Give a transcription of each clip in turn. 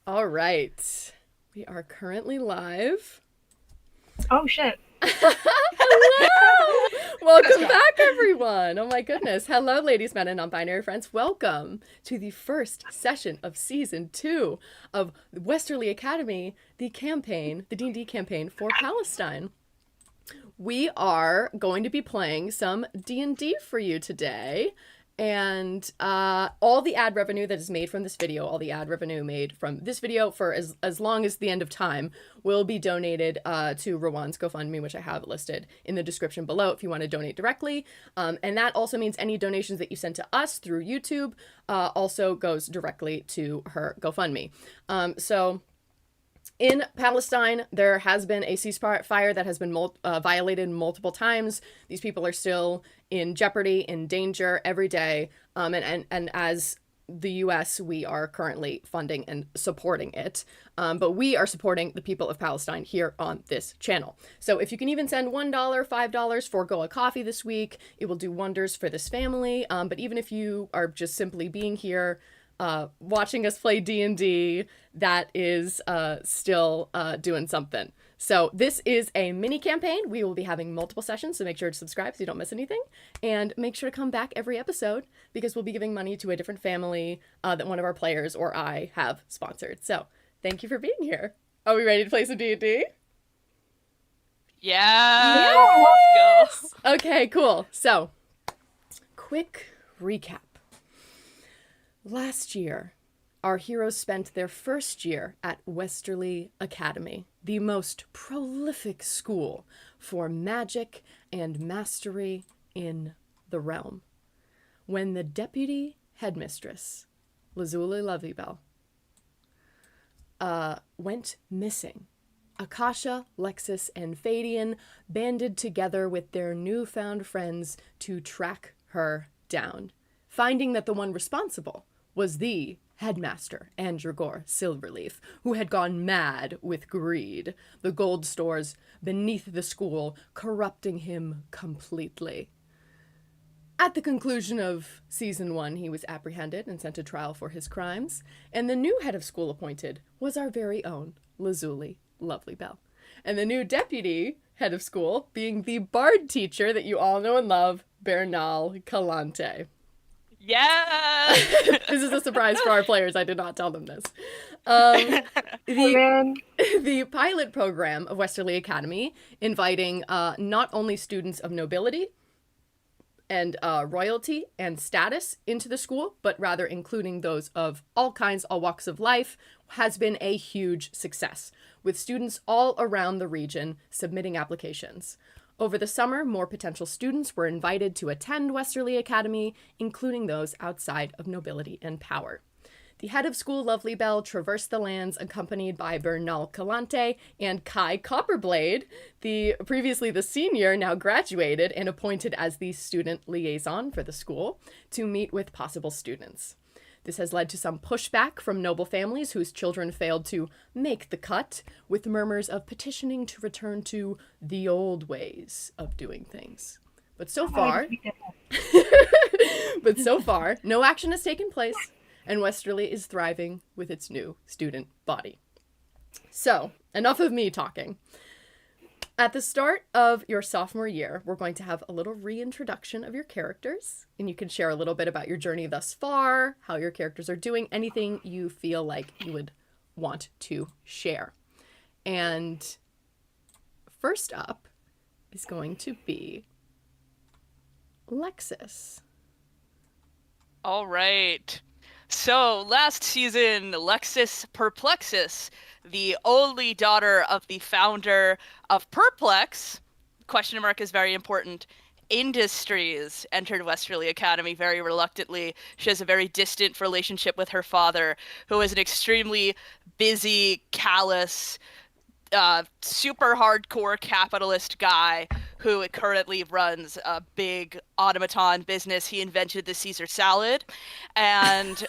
All right. We are currently live. Oh shit. Hello! Welcome back, everyone. Oh my goodness. Hello, ladies, men, and non binary friends. Welcome to the first session of season 2 of Westerly Academy, the D&D campaign for Palestine. We are going to be playing some D&D for you today. And all the ad revenue that is made from this video, all the ad revenue made from this video for as long as the end of time, will be donated to Rowan's GoFundMe, which I have listed in the description below if you want to donate directly. And that also means any donations that you send to us through YouTube also goes directly to her GoFundMe. So in Palestine, there has been a ceasefire that has been violated multiple times. These people are still in jeopardy, in danger every day. And as the U.S., we are currently funding and supporting it. But we are supporting the people of Palestine here on this channel. So if you can even send $1, $5, forego a coffee this week, it will do wonders for this family. But even if you are just simply being here, watching us play D&D, that is still doing something. So this is a mini campaign. We will be having multiple sessions, so make sure to subscribe so you don't miss anything. And make sure to come back every episode because we'll be giving money to a different family that one of our players or I have sponsored. So thank you for being here. Are we ready to play some D&D? Yeah, let's go. Okay, cool. So, quick recap. Last year, our heroes spent their first year at Westerly Academy, the most prolific school for magic and mastery in the realm, when the deputy headmistress, Lazuli Lovibel, went missing. Akasha, Lexus, and Fadian banded together with their newfound friends to track her down, finding that the one responsible was the headmaster, Andragor Silverleaf, who had gone mad with greed, the gold stores beneath the school corrupting him completely. At the conclusion of season 1, he was apprehended and sent to trial for his crimes, and the new head of school appointed was our very own Lazuli Lovely-Bell. And the new deputy head of school being the bard teacher that you all know and love, Bernal Calante. Yeah. This is a surprise for our players. I did not tell them this. The pilot program of Westerly Academy, inviting not only students of nobility and royalty and status into the school, but rather including those of all kinds, all walks of life, has been a huge success, with students all around the region submitting applications. Over the summer, more potential students were invited to attend Westerly Academy, including those outside of nobility and power. The head of school, Lovely-Bell, traversed the lands accompanied by Bernal Calante and Kai Copperblade, previously the senior, now graduated and appointed as the student liaison for the school, to meet with possible students. This has led to some pushback from noble families whose children failed to make the cut, with murmurs of petitioning to return to the old ways of doing things. But so far, no action has taken place, and Westerly is thriving with its new student body. So, enough of me talking. At the start of your sophomore year, we're going to have a little reintroduction of your characters, and you can share a little bit about your journey thus far, how your characters are doing, anything you feel like you would want to share. And first up is going to be Lexus. All right. So, last season, Lexus Perplexus, the only daughter of the founder of Perplex, question mark is very important, Industries, entered Westerly Academy very reluctantly. She has a very distant relationship with her father, who is an extremely busy, callous, super hardcore capitalist guy who currently runs a big automaton business. He invented the Caesar salad, and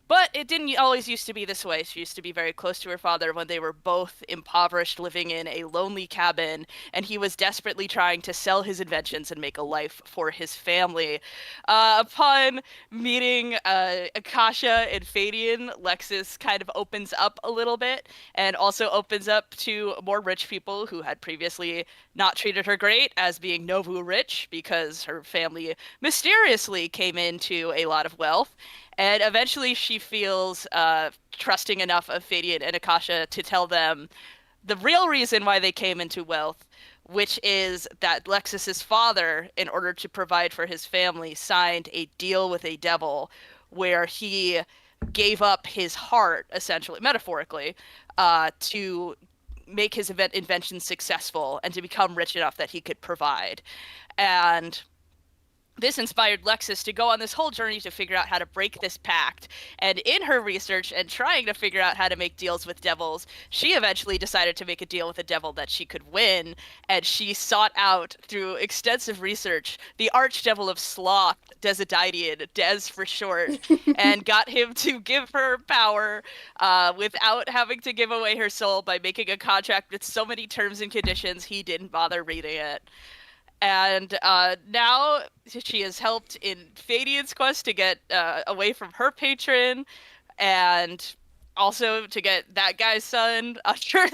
But it didn't always used to be this way. She used to be very close to her father when they were both impoverished, living in a lonely cabin, and he was desperately trying to sell his inventions and make a life for his family. Upon meeting Akasha and Fadian, Lexus kind of opens up a little bit and also opens up to more rich people who had previously not treated her great, as being Novu rich because her family mysteriously came into a lot of wealth. And eventually she feels trusting enough of Fadian and Akasha to tell them the real reason why they came into wealth, which is that Lexus's father, in order to provide for his family, signed a deal with a devil where he gave up his heart, essentially, metaphorically, to make his invention successful and to become rich enough that he could provide. And this inspired Lexus to go on this whole journey to figure out how to break this pact. And in her research and trying to figure out how to make deals with devils, she eventually decided to make a deal with a devil that she could win. And she sought out, through extensive research, the archdevil of sloth, Desididian, Des for short, and got him to give her power without having to give away her soul by making a contract with so many terms and conditions he didn't bother reading it. And now she has helped in Fadian's quest to get away from her patron, and also to get that guy's son, Usher,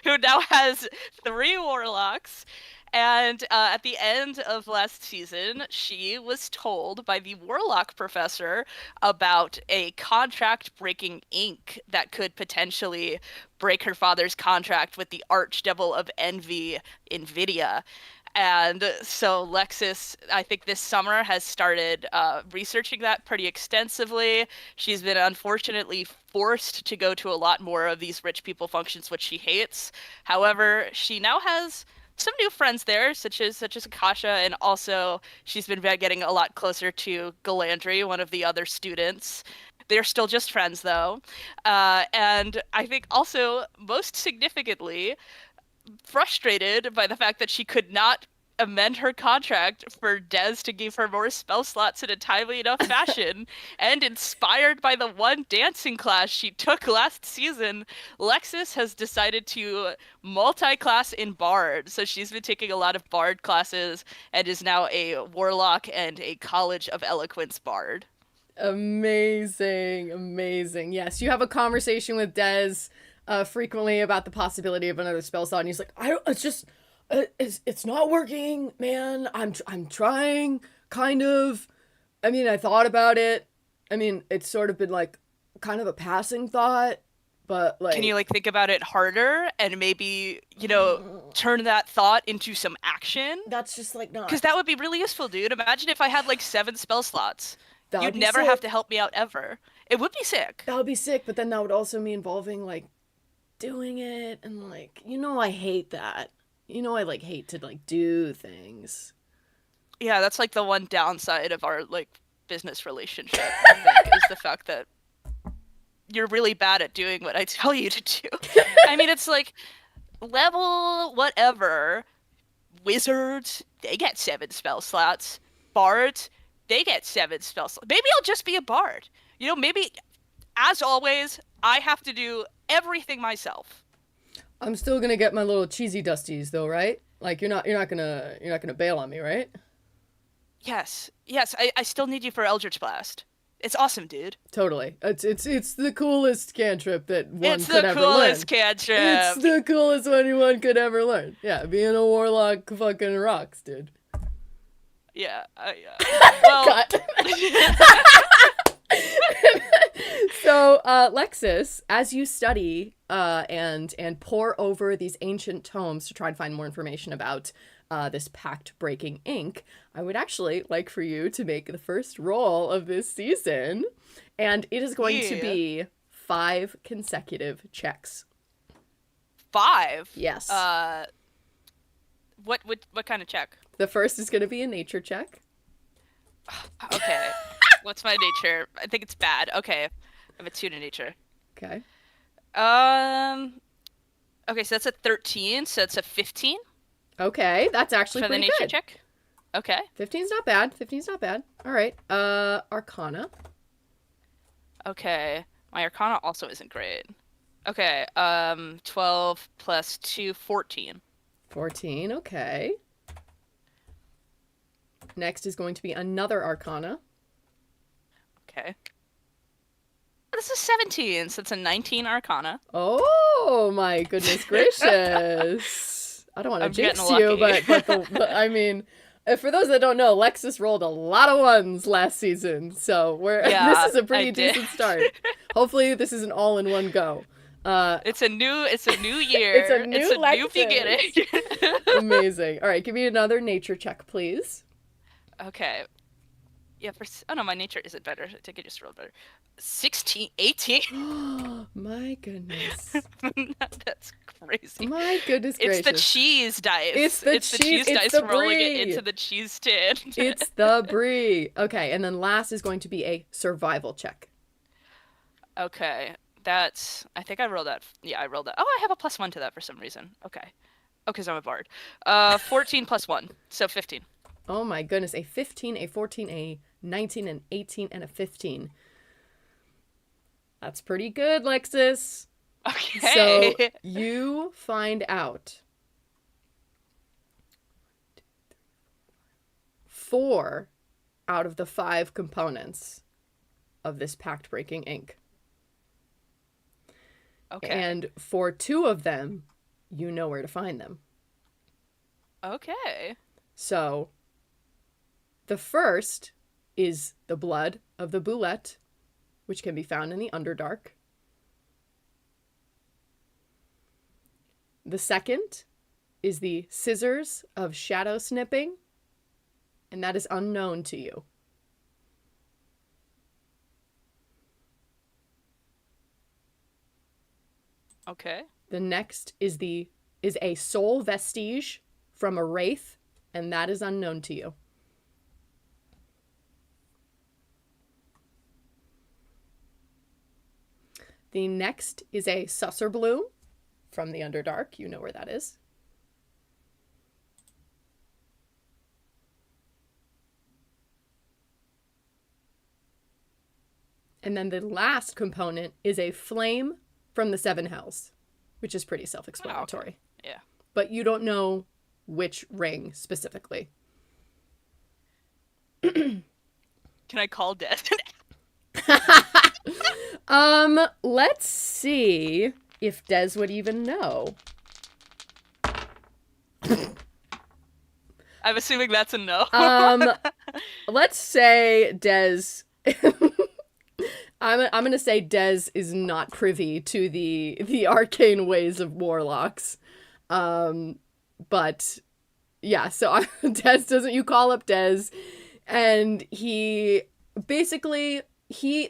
who now has 3 warlocks. And at the end of last season, she was told by the warlock professor about a contract breaking ink that could potentially break her father's contract with the archdevil of envy, Nvidia. And so Lexus, I think this summer, has started researching that pretty extensively. She's been unfortunately forced to go to a lot more of these rich people functions, which she hates. However, she now has some new friends there, such as Akasha, and also she's been getting a lot closer to Galandri, one of the other students. They're still just friends, though. And I think also, most significantly, frustrated by the fact that she could not amend her contract for Des to give her more spell slots in a timely enough fashion, and inspired by the one dancing class she took last season, Lexus has decided to multi-class in Bard. So she's been taking a lot of Bard classes and is now a Warlock and a College of Eloquence Bard. Amazing, amazing. Yes, you have a conversation with Des frequently about the possibility of another spell slot, and he's like, I don't. It's just, it's not working, man. I'm trying, kind of. I mean, I thought about it. I mean, it's sort of been like kind of a passing thought, but like, can you like think about it harder and maybe, turn that thought into some action? That's just like not. Because that would be really useful, dude. Imagine if I had like 7 spell slots. You'd Be never sick. have to help me out ever. It would be sick. That would be sick, but then that would also mean involving like doing it, and like, I hate that. I like hate to like do things. Yeah, that's like the one downside of our like business relationship, I think, is the fact that you're really bad at doing what I tell you to do. I mean, it's like level whatever. Wizards, they get 7 spell slots. Bards, they get 7 spell slots. Maybe I'll just be a bard. Maybe, as always, I have to do everything myself. I'm still gonna get my little cheesy dusties though, right? Like you're not gonna bail on me, right? Yes. I still need you for Eldritch Blast. It's awesome, dude. Totally. It's the coolest cantrip that one It's could the ever learn. coolest cantrip. It's the coolest one anyone could ever learn. Yeah, being a warlock fucking rocks, dude. Yeah. Well. Cut. So, Lexus, as you study and pore over these ancient tomes to try to find more information about this pact-breaking ink, I would actually like for you to make the first roll of this season, and it is going to be 5 consecutive checks. 5? Yes. What kind of check? The first is going to be a nature check. Okay. What's my nature? I think it's bad. Okay. I have a 2 to nature. Okay. Okay, so that's a 13, so it's a 15 Okay, that's actually for the pretty nature good. check. Okay. 15's not bad. 15's not bad. All right. Arcana. Okay. My Arcana also isn't great. Okay, 12 plus 2, 14. 14, okay. Next is going to be another Arcana. Okay. This is 17, so it's a 19 Arcana. Oh my goodness gracious. I don't want to I'm jinx getting you, lucky. but I mean, for those that don't know, Lexus rolled a lot of ones last season, so Yeah, this is a I pretty did. decent start. Hopefully this is an all in one go. It's a new year. It's a new It's a new Lexus. beginning. Amazing. All right, give me another nature check, please. Okay. Yeah, oh no, my nature isn't better. I think I just rolled better. 16, 18? My goodness. That's crazy. My goodness It's the gracious. cheese dice. It's the cheese dice the rolling it brie. into the cheese tin. It's the brie. Okay, and then last is going to be a survival check. Okay. I think I rolled that. Yeah, I rolled that. Oh, I have a +1 to that for some reason. Okay. Oh, because I'm a bard. 14 plus 1, so 15. Oh my goodness, a 15, a 14, a 19, an 18, and a 15. That's pretty good, Lexus. Okay. So you find out 4 out of the 5 components of this pact-breaking ink. Okay. And for 2 of them, you know where to find them. Okay. So the first is the blood of the boulette, which can be found in the Underdark. The second is the scissors of shadow snipping, and that is unknown to you. Okay. The next is a soul vestige from a wraith, and that is unknown to you. The next is a susser bloom from the Underdark. You know where that is. And then the last component is a flame from the Seven Hells, which is pretty self-explanatory. Oh, okay. Yeah. But you don't know which ring specifically. Can I call Des? Let's see if Des would even know. I'm assuming that's a no. Let's say Des. I'm gonna say Des is not privy to the arcane ways of warlocks. But yeah, so Des doesn't. You call up Des, and he basically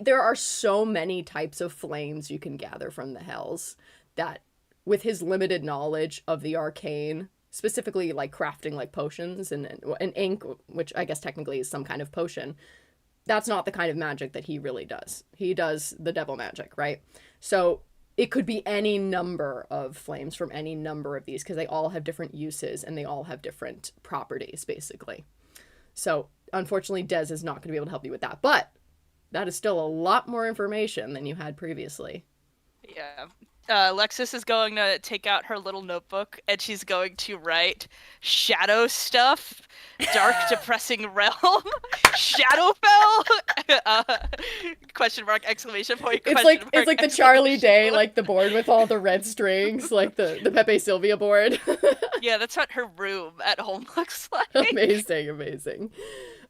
there are so many types of flames you can gather from the hells that, with his limited knowledge of the arcane, specifically like crafting like potions and ink, which I guess technically is some kind of potion, that's not the kind of magic that he really does. He does the devil magic, right? So it could be any number of flames from any number of these, because they all have different uses and they all have different properties, basically. So unfortunately, Des is not going to be able to help you with that. But that is still a lot more information than you had previously. Yeah. Lexus is going to take out her little notebook and she's going to write shadow stuff, dark depressing realm, Shadowfell, question mark, exclamation point, It's question like mark, the Charlie exclamation Day, point. like the board with all the red strings, like the Pepe Sylvia board. Yeah, that's what her room at home looks like. Amazing.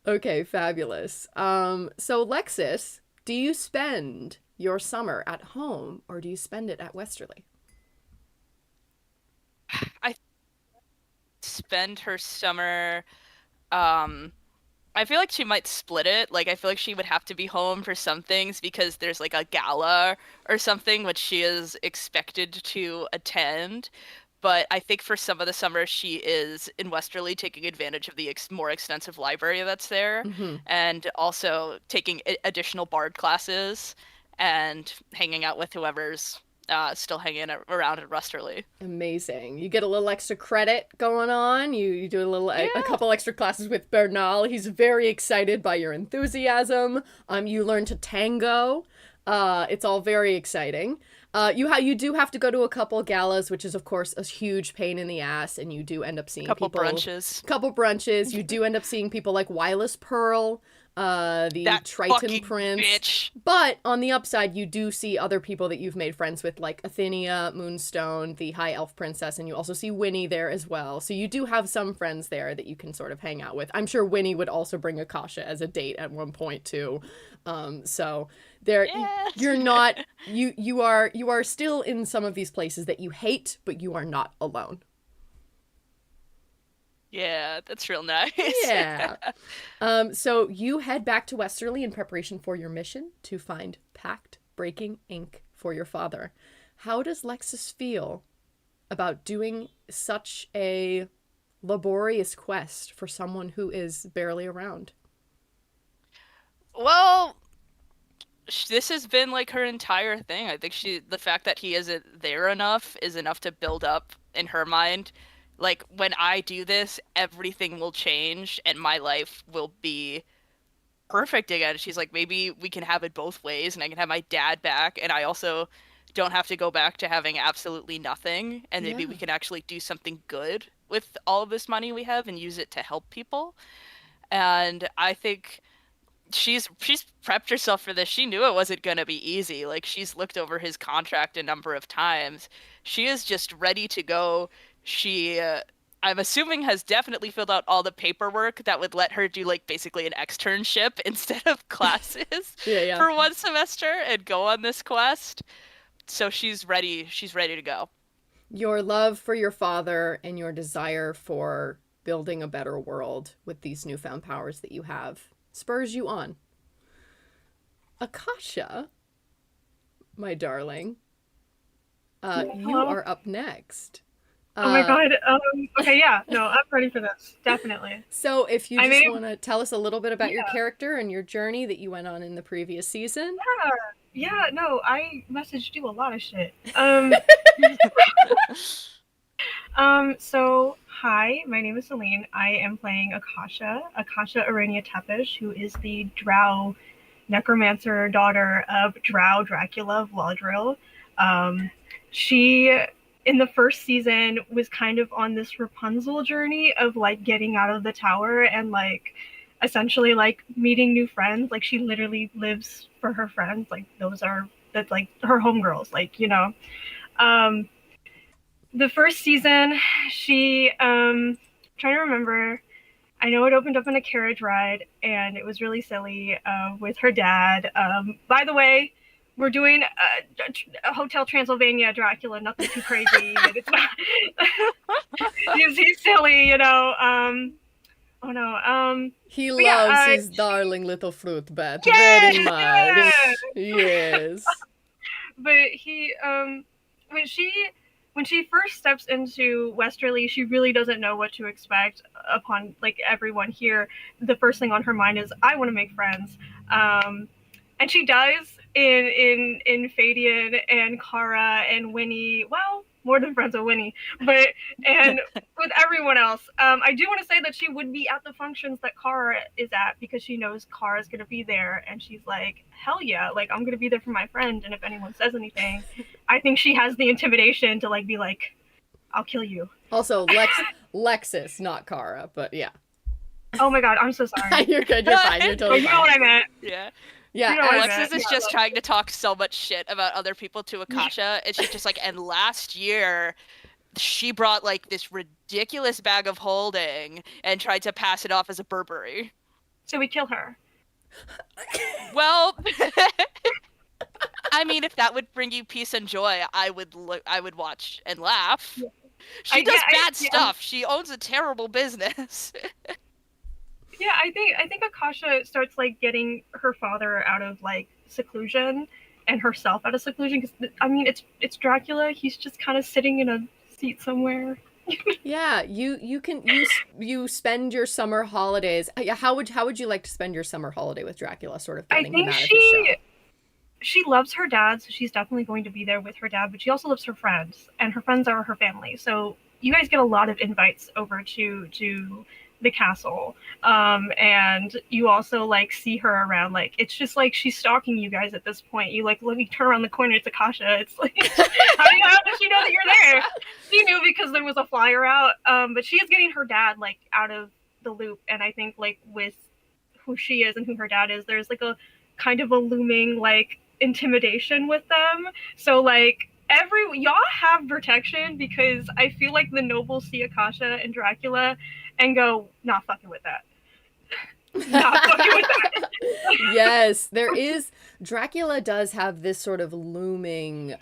Okay, fabulous. So Lexus, do you spend your summer at home or do you spend it at Westerly? I spend her summer, I feel like she might split it. Like, I feel like she would have to be home for some things because there's like a gala or something which she is expected to attend. But I think for some of the summer she is in Westerly taking advantage of the more extensive library that's there, Mm-hmm. and also taking additional bard classes and hanging out with whoever's still hanging around at Westerly. Amazing. You get a little extra credit going on. You do a Yeah. couple extra classes with Bernal. He's very excited by your enthusiasm. You learn to tango. It's all very exciting. You do have to go to a couple galas, which is of course a huge pain in the ass, and you do end up seeing Couple people. brunches. Couple brunches. You do end up seeing people like Wireless Pearl, the That Triton fucking Prince. bitch. But on the upside, you do see other people that you've made friends with, like Athenia, Moonstone, the High Elf Princess, and you also see Winnie there as well. So you do have some friends there that you can sort of hang out with. I'm sure Winnie would also bring Akasha as a date at one point too. So there, Yes. you're not you are still in some of these places that you hate, but you are not alone. Yeah, that's real nice. Yeah. So you head back to Westerly in preparation for your mission to find pact breaking ink for your father. How does Lexus feel about doing such a laborious quest for someone who is barely around? Well, this has been like her entire thing. I think the fact that he isn't there enough is enough to build up in her mind. Like, when I do this, everything will change and my life will be perfect again. She's like, maybe we can have it both ways and I can have my dad back and I also don't have to go back to having absolutely nothing, and maybe Yeah. we can actually do something good with all of this money we have and use it to help people. And I think she's prepped herself for this. She knew it wasn't going to be easy. Like, she's looked over his contract a number of times. She is just ready to go. She I'm assuming has definitely filled out all the paperwork that would let her do like basically an externship instead of classes Yeah. for one semester and go on this quest. So she's ready. She's ready to go. Your love for your father and your desire for building a better world with these newfound powers that you have spurs you on. Akasha, my darling, you Hello? are up next. Oh my god. Okay, yeah. No, I'm ready for this. Definitely. So if you I just mean, want to tell us a little bit about your yeah. character and your journey that you went on in the previous season. Yeah, no, I messaged you a lot of shit. So hi, my name is Selene. I am playing Akasha Arania Tepish, who is the Drow necromancer daughter of Drow Dracula of Laudril. She, in the first season, was kind of on this Rapunzel journey of like getting out of the tower and like essentially like meeting new friends. Like, she literally lives for her friends. Like, that's like her homegirls. Like, um, the first season, she trying to remember. I know it opened up in a carriage ride, and it was really silly with her dad. By the way, we're doing a Hotel Transylvania Dracula, nothing too crazy. It's not. he's silly, oh no. He But yeah, loves his darling little fruit bat yeah, very much. Yes. but he when she when she first steps into Westerly, she really doesn't know what to expect upon like everyone here. The first thing on her mind is, I want to make friends. And she does in Fadian and Kara and Winnie. Well, more than friends with Winnie, but and with everyone else. I do want to say that she would be at the functions that Kara is at because she knows Kara's gonna be there, and she's like, hell yeah, like, I'm gonna be there for my friend, and if anyone says anything, I think she has the intimidation to like be like, I'll kill you. Also, Lexus, not Kara, but yeah. Oh my god, I'm so sorry. You're good. You're fine. You're Oh, totally you know fine. what I meant. Yeah. Yeah. You know what I Alexis meant. is just trying to talk so much shit about other people to Akasha, and she's just like, and last year she brought like this ridiculous bag of holding and tried to pass it off as a Burberry. So we kill her. Well, I mean, if that would bring you peace and joy, I would watch and laugh. Yeah. She does bad Yeah. stuff. She owns a terrible business. Yeah, I think Akasha starts like getting her father out of like seclusion and herself out of seclusion, because I mean it's Dracula. He's just kind of sitting in a seat somewhere. Yeah, you spend your summer holidays. Yeah, how would you like to spend your summer holiday with Dracula? Sort of I getting him think out of his shell. she loves her dad, so she's definitely going to be there with her dad. But she also loves her friends, and her friends are her family. So you guys get a lot of invites over to the castle. And you also like see her around. Like it's just like she's stalking you guys at this point. You like look, you turn around the corner, it's Akasha. It's like how does she know that you're there? She knew because there was a flyer out. But she is getting her dad like out of the loop, and I think like with who she is and who her dad is, there's like a kind of a looming like intimidation with them. So like y'all have protection because I feel like the nobles see Akasha and Dracula and go, not fucking with that. Not fucking with that. Yes, there is. Dracula does have this sort of looming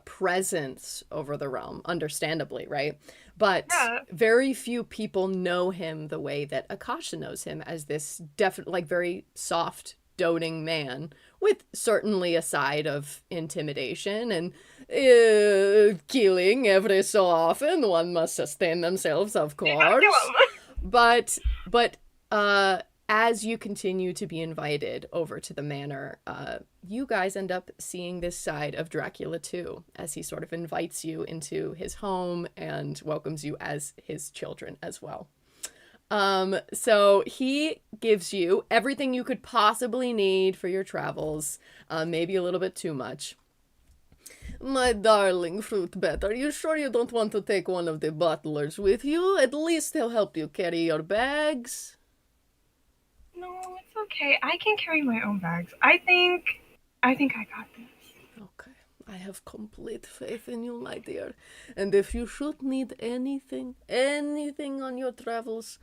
presence over the realm, understandably, right? But Yeah. very few people know him the way that Akasha knows him, as this definitely like very soft, doting man with certainly a side of intimidation and killing every so often. One must sustain themselves, of course. But as you continue to be invited over to the manor, you guys end up seeing this side of Dracula too, as he sort of invites you into his home and welcomes you as his children as well. So he gives you everything you could possibly need for your travels, maybe a little bit too much. My darling fruit bat, are you sure you don't want to take one of the butlers with you? At least he'll help you carry your bags. No, it's okay. I can carry my own bags. I think I got this. Okay. I have complete faith in you, my dear. And if you should need anything on your travels,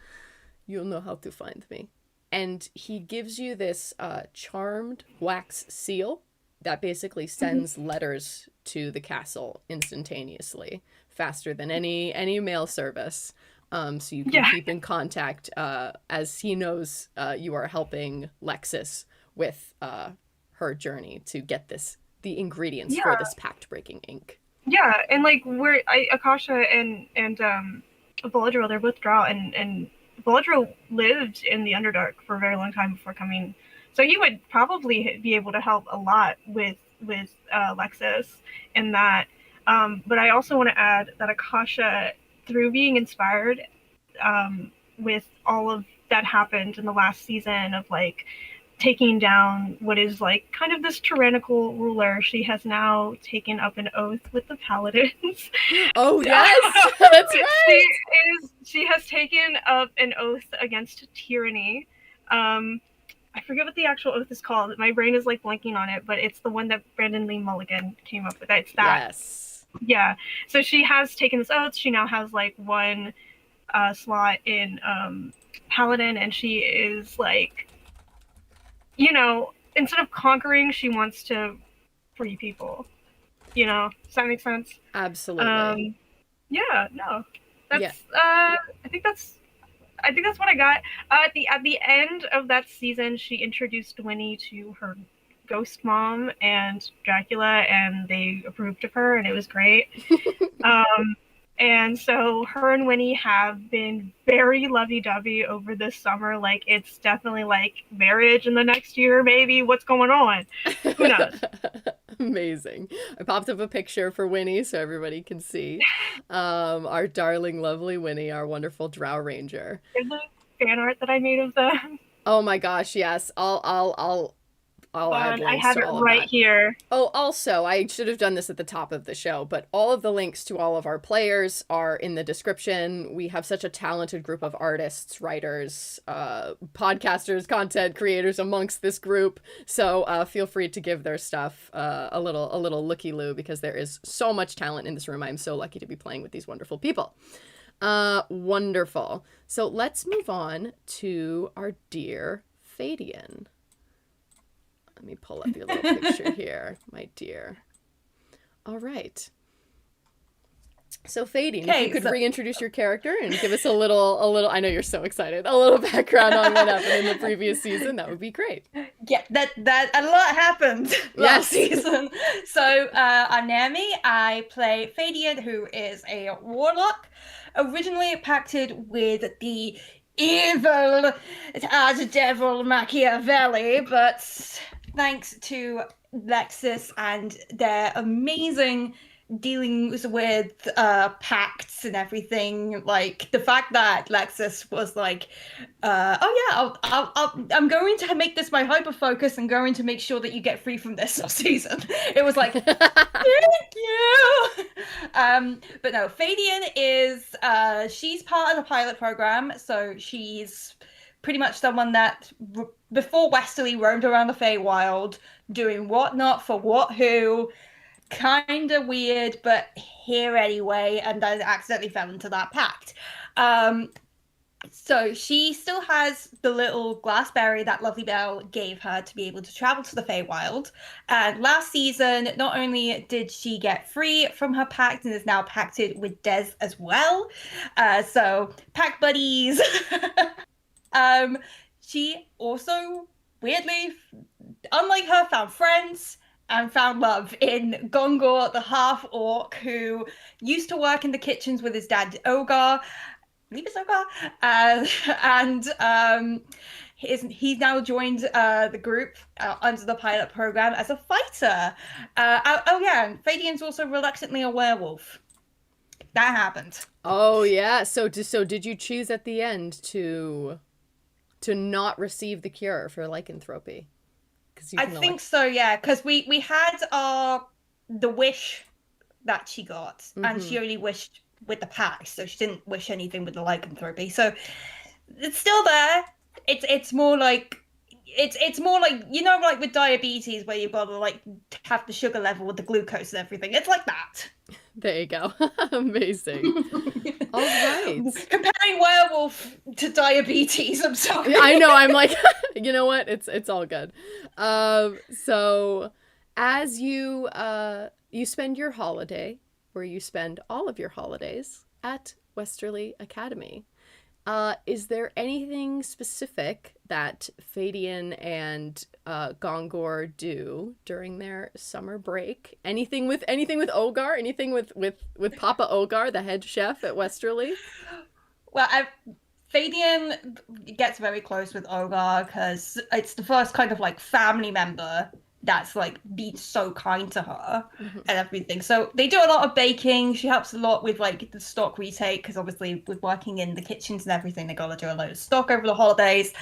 you'll know how to find me. And he gives you this charmed wax seal that basically sends letters to the castle instantaneously, faster than any mail service. So you can keep in contact as he knows you are helping Lexis with her journey to get the ingredients for this pact-breaking ink. Yeah, and like Akasha and Beladriel, they're both drow, and Beladriel lived in the Underdark for a very long time before coming. So he would probably be able to help a lot with Lexis in that. But I also want to add that Akasha, through being inspired with all of that happened in the last season of like taking down what is like kind of this tyrannical ruler, she has now taken up an oath with the paladins. Oh yes, that's right. She has taken up an oath against tyranny. I forget what the actual oath is called. My brain is like blanking on it, but it's the one that Brandon Lee Mulligan came up with. It's that. Yes. Yeah. So she has taken this oath. She now has like one slot in Paladin, and she is like, you know, instead of conquering, she wants to free people. You know, does that make sense? Absolutely. Yeah. No. That's. I think that's what I got. At the end of that season, she introduced Winnie to her ghost mom and Dracula, and they approved of her, and it was great. And so her and Winnie have been very lovey-dovey over this summer. Like, it's definitely like marriage in the next year, maybe. What's going on? Who knows? Amazing. I popped up a picture for Winnie so everybody can see. Our darling, lovely Winnie, our wonderful Drow Ranger. There's a fan art that I made of them. Oh my gosh, yes. I'll add links I have to it all of right that. here. Oh, also, I should have done this at the top of the show, but all of the links to all of our players are in the description. We have such a talented group of artists, writers, podcasters, content creators amongst this group. So feel free to give their stuff a little looky-loo, because there is so much talent in this room. I'm so lucky to be playing with these wonderful people. Wonderful. So let's move on to our dear Fadian. Let me pull up your little picture here, my dear. All right. So Fadian, if you could reintroduce your character and give us a little, I know you're so excited, a little background on what happened in the previous season, that would be great. Yeah, that a lot happened last season. So I'm Naomi. I play Fadian, who is a warlock, originally pacted with the evil devil Machiavelli, but thanks to Lexis and their amazing dealings with pacts and everything, like the fact that Lexus was like, oh yeah, I'm going to make this my hyper focus and going to make sure that you get free from this season. It was like, thank you. But no, Fadian is she's part of the pilot program, so she's pretty much someone that before Westerly roamed around the Feywild doing what not for what who, kind of weird, but here anyway, and I accidentally fell into that pact. So she still has the little glass berry that Lovely Bell gave her to be able to travel to the Feywild. And last season, not only did she get free from her pact and is now pacted with Des as well. So pact buddies. She also weirdly, unlike her, found friends and found love in Gongor, the half-orc, who used to work in the kitchens with his dad, Ogar. I believe it's Ogar. He's now joined the group under the pilot program as a fighter. Oh yeah, and Fadian's also reluctantly a werewolf. That happened. Oh yeah. So did you choose at the end to not receive the cure for lycanthropy? I think so, yeah, because we had the wish that she got, and she only wished with the pact, so she didn't wish anything with the lycanthropy. So it's still there. It's more like it's more like, you know, like with diabetes where you've got to like have the sugar level with the glucose and everything. It's like that. There you go. Amazing. All right. Comparing werewolf to diabetes, I'm sorry. I know, I'm like, you know what? It's all good. So as you spend your holiday, where you spend all of your holidays at Westerly Academy, is there anything specific that Fadian and Gongor do during their summer break? Anything with Ogar? Anything with Papa Ogar, the head chef at Westerly? Well, Fadian gets very close with Ogar because it's the first kind of like family member that's like been so kind to her and everything. So they do a lot of baking. She helps a lot with like the stock retake because obviously with working in the kitchens and everything, they gotta do a load of stock over the holidays.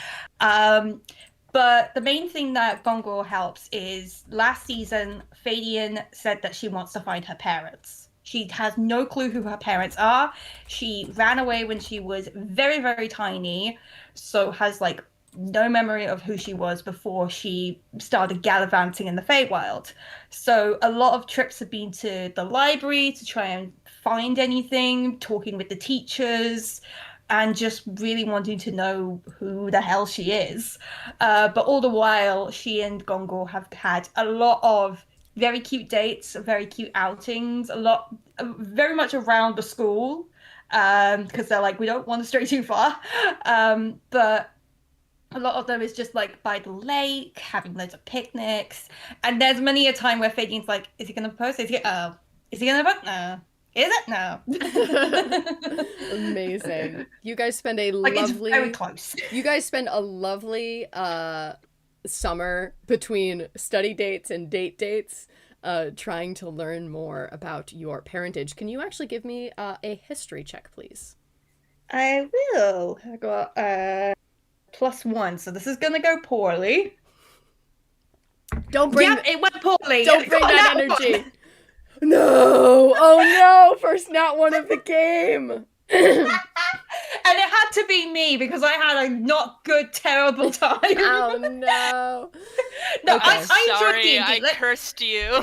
But the main thing that Gongor helps is last season, Fadian said that she wants to find her parents. She has no clue who her parents are. She ran away when she was very, very tiny, so has like no memory of who she was before she started gallivanting in the Feywild. So a lot of trips have been to the library to try and find anything, talking with the teachers, and just really wanting to know who the hell she is. But all the while, she and Gongor have had a lot of very cute dates, very cute outings, very much around the school, because they're like, we don't want to stray too far. But a lot of them is just like by the lake, having loads of picnics. And there's many a time where Fadian's like, is he going to propose? Is he going to vote? No. Is it? No. Amazing. You guys spend a like, lovely... It's very close. You guys spend a lovely summer between study dates and date dates, trying to learn more about your parentage. Can you actually give me a history check, please? I will. I got +1, so this is gonna go poorly. Don't bring... Yeah, it went poorly. Don't bring that energy. No! Oh no! First nat one of the game! And it had to be me because I had a not good, terrible time. Oh no! No, Okay. I enjoyed Sorry, D&D. I cursed you.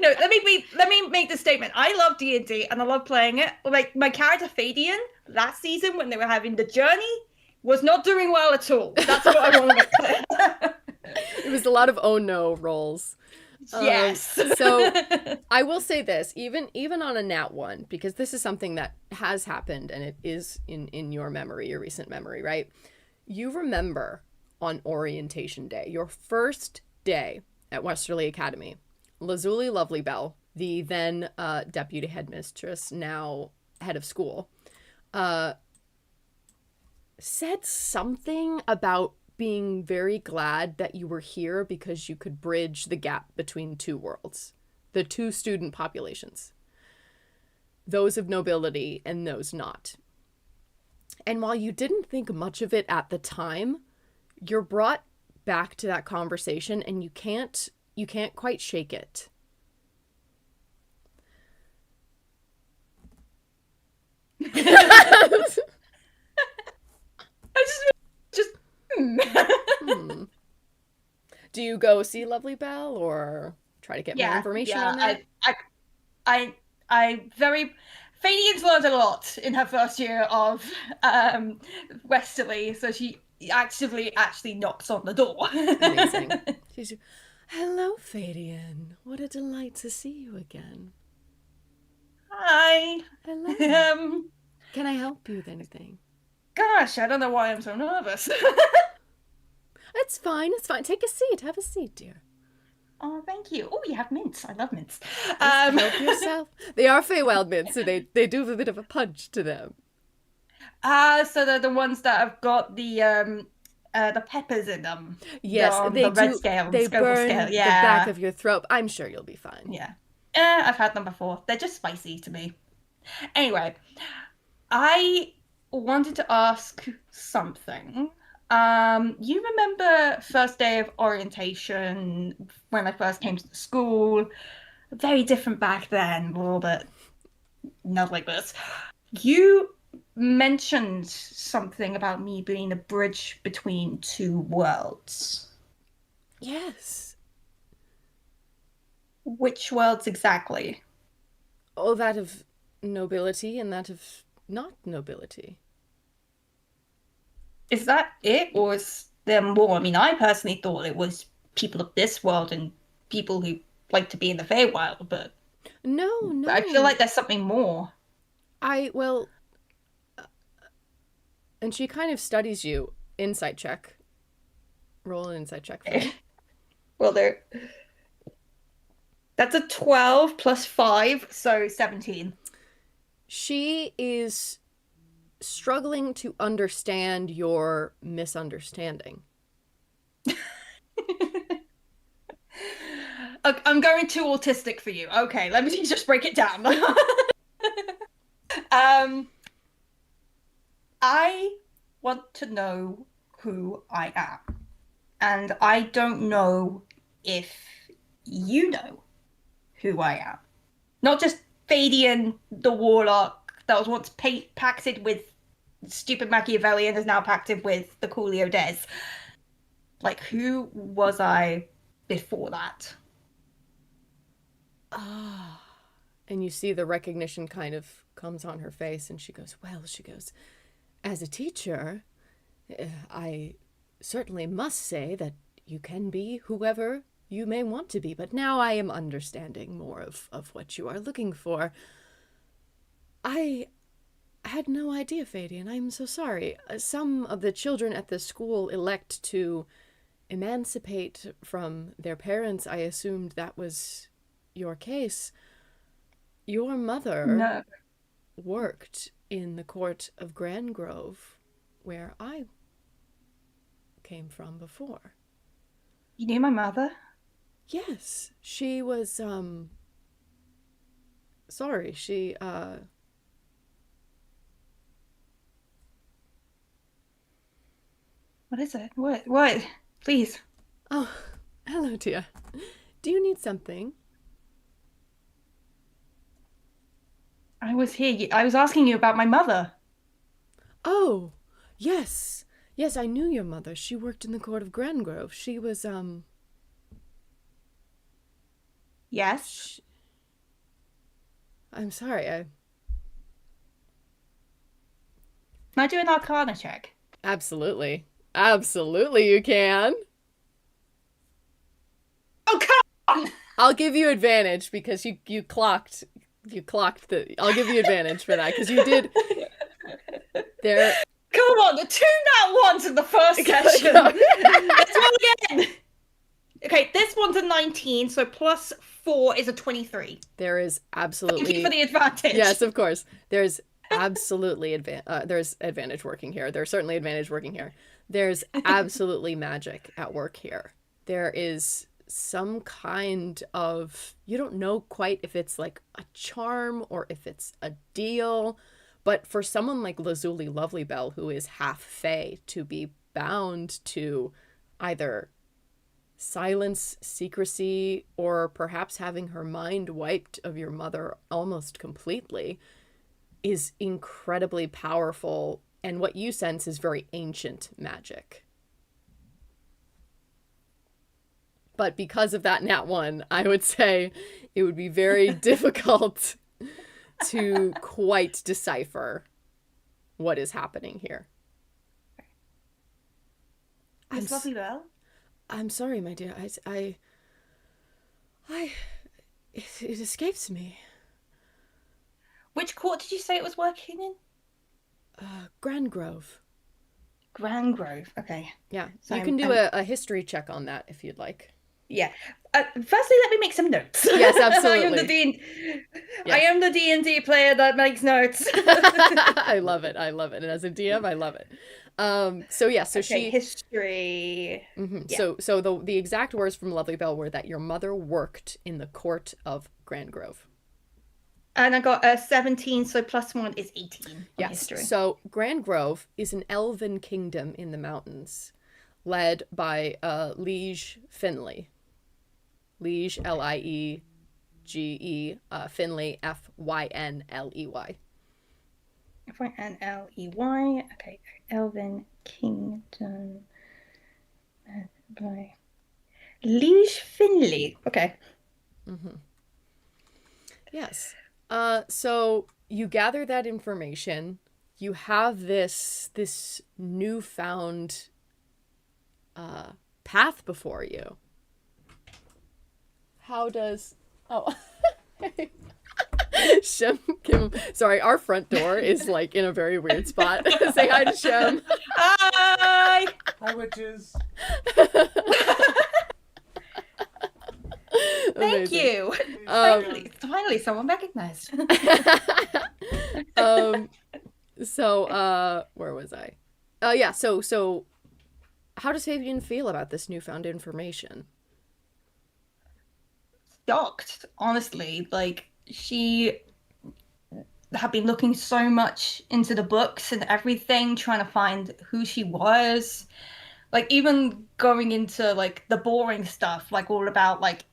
No, let me make the statement. I love D&D and I love playing it. Like my character Fadian last season when they were having the journey was not doing well at all. That's what I want to make clear. It was a lot of oh no rolls. Yes. So I will say this, even on a nat 1, because this is something that has happened and it is in your memory, your recent memory, right? You remember on orientation day, your first day at Westerly Academy, Lazuli Lovely-Bell, the then deputy headmistress, now head of school, said something about being very glad that you were here because you could bridge the gap between two worlds. the two student populations, those of nobility and those not. And while you didn't think much of it at the time, you're brought back to that conversation and you can't quite shake it. Do you go see Lovely Belle or try to get more information on that? Fadian's learned a lot in her first year of Westerly, so she actually knocks on the door. Amazing. She's, hello, Fadian. What a delight to see you again. Hi. Hello. Can I help you with anything? Gosh, I don't know why I'm so nervous. It's fine. It's fine. Take a seat. Have a seat, dear. Oh, thank you. Oh, you have mints. I love mints. Help yourself. They are Feywild mints, so they do have a bit of a punch to them. So they're the ones that have got the peppers in them. Yes, the red scale, they burn scale. the back of your throat. I'm sure you'll be fine. Yeah. I've had them before. They're just spicy to me. Anyway, I wanted to ask something. You remember first day of orientation when I first came to the school? Very different back then, a little bit not like this. You mentioned something about me being a bridge between two worlds. Yes. Which worlds exactly? Oh, that of nobility and that of not nobility. Is that it, or is there more? I mean, I personally thought it was people of this world and people who like to be in the Feywild, but no. I feel like there's something more. And she kind of studies you. Insight check. Roll an insight check for me. Well, that's a 12 plus 5, so 17. She is struggling to understand your misunderstanding. I'm going too autistic for you. Okay, let me just break it down. I want to know who I am. And I don't know if you know who I am. Not just Fadian, the warlock that was once pacted with stupid Machiavelli and is now pacted with the Coolio Des. Like, who was I before that? Ah. And you see the recognition kind of comes on her face and she goes, as a teacher, I certainly must say that you can be whoever you may want to be, but now I am understanding more of what you are looking for. I had no idea, Fadian. I'm so sorry. Some of the children at the school elect to emancipate from their parents. I assumed that was your case. Your mother worked in the court of Grangrove, where I came from before. You knew my mother? Yes, she was, sorry, she, What is it? What? Please. Oh, hello, dear. Do you need something? I was here. I was asking you about my mother. Oh, yes. Yes, I knew your mother. She worked in the court of Grangrove. She was, Yes? I'm sorry, Can I do an Arcana check? Absolutely. Absolutely you can. Oh, come on! I'll give you advantage because you clocked the... I'll give you advantage for that because you did... There... Come on, the 2 nat ones in the first session. Let's roll again. Okay, this one's a 19, so plus 4 is a 23. There is absolutely... Thank you for the advantage. Yes, of course. There's absolutely there's advantage working here. There's certainly advantage working here. There's absolutely magic at work here. There is some kind of, you don't know quite if it's like a charm or if it's a deal, but for someone like Lazuli Lovely-Bell, who is half fae, to be bound to either silence, secrecy, or perhaps having her mind wiped of your mother almost completely is incredibly powerful, and what you sense is very ancient magic. But because of that nat one, I would say it would be very difficult to quite decipher what is happening here. Miss Lovely-Bell? I'm sorry, my dear. It escapes me. Which court did you say it was working in? Grand Grove. Grand Grove. Okay. Yeah, So you can do a history check on that if you'd like. Yeah. Firstly, let me make some notes. Yes, absolutely. I am the D&D player that makes notes. I love it. And as a DM, I love it. So okay, she history. Mm-hmm. Yeah. So the exact words from Lovely-Bell were that your mother worked in the court of Grand Grove. And I got a 17, so +1 is 18. Yes. History. So Grand Grove is an elven kingdom in the mountains, led by Liege Finley. Liege, Liege, Finley, Fynley. Fynley. Okay. Elven Kingdom. By Liege Finley. Okay. Mm-hmm. Yes. So you gather that information. You have this newfound path before you. How does Shem Kim? Sorry, our front door is like in a very weird spot. Say hi to Shem. Hi. Hi, witches. Thank you. Finally, someone recognized. So where was I? Yeah. So, how does Fabian feel about this newfound information? Shocked, honestly. Like, she had been looking so much into the books and everything, trying to find who she was. Like, even going into like the boring stuff, like all about like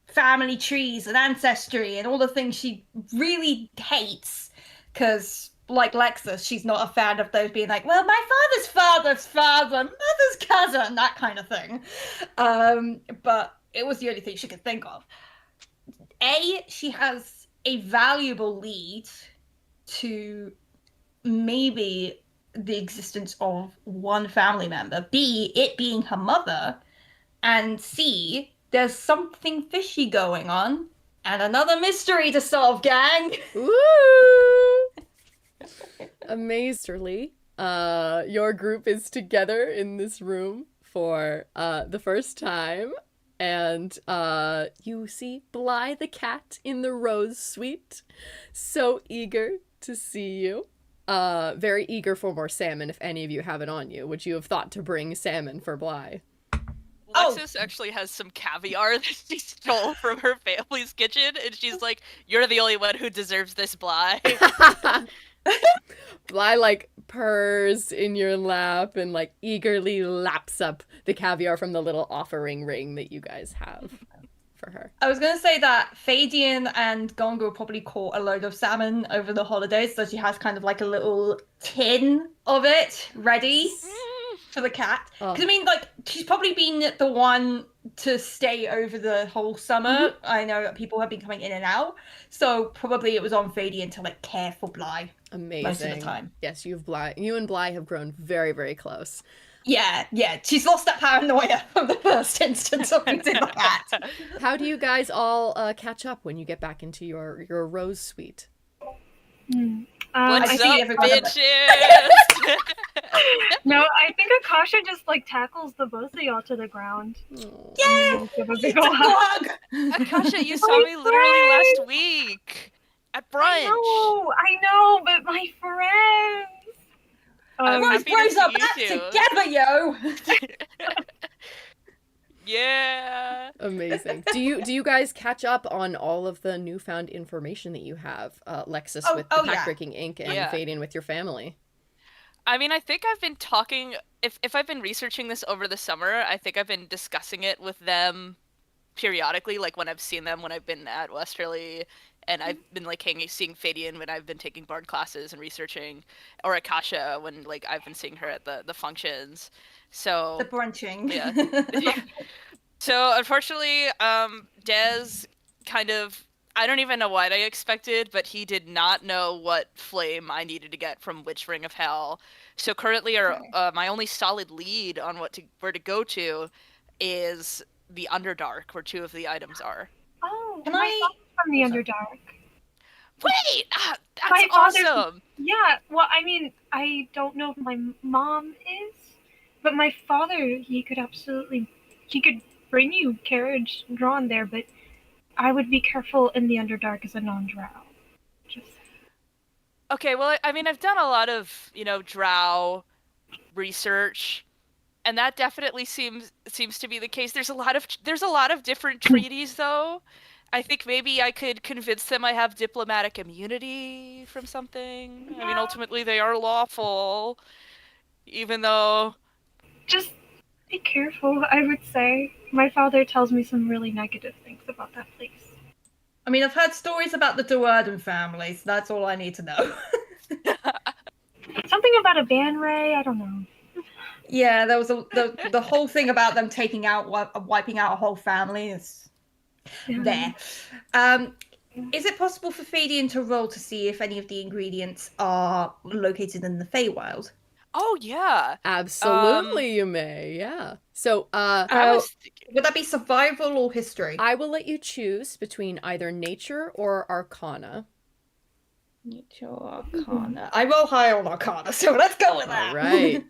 family trees and ancestry and all the things she really hates, because like Lexus, she's not a fan of those being like, well, my father's father, mother's cousin, that kind of thing. But it was the only thing she could think of. She has a valuable lead to maybe the existence of one family member. B, it being her mother. And C, there's something fishy going on. And another mystery to solve, gang! Woo! Amazingly, your group is together in this room for the first time. And you see Bly the cat in the rose suite. So eager to see you. Very eager for more salmon if any of you have it on you. Would you have thought to bring salmon for Bly? Lexus actually has some caviar that she stole from her family's kitchen, and she's like, you're the only one who deserves this, Bly. Bly, like, purrs in your lap and, like, eagerly laps up the caviar from the little offering ring that you guys have for her. I was going to say that Fadian and Gongo probably caught a load of salmon over the holidays, so she has kind of like a little tin of it ready for the cat. Because, I mean, like, she's probably been the one to stay over the whole summer. Mm-hmm. I know that people have been coming in and out, so probably it was on Fadian to, like, care for Bly. Amazing. Most of the time. Yes, you and Bly have grown very, very close. Yeah. She's lost that paranoia from the first instance of meeting the cat. How do you guys all catch up when you get back into your rose suite? What's up, bitches? No, I think Akasha just like tackles the both of y'all to the ground. Yeah! Give a big ol' hug. Akasha, you saw me literally last week at brunch. I know, but my friends. Let's raise our back together, yo! Yeah. Amazing. Do you guys catch up on all of the newfound information that you have, Lexus with the pack-breaking ink and Fadian with your family? I mean, I think I've been talking, if I've been researching this over the summer, I think I've been discussing it with them periodically, like when I've seen them when I've been at Westerly, and I've been like seeing Fadian when I've been taking bard classes and researching, or Akasha when like I've been seeing her at the functions. So the brunching. Yeah. So unfortunately, Des kind of, I don't even know what I expected, but he did not know what flame I needed to get from which ring of hell. So currently, my only solid lead on where to go to is the Underdark, where 2 of the items are. Oh, Can my father's from the Underdark. Wait! That's awesome! Yeah, well, I mean, I don't know if my mom is, but my father, he could bring you carriage drawn there, but I would be careful in the Underdark as a non-drow. Just Okay, well, I mean, I've done a lot of, drow research, and that definitely seems to be the case. There's a lot of different treaties, though. I think maybe I could convince them I have diplomatic immunity from something. Yeah. I mean, ultimately, they are lawful, even though... Just be careful, I would say. My father tells me some really negative things about that place. I mean, I've heard stories about the Duerden family, so that's all I need to know. Something about a ban ray, I don't know. Yeah, there was the whole thing about them wiping out a whole family is there. Is it possible for Fadian to roll to see if any of the ingredients are located in the Feywild? Oh, yeah. Absolutely, you may, yeah. So, would that be survival or history? I will let you choose between either nature or arcana. Nature or arcana. I roll high on arcana, so let's go with that. All right.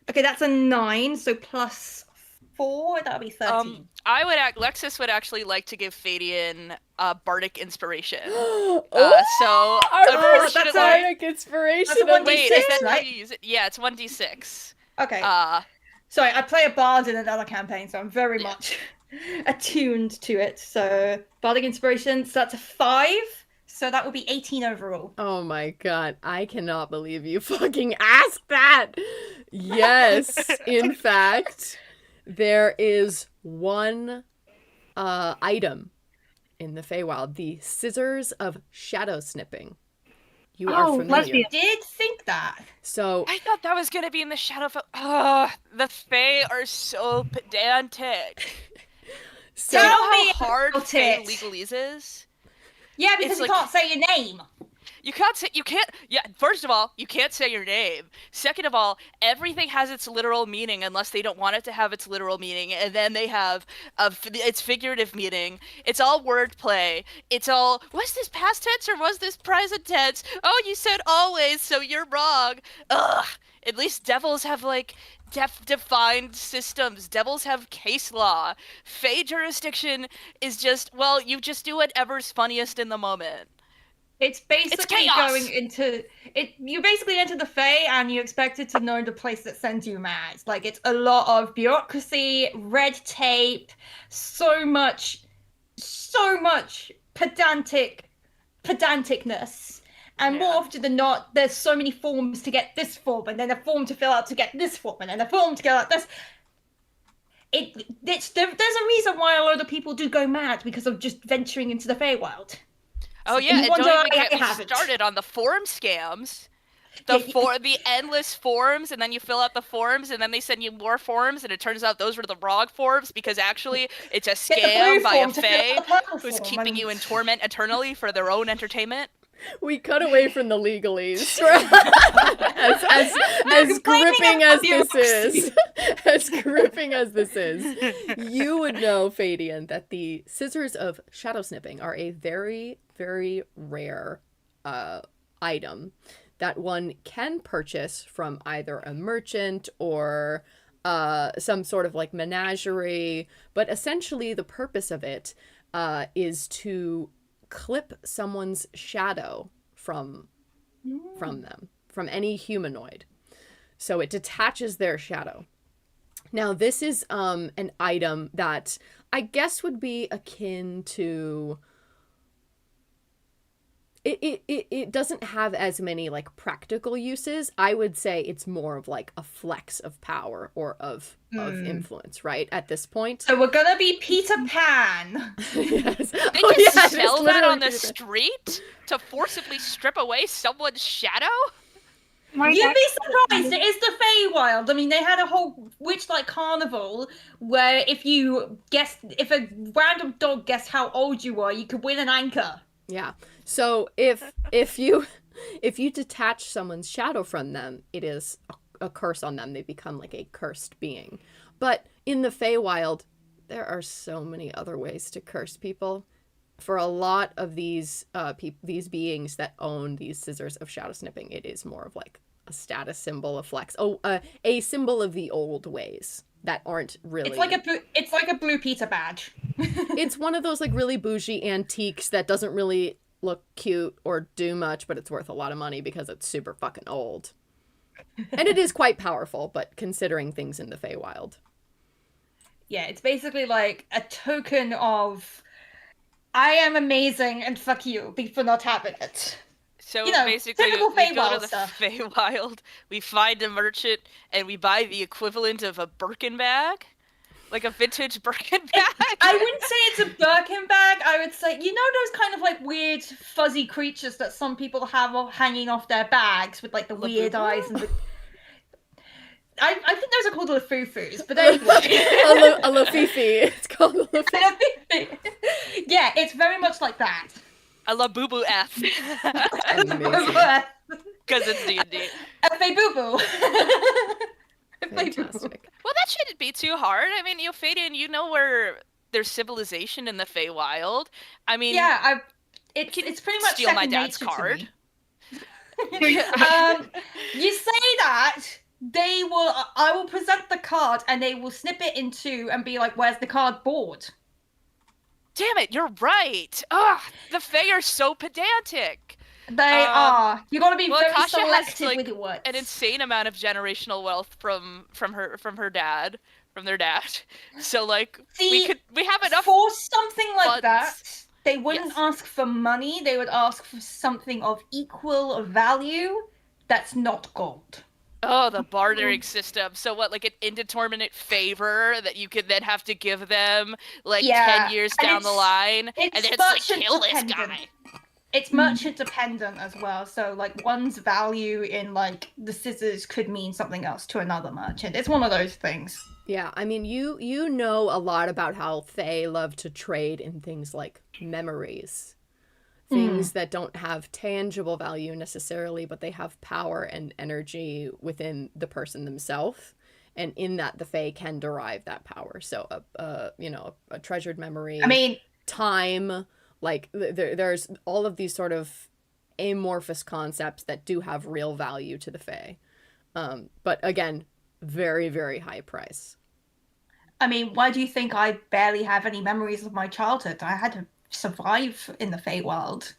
Okay, that's a 9, so plus 4, that'll be 13. Lexus would actually like to give Fadian bardic inspiration. Our Unfortunately, that's bardic inspiration. That's a 1d6, wait, is that right? how you use it? Yeah, it's 1d6. Okay. Sorry, I play a bard in another campaign, so I'm very much attuned to it. So bardic inspiration, so that's a 5. So that would be 18 overall. Oh my god, I cannot believe you fucking asked that. Yes, in fact, there is one item in the Feywild, the Scissors of Shadow Snipping. You are familiar. Lesbian. Did think that. So I thought that was gonna be in the Shadow. The Fae are so pedantic. So, do you know how hard Fae legalese is? Yeah, because you can't say your name. You can't, first of all, you can't say your name. Second of all, everything has its literal meaning unless they don't want it to have its literal meaning, and then they have its figurative meaning. It's all wordplay. It's all, was this past tense or was this present tense? Oh, you said always, so you're wrong. Ugh. At least devils have, like, defined systems. Devils have case law. Fae jurisdiction is just, well, you just do whatever's funniest in the moment. It's basically going into it. You basically enter the Fae and you expect it to know the place that sends you mad. Like, it's a lot of bureaucracy, red tape, so much pedanticness. And more often than not, there's so many forms to get this form, and then a form to fill out to get this form, and then a form to fill out this. There's a reason why a lot of people do go mad because of just venturing into the Feywild. Oh yeah, and don't even get me started on the form scams. The endless forms, and then you fill out the forms, and then they send you more forms, and it turns out those were the wrong forms because actually it's a scam by a Fae who's keeping you in torment eternally for their own entertainment. We cut away from the legalese. as gripping as this is. As gripping as this is. You would know, Fadian, that the Scissors of Shadow Snipping are a very, very rare item that one can purchase from either a merchant or some sort of like menagerie. But essentially the purpose of it is to clip someone's shadow from them, from any humanoid. So it detaches their shadow. Now, this is an item that I guess would be akin to... It doesn't have as many, like, practical uses. I would say it's more of, like, a flex of power or of influence, right, at this point. So we're gonna be Peter Pan. Yes. They Oh, just yeah, sell it's that on the literally Peter Pan. street to forcibly strip away someone's shadow? You'd be surprised. It is the Feywild. I mean, they had a whole witch-like carnival where if a random dog guessed how old you were, you could win an anchor. Yeah. So if you detach someone's shadow from them, it is a curse on them. They become like a cursed being. But in the Feywild, there are so many other ways to curse people. For a lot of these these beings that own these scissors of shadow snipping, it is more of like a status symbol, a flex. A symbol of the old ways that aren't really... It's like a Blue Peter badge. It's one of those like really bougie antiques that doesn't really look cute or do much, but it's worth a lot of money because it's super fucking old. And it is quite powerful, but considering things in the Feywild. Yeah, it's basically like a token of I am amazing and fuck you for not having it. So basically, we go to Feywild the stuff. Feywild, we find a merchant, and we buy the equivalent of a Birkin bag? Like a vintage Birkin bag? I wouldn't say it's a Birkin bag. I would say, those kind of like weird fuzzy creatures that some people have hanging off their bags with like the weird eyes and the... I think those are called lafufus, but anyway. A lafifi. It's called a lafifi. Yeah, it's very much like that. A la boo boo F. Amazing. Because it's D&D. A fey boo boo. Fantastic. Well, that shouldn't be too hard. I mean, Faden, you know where there's civilization in the Feywild. I mean, yeah, it's pretty much steal my dad's card. You say that I will present the card and they will snip it in two and be like, "Where's the cardboard?" Damn it, you're right. Ugh, the Fey are so pedantic. They are. You got to be very Akasha selective has, like, with your words. an insane amount of generational wealth from their dad. So like See, we have enough for something like funds. that. They wouldn't ask for money. They would ask for something of equal value that's not gold. Oh, the bartering system. So what, like an indeterminate favor that you could then have to give them like 10 years down the line, and then it's like, kill this guy. It's merchant dependent as well. So like one's value in like the scissors could mean something else to another merchant. It's one of those things. Yeah, I mean, you know a lot about how Fae love to trade in things like memories. Things that don't have tangible value necessarily, but they have power and energy within the person themselves. And in that, the Fae can derive that power. So, a treasured memory. I mean, time. Like, there's all of these sort of amorphous concepts that do have real value to the Fae. But again, very, very high price. I mean, why do you think I barely have any memories of my childhood? I had to survive in the Feywild.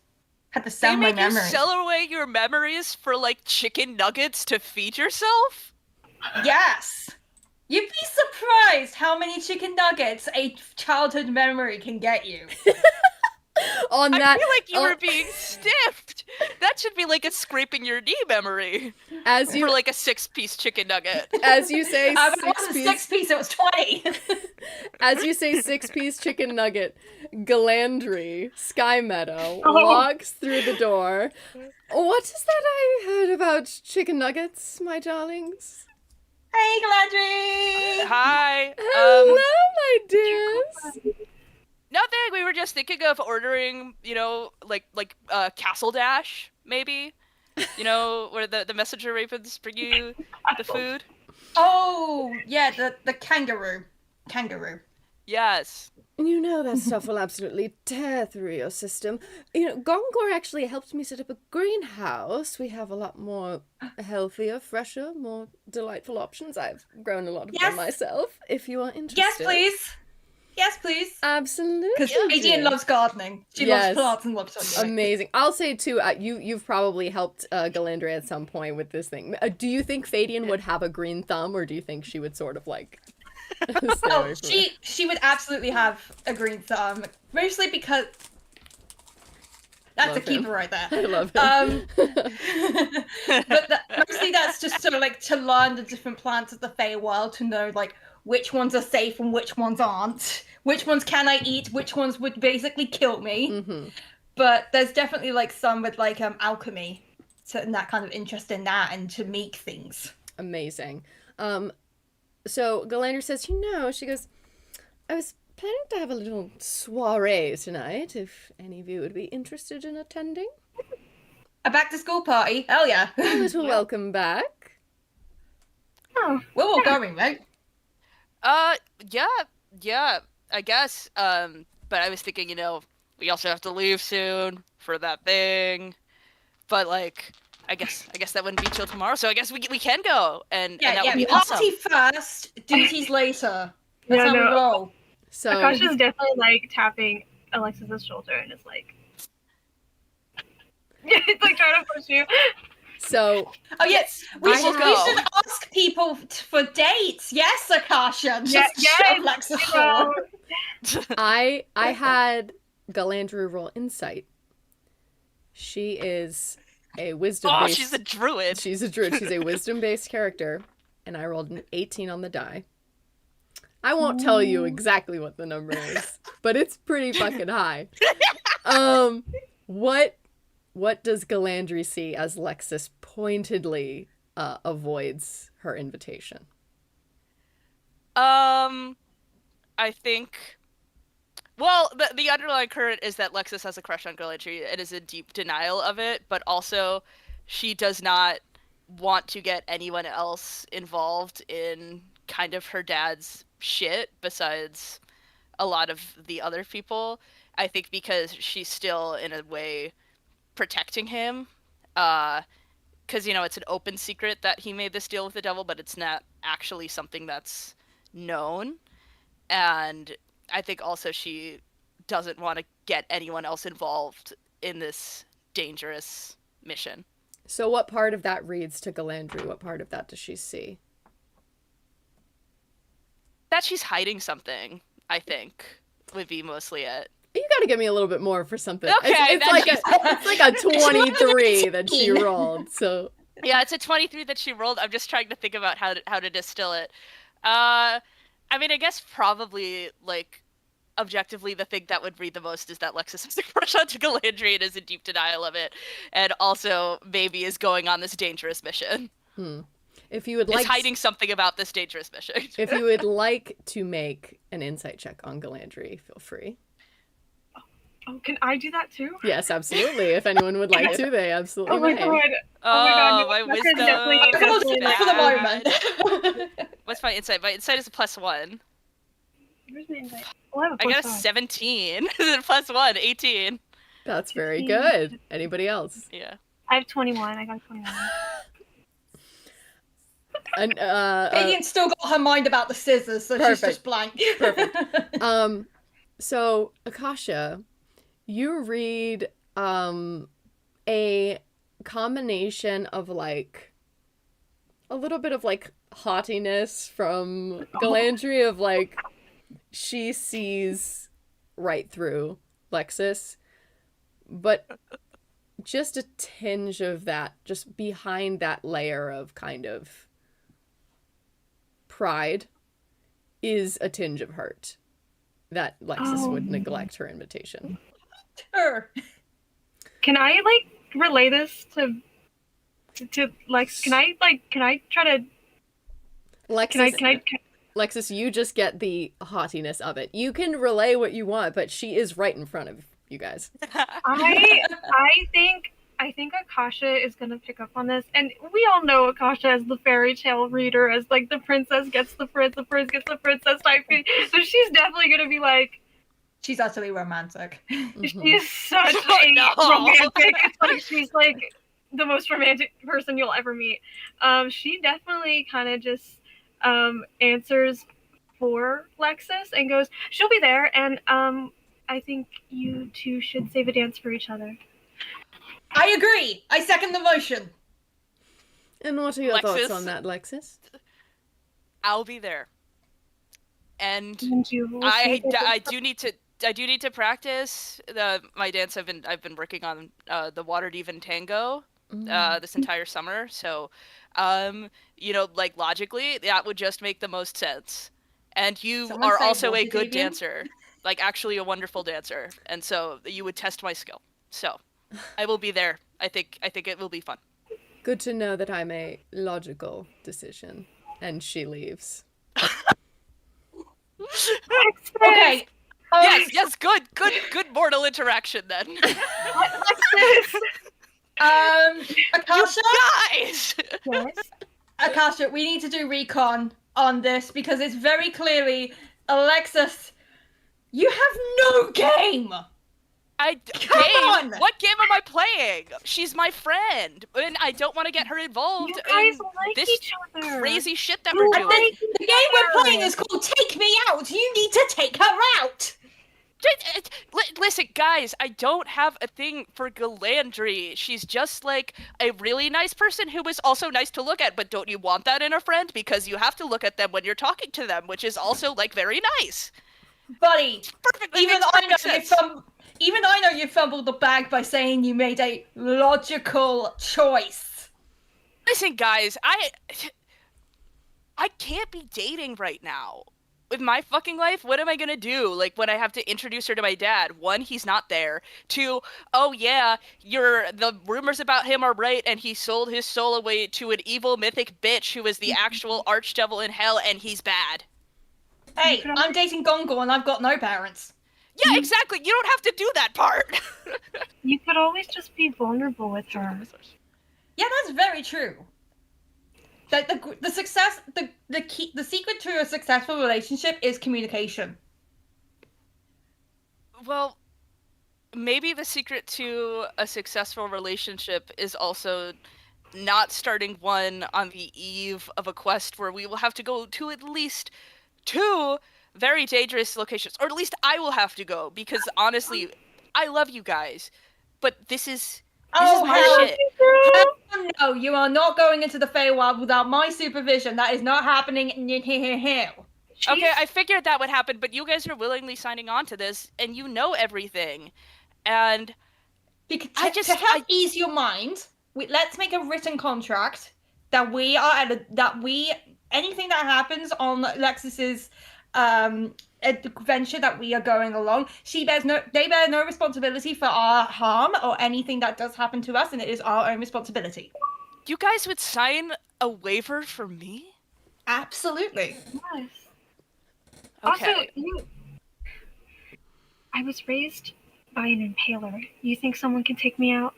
Had to sell my memories. You sell away your memories for like chicken nuggets to feed yourself? Yes. You'd be surprised how many chicken nuggets a childhood memory can get you. I feel like you were being stiffed. That should be like a scraping your knee memory. For like a 6-piece chicken nugget. As you say, it wasn't 6-piece, it was 20. As you say, 6-piece chicken nugget, Galandry, Sky Meadow, walks through the door. What is that I heard about chicken nuggets, my darlings? Hey, Galandry! Hi. Hello, my dears. Nothing. We were just thinking of ordering, like Castle Dash, maybe. Where the messenger ravens bring you the food. Oh, yeah, the kangaroo. Kangaroo. Yes. You know that stuff will absolutely tear through your system. Gongor actually helped me set up a greenhouse. We have a lot more healthier, fresher, more delightful options. I've grown a lot of them myself, if you are interested. Yes, please. Yes, please. Absolutely. Because Adrian loves gardening. She loves plants and loves sunlight. Amazing. I'll say, too, you've probably helped Galandria at some point with this thing. Do you think Fadian would have a green thumb, or do you think she would sort of, like, Stay Oh, away from me. she would absolutely have a green thumb, mostly because that's Love a keeper him. right there. I love him. But mostly that's just sort of like to learn the different plants of the Feywild, to know like which ones are safe and which ones aren't, which ones can I eat, which ones would basically kill me. Hmm. But there's definitely like some with like alchemy, so, and that kind of interest in that and to make things. Amazing. So Galandra says, she goes, I was planning to have a little soiree tonight, if any of you would be interested in attending. A back to school party? Hell yeah. A little welcome back. Oh, We're all going, right? Yeah, I guess. But I was thinking, we also have to leave soon for that thing. But like, I guess that wouldn't be till tomorrow. So I guess we can go, and that would be awesome. Party first, duties later. That's how we roll. So Akasha's definitely like tapping Alexis's shoulder and is like, it's like trying to push you. So oh yes, we should go. ask people for dates. Yes, Akasha. Just yes, shove Alexis forward. I had Galandra roll insight. She is a wisdom-based... Oh, she's a druid. She's a druid. She's a wisdom-based character, and I rolled an 18 on the die. I won't tell you exactly what the number is, but it's pretty fucking high. What does Galandri see as Lexis pointedly avoids her invitation? I think... Well, the underlying current is that Lexis has a crush on Galandri and is in deep denial of it, but also she does not want to get anyone else involved in kind of her dad's shit besides a lot of the other people. I think because she's still, in a way, protecting him. Because, it's an open secret that he made this deal with the devil, but it's not actually something that's known. And I think also she doesn't want to get anyone else involved in this dangerous mission. So what part of that reads to Galandri? What part of that does she see? That she's hiding something, I think, would be mostly it. You gotta give me a little bit more for something. Okay, it's like a 23 that she rolled. So yeah, it's a 23 that she rolled. I'm just trying to think about how to distill it. I mean, I guess probably, like, objectively, the thing that would read the most is that Lexis has a crush on Galandri and is in deep denial of it, and also maybe is going on this dangerous mission. If you would like... Is hiding something about this dangerous mission. If you would like to make an insight check on Galandri, feel free. Oh, can I do that too? Yes, absolutely. If anyone would like to, they absolutely may. God. Oh, my wisdom. For the moment. What's my insight? My insight is a +1. Where's my insight? Oh, I got a 17. +1, 18. That's very good. Anybody else? Yeah. I have 21. I got 21. And Radiant's still got her mind about the scissors, so perfect. She's just blank. Perfect. So Akasha, you read a combination of like a little bit of like haughtiness from Galandri, of like she sees right through Lexis, but just a tinge of that, just behind that layer of kind of pride, is a tinge of hurt that Lexis would neglect her invitation. Sure. Can I like relay this to Lex? Can I try to? Lexis, Lexis, you just get the haughtiness of it. You can relay what you want, but she is right in front of you guys. I think Akasha is gonna pick up on this, and we all know Akasha as the fairy tale reader, as like the princess gets the prince gets the princess type thing. So she's definitely gonna be like, she's utterly romantic. She is such a romantic. It's like she's like the most romantic person you'll ever meet. She definitely kind of just answers for Lexis and goes, she'll be there, and I think you two should save a dance for each other. I agree. I second the motion. And what are your thoughts on that, Lexis? I'll be there. And And you will I see do need to practice my dance. I've been working on the Water Divan Tango this entire summer. So, like logically, that would just make the most sense. And you Someone are say also a water good divan? dancer, like actually a wonderful dancer, and so you would test my skill. So, I will be there. I think it will be fun. Good to know that I'm a logical decision. And she leaves. Okay. Yes, good mortal interaction then. Akasha? Guys! Yes. Akasha, we need to do recon on this because it's very clearly Alexis. You have no game. Come on! What game am I playing? She's my friend, and I don't want to get her involved You guys in like this each other. crazy shit that You we're like doing. The game we're playing is called Take Me Out. You need to take her out. Listen, guys, I don't have a thing for Galandry. She's just like a really nice person who is also nice to look at, but don't you want that in a friend? Because you have to look at them when you're talking to them, which is also like very nice. Buddy, Perfect. even I know you fumbled the bag by saying you made a logical choice. Listen, guys, I can't be dating right now. With my fucking life, what am I gonna do? Like, when I have to introduce her to my dad? One, he's not there. Two, oh yeah, the rumors about him are right, and he sold his soul away to an evil mythic bitch who is the actual archdevil in hell, and he's bad. Hey, I'm dating Gongor and I've got no parents. Yeah, exactly. You don't have to do that part. You could always just be vulnerable with her. Yeah, that's very true. That the success, the secret to a successful relationship is communication. Well, maybe the secret to a successful relationship is also not starting one on the eve of a quest where we will have to go to at least 2 very dangerous locations, or at least I will have to go, because honestly, I love you guys, but this is my shit. Hell no, you are not going into the Feywild without my supervision. That is not happening. Okay, I figured that would happen, but you guys are willingly signing on to this, and you know everything, and to help ease your mind, let's make a written contract that anything that happens on Lexis's adventure that we are going along, they bear no responsibility for our harm or anything that does happen to us, and it is our own responsibility. You guys would sign a waiver for me? Absolutely. Yes. Okay. Also, I was raised by an impaler. You think someone can take me out?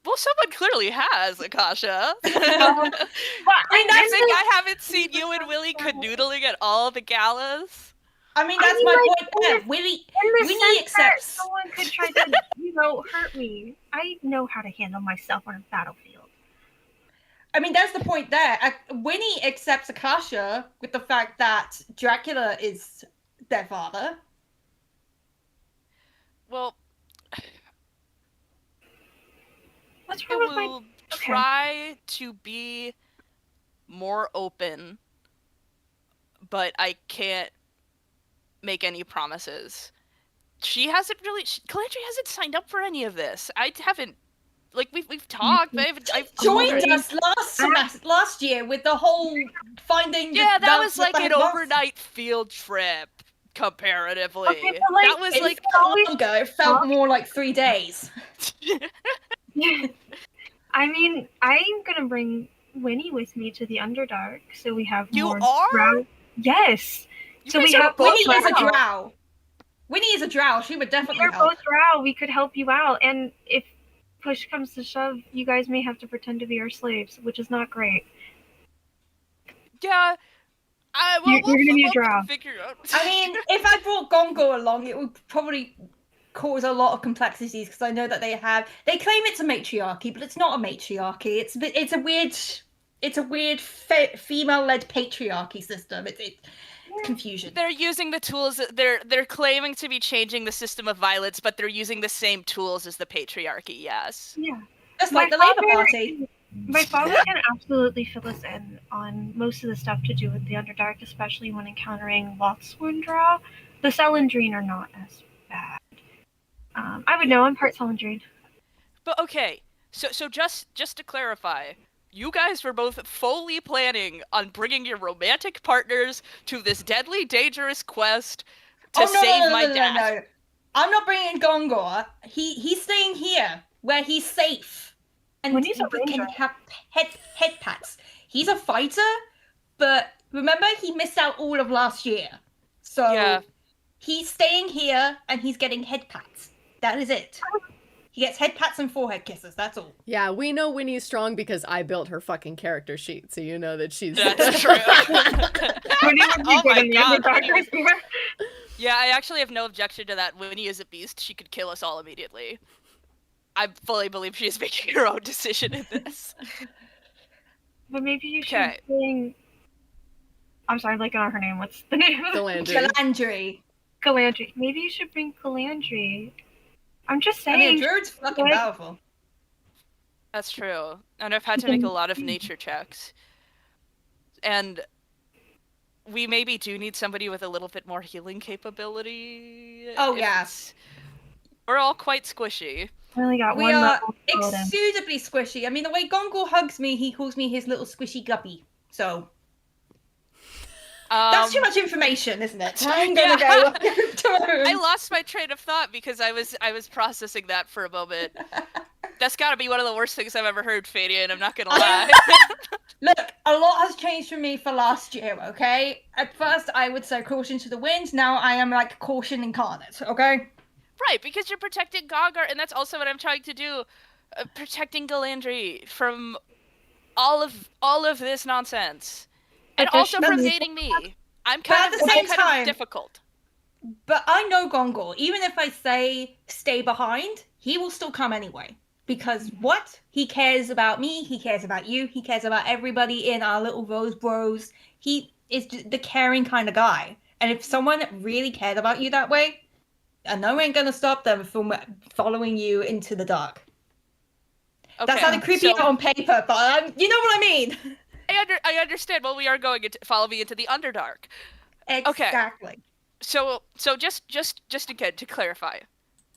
Well, someone clearly has, Akasha. Well, I think I haven't seen you and Willie canoodling at all the galas. I mean, that's my point there. Willie accepts. Someone could try to, hurt me. I know how to handle myself on a battlefield. I mean, that's the point there. Winnie accepts Akasha with the fact that Dracula is their father. Well, What's I wrong with will try to be more open, but I can't make any promises. Calandria hasn't signed up for any of this. I haven't, we've talked, but I've joined us last year with the whole finding. Yeah, that was like an overnight field trip, comparatively. Okay, but that was like longer. It felt more like 3 days. I mean, I'm gonna bring Winnie with me to the Underdark, so we have more. You are? Yes. So we have Winnie is a drow. Winnie is a drow. She would definitely help. We're both drow. We could help you out, and if push comes to shove, you guys may have to pretend to be our slaves, which is not great. Yeah. You're gonna be a drow. I mean, if I brought Gongor along, it would probably cause a lot of complexities, because I know that they claim it's a matriarchy, but it's not a matriarchy. It's a weird female-led patriarchy system. It's confusion. They're using the tools. They're claiming to be changing the system of violence, but they're using the same tools as the patriarchy. Yes. Yeah. Just like the Labour Party. My father can absolutely fill us in on most of the stuff to do with the Underdark, especially when encountering Lothswoon Drow. The Selene are not as bad. I would know. I'm part Selene. But okay, so just to clarify, you guys were both fully planning on bringing your romantic partners to this deadly, dangerous quest to save my dad. No. I'm not bringing Gongor. He's staying here where he's safe and When he's a can ranger. have head pats. He's a fighter, but remember he missed out all of last year, so Yeah. he's staying here and he's getting head pats. That is it. He gets head pats and forehead kisses. That's all. Yeah, we know Winnie's strong because I built her fucking character sheet, so you know that she's. That's true. Winnie would be Oh good my in the God, Underdark, Winnie I was- swear. Yeah, I actually have no objection to that. Winnie is a beast. She could kill us all immediately. I fully believe she is making her own decision in this. But maybe you should Okay. bring. I'm sorry, I'm blanking on her name. What's the name? Galandry. Galandry. Galandry. Maybe you should bring Galandry. I'm just I saying. mean, Druid's fucking What? powerful. That's true. And I've had to make a lot of nature checks. And we maybe do need somebody with a little bit more healing capability. Oh, if yeah. it's- We're all quite squishy. I only got We one are level to build in. exudably squishy. I mean, the way Gongor hugs me, he calls me his little squishy guppy. So that's too much information, isn't it? I'm gonna yeah. go. I lost my train of thought because I was processing that for a moment. That's got to be one of the worst things I've ever heard, Fadian. I'm not gonna lie. Look, a lot has changed for me for last year, okay? At first, I would say caution to the wind. Now I am like caution incarnate, okay? Right, because you're protecting Gogar, and that's also what I'm trying to do, protecting Galandry from all of this nonsense, and also from Additionally- dating me. I'm But at kind the of same I'm kind of time- difficult. But I know Gongor. Even if I say stay behind, he will still come anyway. Because what? He cares about me, he cares about you, he cares about everybody in our little Rose Bros. He is the caring kind of guy. And if someone really cared about you that way, I know ain't gonna stop them from following you into the dark. Okay, That sounded creepy so on paper, but you know what I mean. I understand. Well, we are going to follow me into the Underdark. Exactly. So just again to clarify,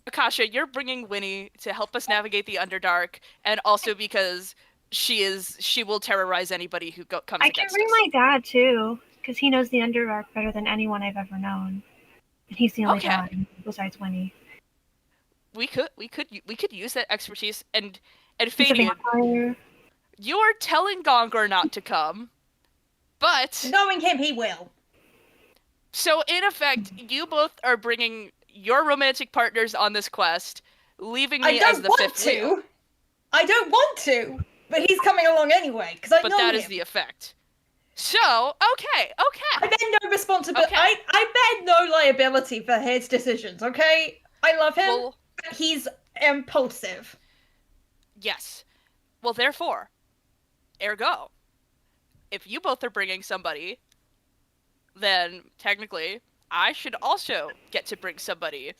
Akasha, you're bringing Winnie to help us navigate the Underdark, and also because she will terrorize anybody who comes I can against bring us. my dad too, because he knows the Underdark better than anyone I've ever known. And he's the only Okay. guy besides Winnie. We could use that expertise and He's a Fadian, vampire. you are telling Gongor not to come, but Knowing him, he will. so in effect, you both are bringing your romantic partners on this quest, leaving I me don't as the want fifth wheel. to. I don't want to, but he's coming along anyway because I But know that him. is the effect. So, okay. I bear no responsibility. Okay. I bear no liability for his decisions. Okay, I love him, Well, but he's impulsive. yes. Well, therefore, ergo, if you both are bringing somebody, then technically I should also get to bring somebody.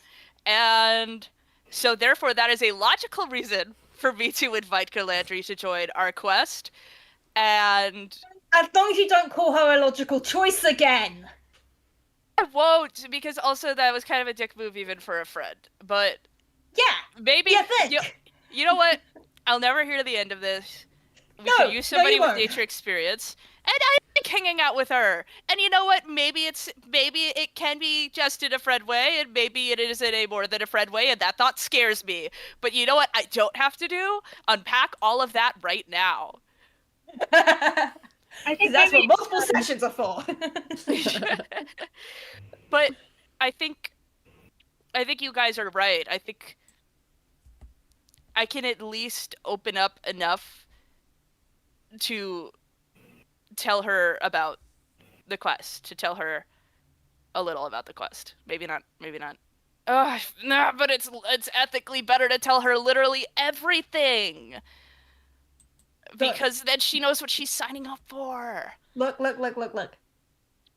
And so therefore that is a logical reason for me to invite Galandry to join our quest. And As long as you don't call her a logical choice again. I won't, because also that was kind of a dick move even for a friend. But Yeah. maybe You think? you know what? I'll never hear the end of this. We No, could use no, somebody you with won't. nature experience. And I like hanging out with her. And you know what? Maybe it can be just in a friend way, and maybe it is in a more than a friend way, and that thought scares me. But you know what I don't have to do? Unpack all of that right now. I think That's maybe what multiple sessions are for. But I think you guys are right. I think I can at least open up enough to tell her about the quest, to tell her a little about the quest. Maybe not. No, but it's ethically better to tell her literally everything. Because then she knows what she's signing up for. Look.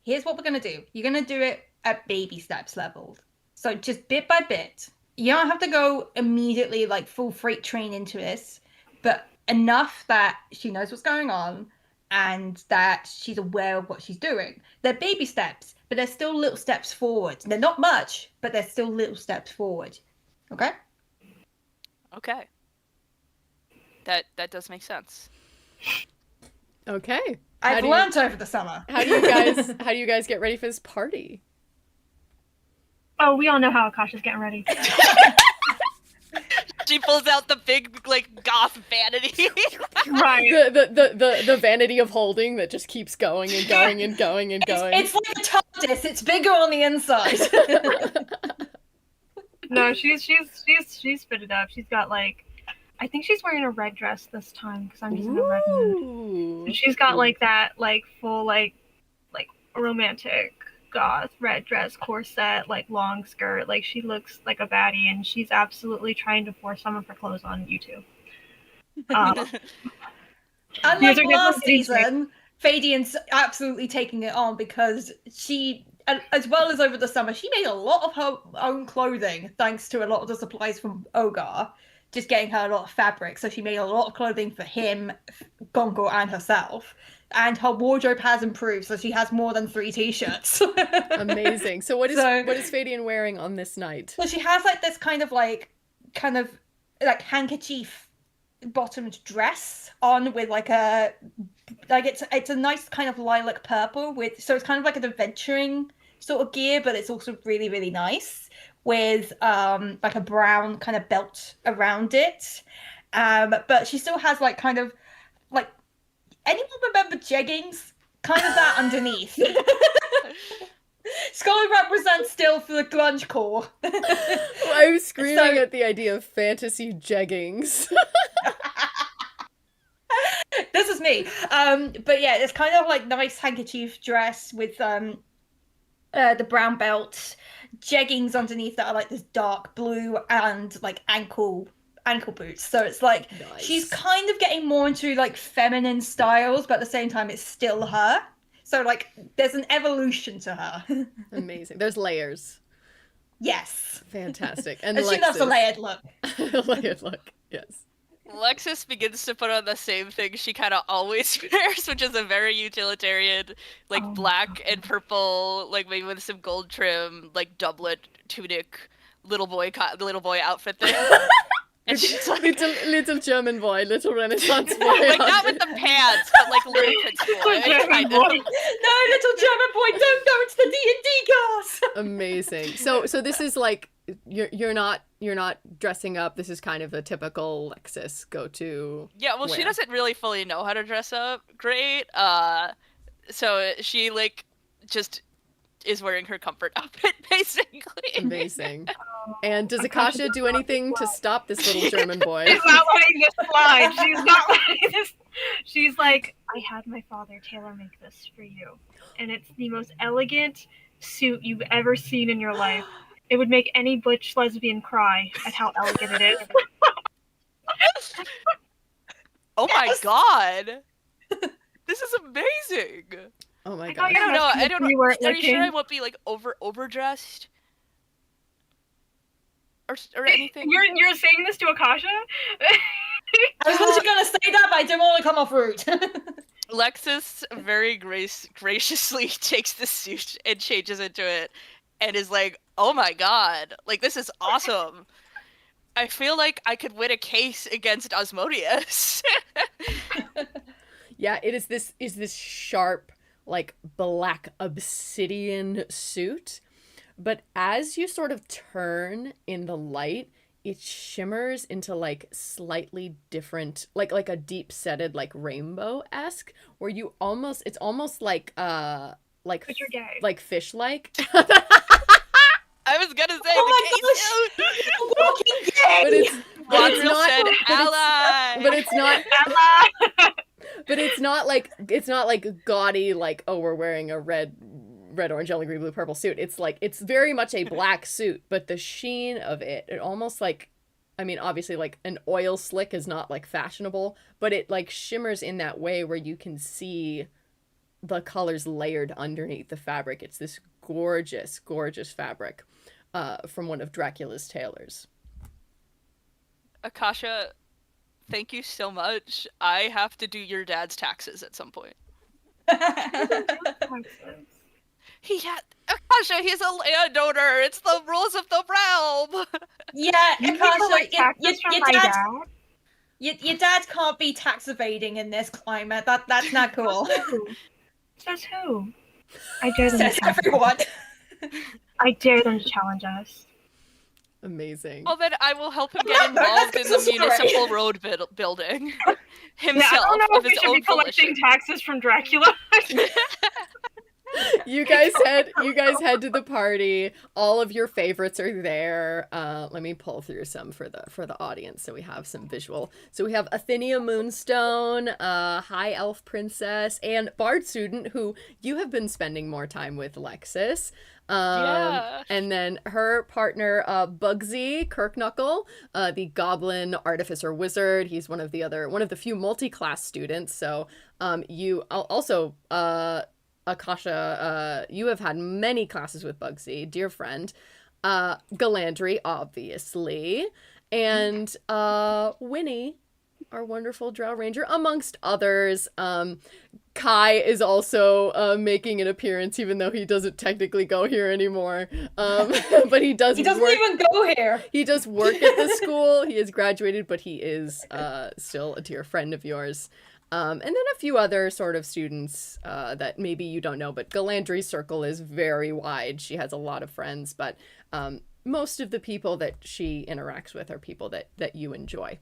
Here's what we're gonna do. You're gonna do it at baby steps level. So just bit by bit. You don't have to go immediately like full freight train into this, but enough that she knows what's going on and that she's aware of what she's doing. They're baby steps, but they're still little steps forward. They're not much, but they're still little steps forward. Okay? Okay. That does make sense. Okay. I've learned over the summer. How do you guys get ready for this party? Oh, we all know how Akasha's getting ready. She pulls out the big, like, goth vanity. Right. The vanity of holding that just keeps going and going and going and going. It's like a TARDIS. It's bigger on the inside. No, she's fitted up. She's got like, I think she's wearing a red dress this time because I'm using a red one. And she's got like that like full like romantic goth red dress, corset, like long skirt. Like she looks like a baddie, and she's absolutely trying to force some of her clothes on you two. Unlike last season, Fadian's absolutely taking it on because she, as well as over the summer, she made a lot of her own clothing thanks to a lot of the supplies from Ogar, just getting her a lot of fabric. So she made a lot of clothing for him, Gongo, and herself. And her wardrobe has improved, so she has more than 3 t-shirts. Amazing. So what is Fadian wearing on this night? Well, she has like this kind of handkerchief bottomed dress on with like it's a nice kind of lilac purple so it's kind of like an adventuring sort of gear, but it's also really, really nice with like a brown kind of belt around it. But she still has like kind of like, anyone remember jeggings? Kind of that underneath. Scully represents still for the grunge core. I was screaming at the idea of fantasy jeggings. This is me. But yeah, it's kind of like nice handkerchief dress with the brown belt, jeggings underneath that are like this dark blue, and like ankle boots. So it's like nice. She's kind of getting more into like feminine styles, but at the same time it's still her. So like there's an evolution to her. Amazing. There's layers. Yes. Fantastic. And she loves a layered look. Layered look, yes. Lexis begins to put on the same thing she kind of always wears, which is a very utilitarian, like black and purple, like maybe with some gold trim, like doublet, tunic, little boy outfit thing. And she's like, little German boy, little Renaissance boy. Like not with the pants, but like little kid's boy. Kind of. No, little German boy, don't go into the D&D class. Amazing. So this is like you're not dressing up. This is kind of a typical Lexis go-to. Yeah, well, she doesn't really fully know how to dress up great. So she like just is wearing her comfort outfit basically. Amazing. And does Akasha do anything to stop this little German boy? She's not letting this slide. She's not letting this. She's like, I had my father tailor make this for you, and it's the most elegant suit you've ever seen in your life. It would make any butch lesbian cry at how elegant it is. Oh my god! This is amazing. Oh my god! I don't know. Are you sure I won't be like overdressed? Or anything? You're saying this to Akasha? I was also gonna say that, but I didn't want to come off rude. Lexis very graciously takes the suit and changes into it, and is like, "Oh my god! Like this is awesome! I feel like I could win a case against Osmodius." Yeah, it is this sharp, like black obsidian suit. But as you sort of turn in the light, it shimmers into like slightly different, like a deep setted like rainbow-esque, where it's almost like but you're gay. like fish-like. I was gonna say Walking gay. But it's not ally. But it's not. But it's not like gaudy, like, oh, we're wearing a red, orange, yellow, green, blue, purple suit. It's like, it's very much a black suit, but the sheen of it almost like, I mean, obviously like an oil slick is not like fashionable, but it like shimmers in that way where you can see the colors layered underneath the fabric. It's this gorgeous, gorgeous fabric from one of Dracula's tailors. Akasha thank you so much. I have to do your dad's taxes at some point. He had Akasha, he's a landowner. It's the rules of the realm. Yeah, You Akasha, collect taxes from my dad? your dad can't be tax evading in this climate. That's not cool. Says who? I dare them Says to challenge everyone. I dare them to challenge us. Amazing. Well, then I will help him get involved in the municipal road building himself. I don't know of if we his should be own collecting volition. taxes from Dracula. You guys head to the party. All of your favorites are there. Let me pull through some for the audience so we have some visual. So we have Athenia Moonstone, High Elf Princess, and Bard Student, who you have been spending more time with, Lexus. Yeah. And then her partner, Bugsy Kirkknuckle, the Goblin Artificer Wizard. He's one of the few multi-class students. So you also Akasha, you have had many classes with Bugsy, dear friend. Galandry, obviously. And Winnie, our wonderful Drow Ranger, amongst others. Kai is also making an appearance, even though he doesn't technically go here anymore. But he doesn't even go here. He does work at the school. He has graduated, but he is still a dear friend of yours. And then a few other sort of students that maybe you don't know, but Galandry's circle is very wide. She has a lot of friends, but most of the people that she interacts with are people that you enjoy.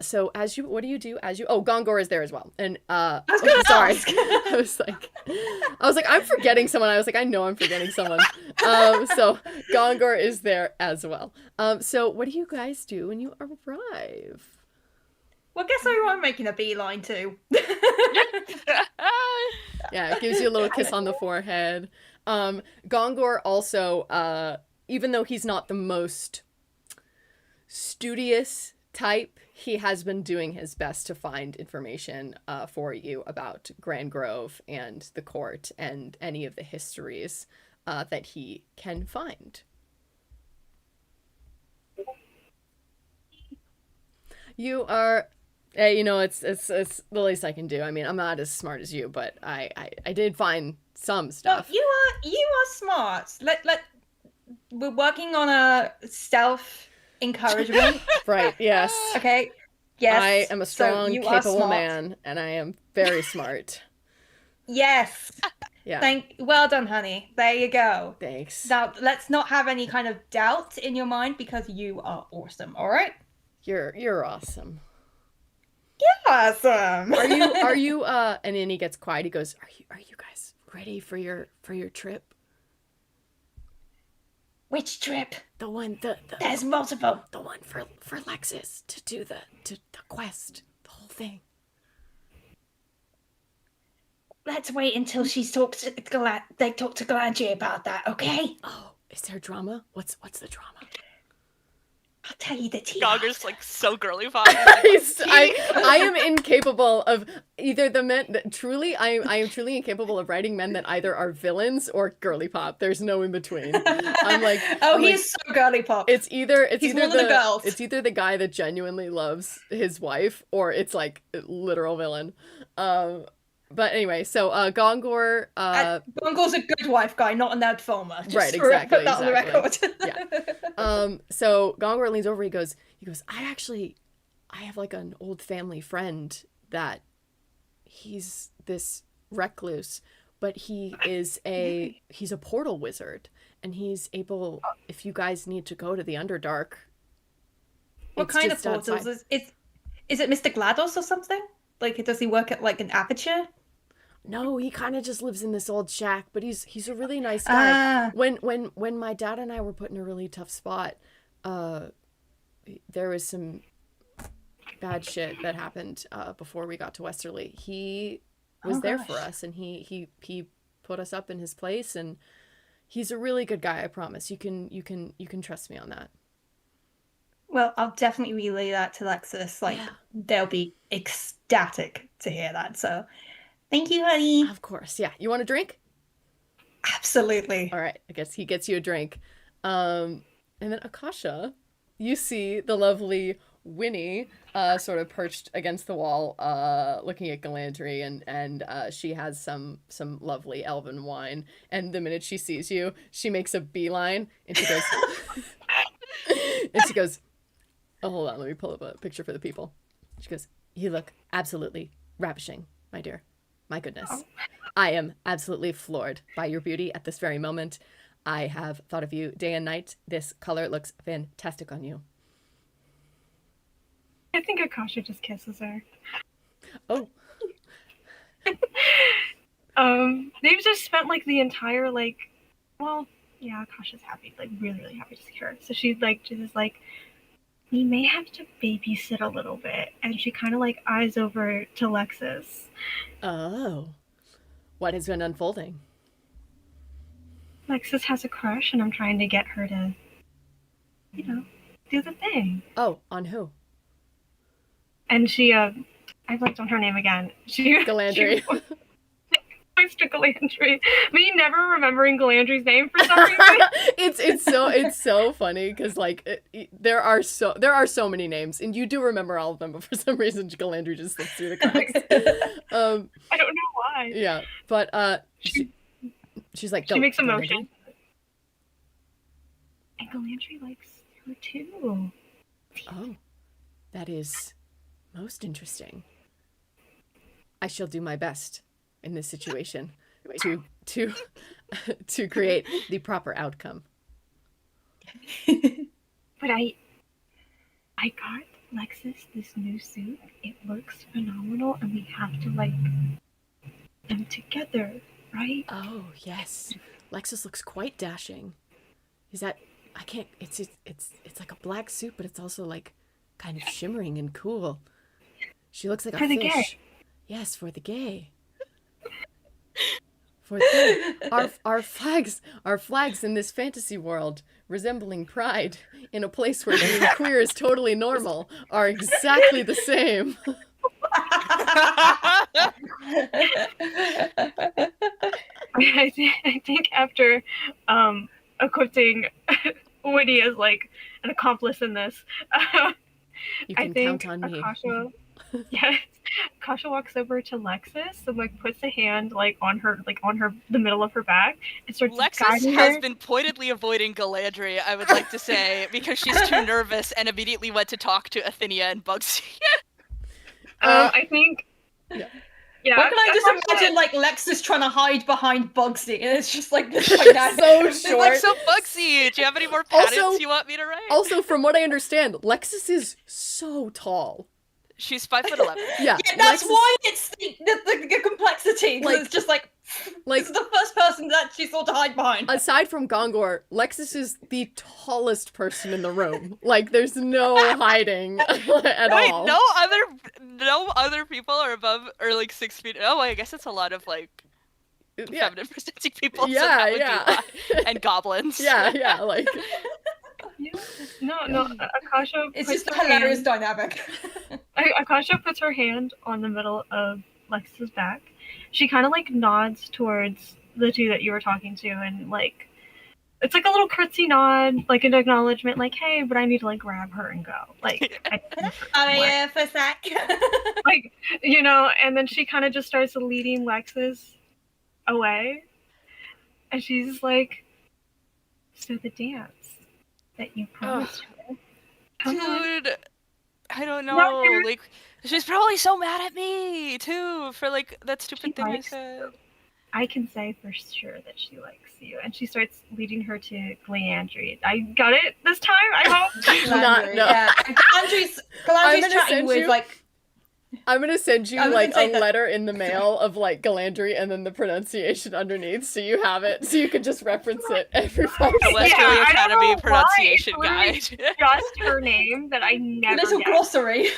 So what do you do as you, Gongor is there as well. And, I was like, I'm forgetting someone. I was like, I know I'm forgetting someone. So Gongor is there as well. So what do you guys do when you arrive? Well, guess who I'm making a beeline to? Yeah, it gives you a little kiss on the forehead. Gongor also, even though he's not the most studious type, he has been doing his best to find information for you about Grand Grove and the court and any of the histories that he can find. You are... it's the least I can do. I mean, I'm not as smart as you, but I did find some stuff. Well, you are smart. We're working on a self encouragement. Right, yes. Okay. Yes. I am a strong, capable man, and I am very smart. Yes. Yeah. Well done, honey. There you go. Thanks. Now, let's not have any kind of doubt in your mind because you are awesome, all right? You're awesome. Awesome. Are you and then he gets quiet. He goes, Are you guys ready for your trip? Which trip? The one There's multiple. The one for Lexus to do the quest, the whole thing. Let's wait until they talk to Galanji about that, okay? Oh, is there drama? What's the drama? I'll tell you the tea. Gogger's like so girly pop. I am incapable of either the men that truly I am truly incapable of writing men that either are villains or girly pop. There's no in between. He's so girly pop. He's either one of the girls. It's either the guy that genuinely loves his wife or it's like literal villain. But anyway, so Gongor... Gongor's a good wife guy, not a nerd farmer. Right, exactly. Put that on the record. Yeah. So Gongor leans over, he goes, I have like an old family friend that he's this recluse, but he's a portal wizard, and he's able, if you guys need to go to the Underdark... What kind of portals? Is it Mr. GLaDOS or something? Like, does he work at like an aperture? No, he kind of just lives in this old shack, but he's a really nice guy. When my dad and I were put in a really tough spot, there was some bad shit that happened before we got to Westerly. He was there for us, and he put us up in his place, and he's a really good guy. I promise. You can trust me on that. Well, I'll definitely relay that to Lexus. They'll be ecstatic to hear that. So, thank you, honey. Of course, yeah. You want a drink? Absolutely. All right. I guess he gets you a drink. And then Akasha, you see the lovely Winnie, sort of perched against the wall, looking at Galandry, and she has some lovely elven wine. And the minute she sees you, she makes a beeline, and she goes, oh, hold on, let me pull up a picture for the people. She goes, "You look absolutely ravishing, my dear. My goodness. I am absolutely floored by your beauty at this very moment. I have thought of you day and night. This color looks fantastic on you." I think Akasha just kisses her. Oh. They've just spent like the entire Akasha's happy, like really, really happy to see her. So she's like, we may have to babysit a little bit, and she kind of like eyes over to Lexus. Oh. What has been unfolding? Lexus has a crush, and I'm trying to get her to, do the thing. Oh, on who? And she, I blanked on her name again. Galandry. Points to Galandry. Me never remembering Galandry's name for some reason. it's so funny because like there are so many names, and you do remember all of them, but for some reason Galandry just slips through the cracks. I don't know why. Yeah, but she's like, she makes a Galandry. motion, and Galandry likes her too. Oh, that is most interesting. I shall do my best in this situation to create the proper outcome. But I got Lexus this new suit. It looks phenomenal, and we have to like them together, right? Oh yes, Lexus looks quite dashing. Is that? I can't. It's like a black suit, but it's also like kind of shimmering and cool. She looks like a for the fish. gay. Yes, for the gay. For the, our flags in this fantasy world, resembling pride in a place where being queer is totally normal, are exactly the same. I think after equipping Woody as like an accomplice in this, You can count on me. Akasha walks over to Lexus and like puts a hand on the middle of her back and starts Lexus guiding has her. been pointedly avoiding Galandry, I would like to say, because she's too nervous and immediately went to talk to Athenia and Bugsy. I think. Yeah. Why can I just imagine like Lexus trying to hide behind Bugsy, and it's just like this so short. Like, so Bugsy, do you have any more patents you want me to write? Also, from what I understand, Lexus is so tall. She's 5'11". Yeah, that's Lexus, why it's the complexity. Like, it's just like this is the first person that she thought to hide behind. Aside from Gongor, Lexus is the tallest person in the room. Like, there's no hiding at all. No other people are above or like 6 feet. Oh, I guess it's a lot of like feminine presenting people. So that would be why. And goblins. Yeah, like. No, Akasha. It's just a hilarious dynamic. Akasha puts her hand on the middle of Lexus's back. She kind of like nods towards the two that you were talking to, and like it's like a little curtsy nod, like an acknowledgement, like, hey, but I need to like grab her and go. Like, yeah, for a sec. like, and then she kind of just starts leading Lexus away, and she's like, so the dance that you promised her. Dude, I don't know. Like, she's probably so mad at me too for like that stupid thing I said. I can say for sure that she likes you, and she starts leading her to Galandry. I got it this time. I hope. Galandry, yeah. Galandry's chatting with like. I'm gonna send you like a letter in the mail of like Galandry and then the pronunciation underneath, so you have it, so you can just reference it every 5 seconds. The Westerly Academy pronunciation guide. Just her name that I never. Little glossary.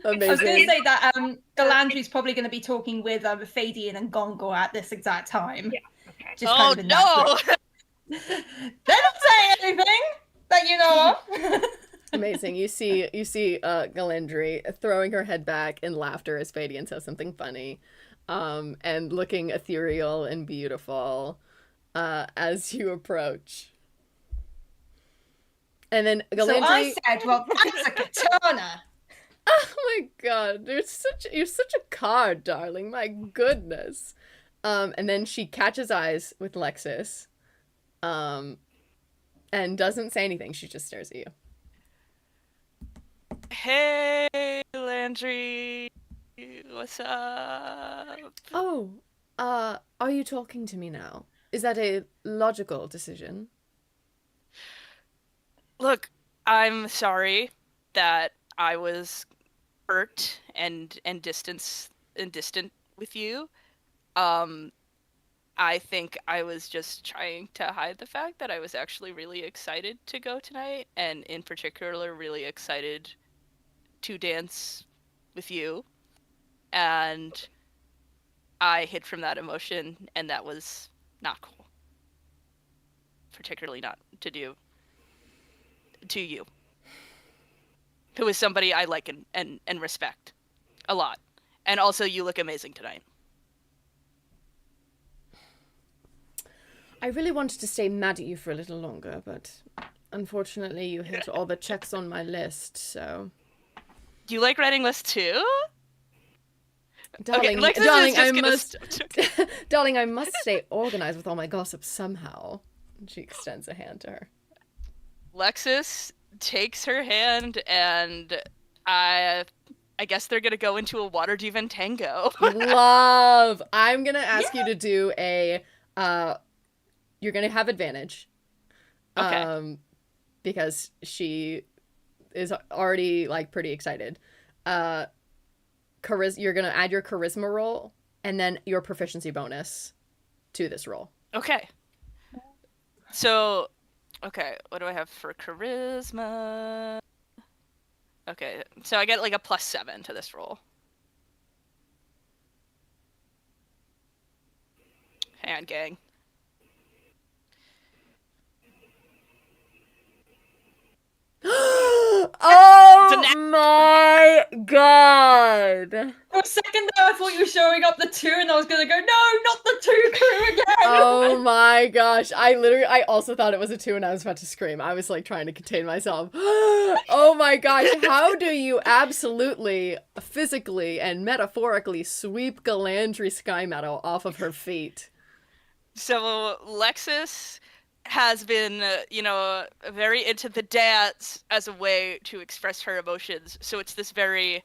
Amazing. I was gonna say that Galandry's probably gonna be talking with Fadian and Gongor at this exact time. Yeah. Okay. Just kind of no! They're not saying anything that you know of. Amazing. You see Galandry throwing her head back in laughter as Fadian says something funny, and looking ethereal and beautiful as you approach. And then Galandry... So I said, well, that's a katana. my god, you're such a card, darling. My goodness. And then she catches eyes with Lexus, and doesn't say anything. She just stares at you. Hey, Landry. What's up? Oh, are you talking to me now? Is that a logical decision? Look, I'm sorry that I was hurt and distant with you. I think I was just trying to hide the fact that I was actually really excited to go tonight, and in particular really excited to dance with you. And I hid from that emotion, and that was not cool. Particularly not to do to you, who is somebody I like and respect a lot. And also, you look amazing tonight. I really wanted to stay mad at you for a little longer, but unfortunately you hit all the checks on my list, so... Do you like writing lists too? Darling, okay, darling, I must stay organized with all my gossip somehow. She extends a hand to her. Lexus takes her hand, and I guess they're gonna go into a Waterdeep tango. Love! I'm gonna ask you to do a... You're gonna have advantage. Okay. Because she is already, like, pretty excited. You're gonna add your charisma roll, and then your proficiency bonus to this roll. Okay. So, okay, what do I have for charisma? Okay, so I get, like, a +7 to this roll. Hang on, gang. Oh my god! For a second there, I thought you were showing up the 2, and I was gonna go, no, not the 2 crew again! Oh my gosh. I also thought it was a 2 and I was about to scream. I was like trying to contain myself. Oh my gosh. How do you absolutely, physically, and metaphorically sweep Galandry Sky Meadow off of her feet? So, Lexus has been, very into the dance as a way to express her emotions. So it's this very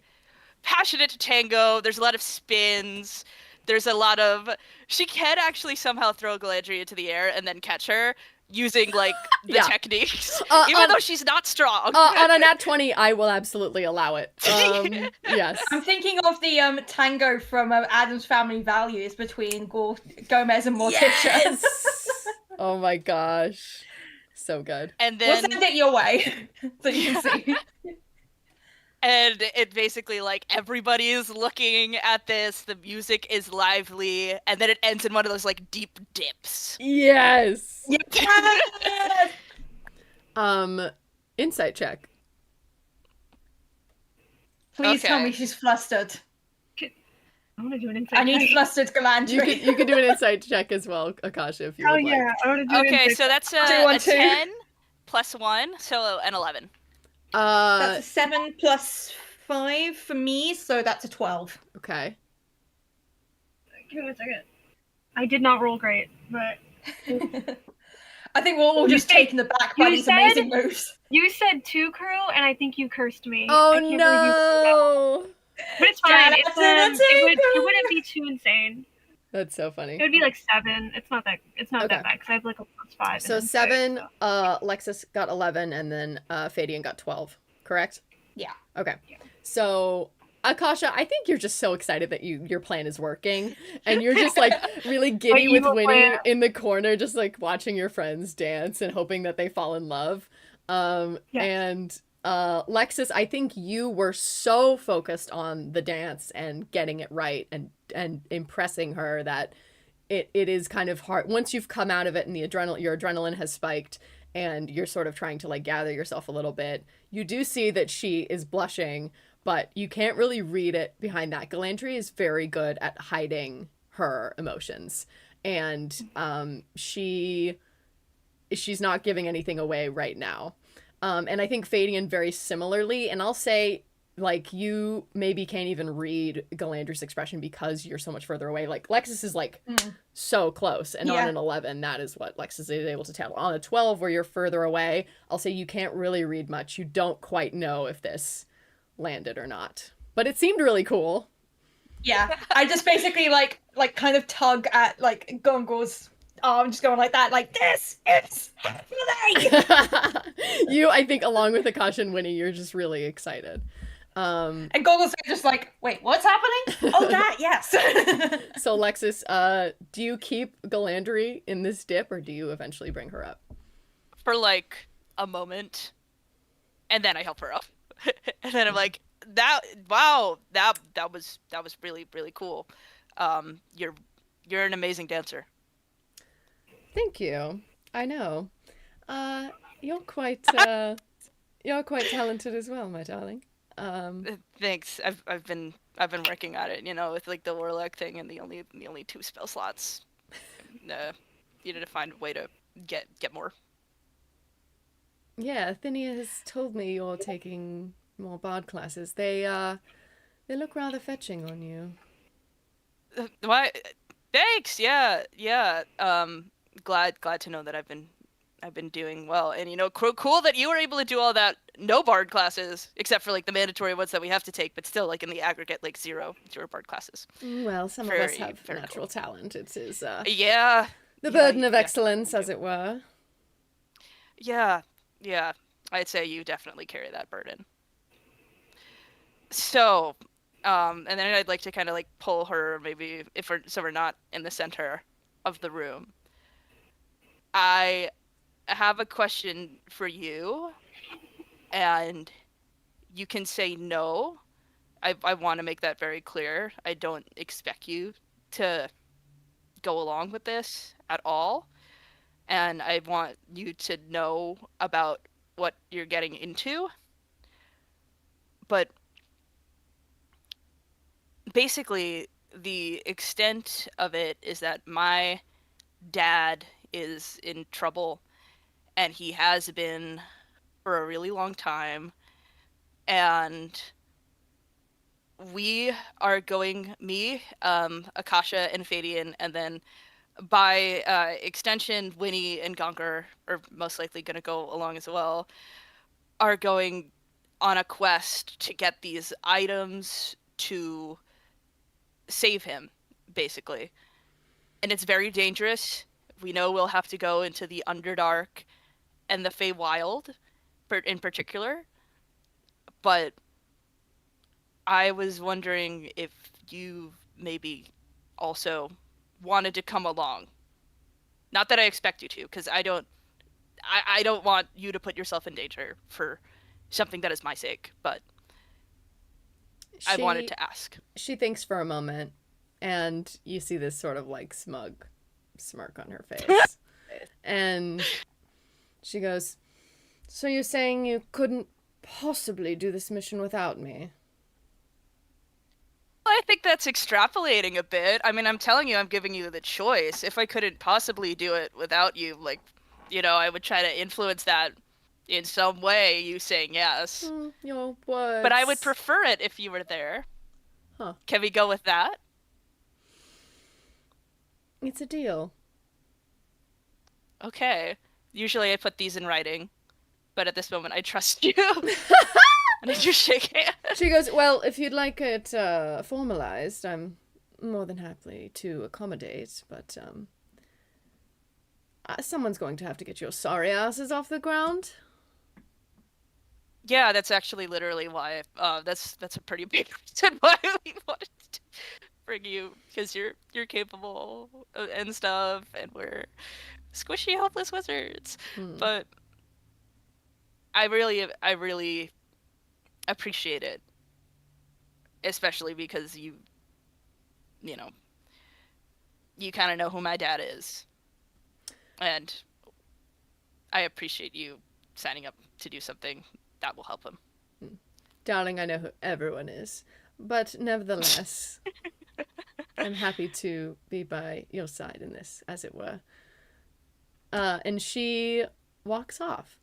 passionate tango. There's a lot of spins. There's a lot of... She can actually somehow throw Galadriel into the air and then catch her using, like, the techniques. Even though she's not strong. On a nat 20, I will absolutely allow it. Yes. I'm thinking of the tango from Addams Family Values between Gomez and Morticia. Yes! Oh my gosh. So good. And We'll then... send it your way, so you can see. And it basically, like, everybody's looking at this, the music is lively, and then it ends in one of those, like, deep dips. Yes! Yes! Insight check. Please tell me she's flustered. I want to do an insight. I need flustered Galandry. You could do an insight check as well, Akasha, if you would like. I want to do an Okay, insight so that's a 10 plus 1, so an 11. That's a 7 plus 5 for me, so that's a 12. Okay. Give me a second. I did not roll great, but... I think we're all just taken aback by these amazing moves. You said 2 crew, and I think you cursed me. Oh no! But it's fine. It wouldn't be too insane. That's so funny. It would be like 7. It's not that that bad because I have like a +5. So 7, Lexus got 11, and then Fadian got 12. Correct? Yeah. Okay. Yeah. So Akasha, I think you're just so excited that your plan is working, and you're just like really giddy with Winnie in the corner, just like watching your friends dance and hoping that they fall in love. And Lexus, I think you were so focused on the dance and getting it right and impressing her that it is kind of hard once you've come out of it and your adrenaline has spiked and you're sort of trying to like gather yourself a little bit. You do see that she is blushing, but you can't really read it behind that. Galandry is very good at hiding her emotions, and she's not giving anything away right now. And I think Fadian very similarly, and I'll say like you maybe can't even read Galandri's expression because you're so much further away. Like Lexus is like so close, and on an 11, that is what Lexus is able to tell. On a 12, where you're further away, I'll say you can't really read much. You don't quite know if this landed or not, but it seemed really cool. Yeah, I just basically like kind of tug at like Gongo's arm, just going like that, like this is happening. You, I think, along with Akasha and Winnie, you're just really excited. And Gongo's just like, wait, what's happening? Oh, that, yes. So Lexus, do you keep Galandri in this dip, or do you eventually bring her up? For like a moment, and then I help her up, and then I'm like, that was really, really cool. You're an amazing dancer. Thank you. I know. You're quite talented as well, my darling. Thanks. I've been working on it, with like the warlock thing and the only 2 spell slots. Needed to find a way to get more. Yeah, Thynia has told me you're taking more bard classes. They look rather fetching on you. Why? Thanks. Yeah. Glad to know that I've been doing well, and cool that you were able to do all that. No bard classes, except for like the mandatory ones that we have to take, but still, like in the aggregate, like zero bard classes. Well, some of us have natural talent. It is the burden of excellence, as it were. Yeah, I'd say you definitely carry that burden. So, and then I'd like to kind of like pull her, maybe so we're not in the center of the room. I have a question for you, and you can say no. I want to make that very clear. I don't expect you to go along with this at all, and I want you to know about what you're getting into. But basically, the extent of it is that my dad is in trouble, and he has been for a really long time, and we are going, Akasha and Fadian, and then by extension, Winnie and Gonker are most likely going to go along as well, are going on a quest to get these items to save him, basically. And it's very dangerous. We know we'll have to go into the Underdark and the Feywild in particular. But I was wondering if you maybe also wanted to come along. Not that I expect you to, because I don't want you to put yourself in danger for something that is my sake, but I wanted to ask. She thinks for a moment, and you see this sort of like smug smirk on her face. And she goes, "So you're saying you couldn't possibly do this mission without me?" I think that's extrapolating a bit. I mean, I'm telling you, I'm giving you the choice. If I couldn't possibly do it without you, like, I would try to influence that in some way, you saying yes. Your words. But I would prefer it if you were there. Huh. Can we go with that? It's a deal. Okay. Usually I put these in writing, but at this moment I trust you. And I just shake hands. She goes, "Well, if you'd like it formalized, I'm more than happy to accommodate, but someone's going to have to get your sorry asses off the ground." Yeah, that's actually literally why. That's a pretty big reason why we wanted to bring you, because you're capable and stuff, and we're squishy, helpless wizards. But I really appreciate it, especially because you kind of know who my dad is, and I appreciate you signing up to do something that will help him. Darling, I know who everyone is, but nevertheless, I'm happy to be by your side in this, as it were. And she walks off.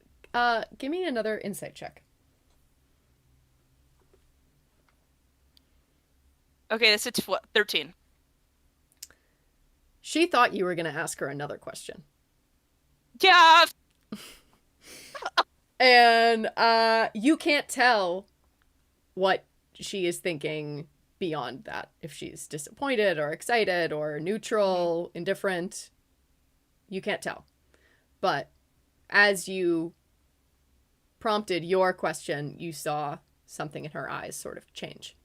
Give me another insight check. Okay, that's 13. She thought you were going to ask her another question. Yeah. And you can't tell what she is thinking beyond that. If she's disappointed or excited or neutral, indifferent, you can't tell. But as you prompted your question, you saw something in her eyes sort of change.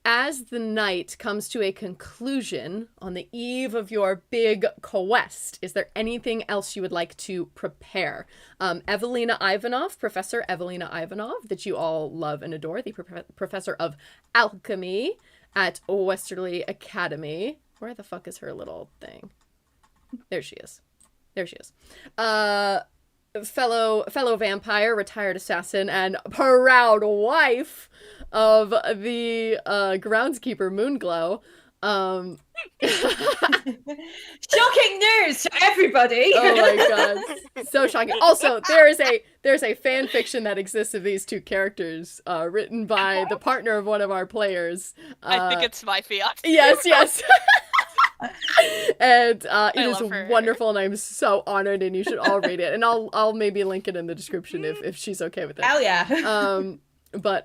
As the night comes to a conclusion on the eve of your big quest, is there anything else you would like to prepare? Evelina Ivanov, Professor Evelina Ivanov, that you all love and adore, the professor of alchemy at Westerly Academy. Where the fuck is her little thing? There she is. There she is. Fellow vampire, retired assassin, and proud wife of the groundskeeper Moonglow. Shocking news to everybody! Oh my god, so shocking. Also, there's a fan fiction that exists of these two characters, written by the partner of one of our players. I think it's my fiance. Yes. And it is her. wonderful, and I'm so honored, and you should all read it. And I'll maybe link it in the description if she's okay with it. Hell yeah. But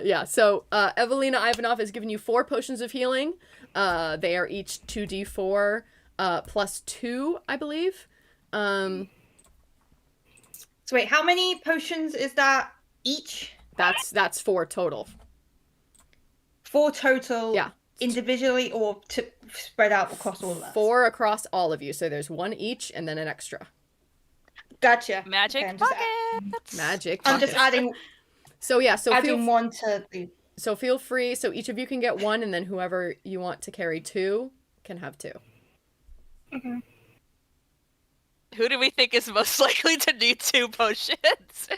yeah, so Evelina Ivanov has given you 4 potions of healing. They are each 2d4 plus 2, I believe. So wait, how many potions is that each? That's 4 total. 4 total? Yeah. Individually or to spread out across all of us? 4 across all of you, so there's 1 each and then an extra. Gotcha. Magic Okay, pockets. Magic I'm just pockets. adding. So yeah, so adding 1 to the. So feel free. So each of you can get 1, and then whoever you want to carry 2 can have 2. Okay. Who do we think is most likely to need 2 potions?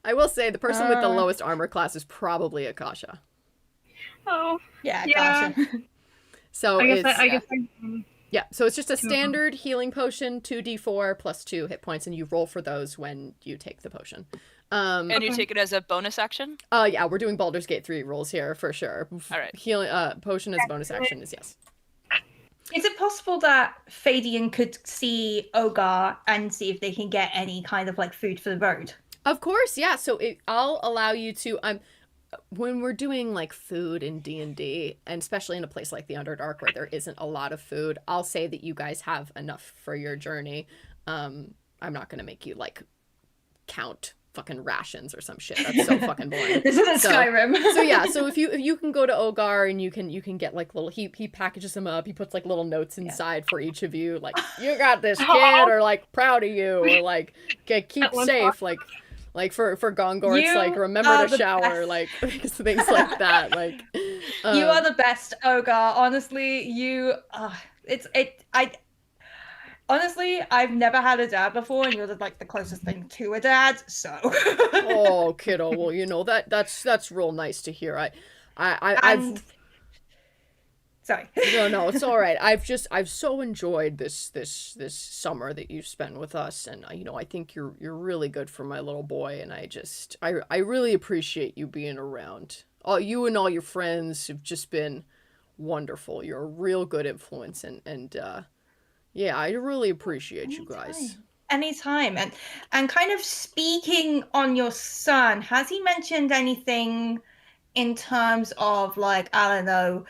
I will say the person with the lowest armor class is probably Akasha. Oh. Yeah, Yeah. gotcha. So I it's guess yeah. So it's just a standard healing potion, 2d4 plus 2 hit points, and you roll for those when you take the potion. And you take it as a bonus action? Yeah, we're doing Baldur's Gate 3 rules here for sure. All right. Healing potion as bonus action is yes. Is it possible that Fadian could see Ogar and see if they can get any kind of like food for the road? Of course, yeah. So I'll allow you to when we're doing like food in D&D, and especially in a place like the Underdark where there isn't a lot of food, I'll say that you guys have enough for your journey. I'm not gonna make you like count fucking rations or some shit. That's so fucking boring. This isn't Skyrim. So yeah, so if you can go to Ogar and you can get like little he packages them up. He puts like little notes inside for each of you, like you got this kid, or like proud of you, or like keep safe, like for Gongor, it's like remember to shower, like things like that. Like you are the best, Ogar. Honestly, honestly, I've never had a dad before, and you're like the closest thing to a dad. So. Oh, kiddo. Well, you know that's real nice to hear. I've. Sorry. No, it's all right. I've so enjoyed this summer that you've spent with us, and I think you're really good for my little boy, and I really appreciate you being around. You and all your friends have just been wonderful. You're a real good influence, and yeah, I really appreciate you guys. Anytime. And kind of speaking on your son, has he mentioned anything in terms of like, I don't know,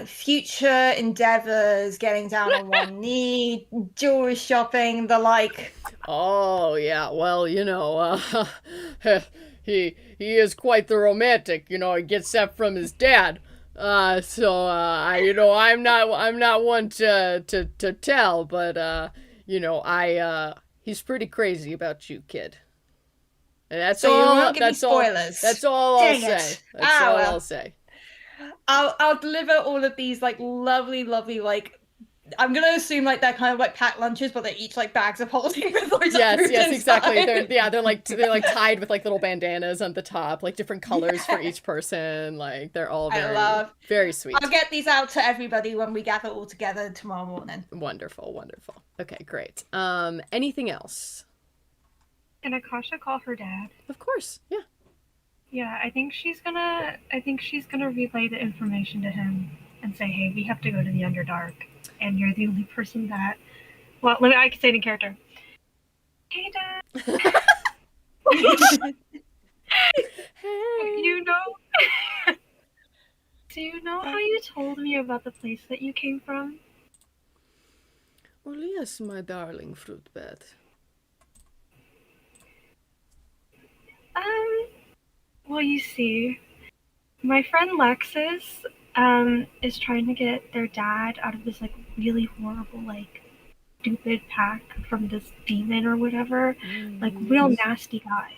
future endeavors, getting down on one knee, jewelry shopping, the like? Oh yeah, well, he is quite the romantic. He gets that from his dad. I'm not one to tell, but he's pretty crazy about you, kid. And that's so all. You won't give me spoilers. That's all I'll Dang say. it. That's all I'll say. I'll deliver all of these like lovely, like. I'm gonna assume like they're kind of like packed lunches, but they're each like bags of holding with loads of fruit yes, exactly. inside. They're like tied with like little bandanas on the top, like different colors for each person. Like they're all very sweet. I'll get these out to everybody when we gather all together tomorrow morning. Wonderful. Okay, great. Anything else? Can Akasha call her dad? Of course, yeah. Yeah, I think she's gonna relay the information to him and say, "Hey, we have to go to the Underdark, and you're the only person that." Well, I can say it in character. Hey, Dad. Hey. You know, do you know how you told me about the place that you came from? Well, yes, my darling fruit bat. Um, well, you see, my friend Lexus, is trying to get their dad out of this, like, really horrible, like, stupid pack from this demon or whatever. Like, real nasty guy.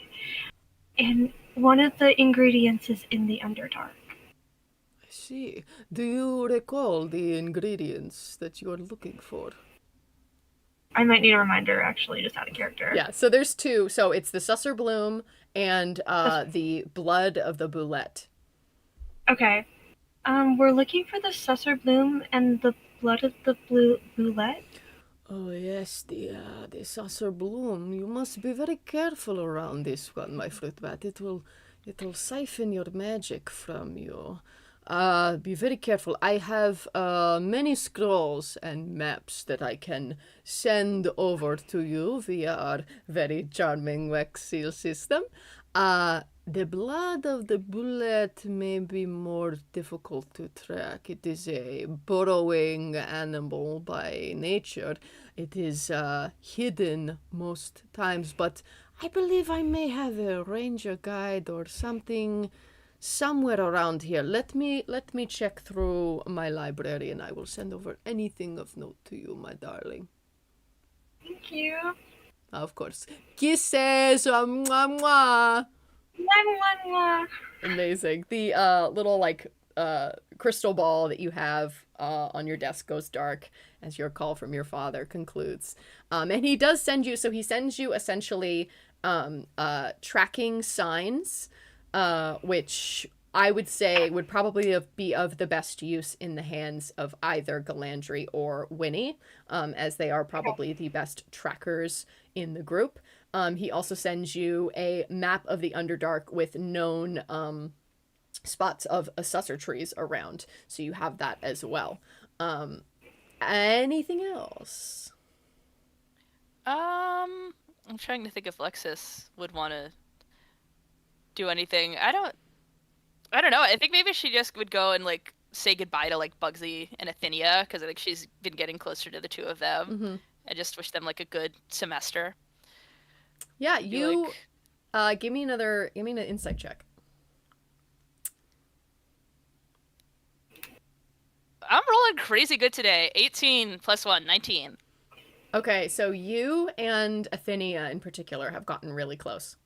And one of the ingredients is in the Underdark. I see. Do you recall the ingredients that you are looking for? I might need a reminder, actually, just out of character. Yeah, so there's two. So it's the Susser Bloom and the blood of the boulette. Okay. We're looking for the Susser Bloom and the blood of the boulette. Oh yes, the Susser Bloom. You must be very careful around this one, my fruit bat. It will siphon your magic from you. Be very careful. I have many scrolls and maps that I can send over to you via our very charming wax seal system. The blood of the bullet may be more difficult to track. It is a burrowing animal by nature. It is hidden most times, but I believe I may have a ranger guide or something somewhere around here. Let me check through my library and I will send over anything of note to you, my darling. Thank you. Of course. Kisses! Mwah, mwah. Mwah, mwah. Amazing. The little like crystal ball that you have on your desk goes dark as your call from your father concludes. And he does send you, so he sends you essentially tracking signs, which I would say would probably be of the best use in the hands of either Galandri or Winnie, as they are probably the best trackers in the group. He also sends you a map of the Underdark with known spots of Susser trees around, so you have that as well. Anything else? I'm trying to think if Lexus would want to do anything. I don't know. I think maybe she just would go and like say goodbye to like Bugsy and Athenia, because I think she's been getting closer to the two of them. Mm-hmm. I just wish them like a good semester. Yeah, you give me an insight check. I'm rolling crazy good today. 18 plus 1, 19. Okay, so you and Athenia in particular have gotten really close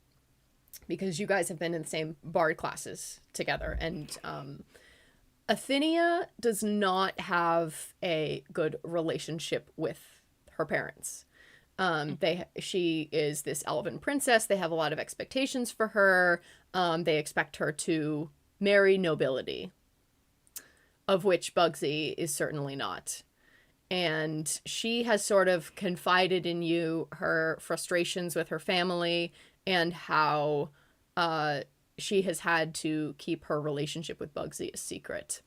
because you guys have been in the same bard classes together, and Athenia does not have a good relationship with her parents. She is this elven princess. They have a lot of expectations for her. They expect her to marry nobility, of which Bugsy is certainly not. And she has sort of confided in you her frustrations with her family and how she has had to keep her relationship with Bugsy a secret.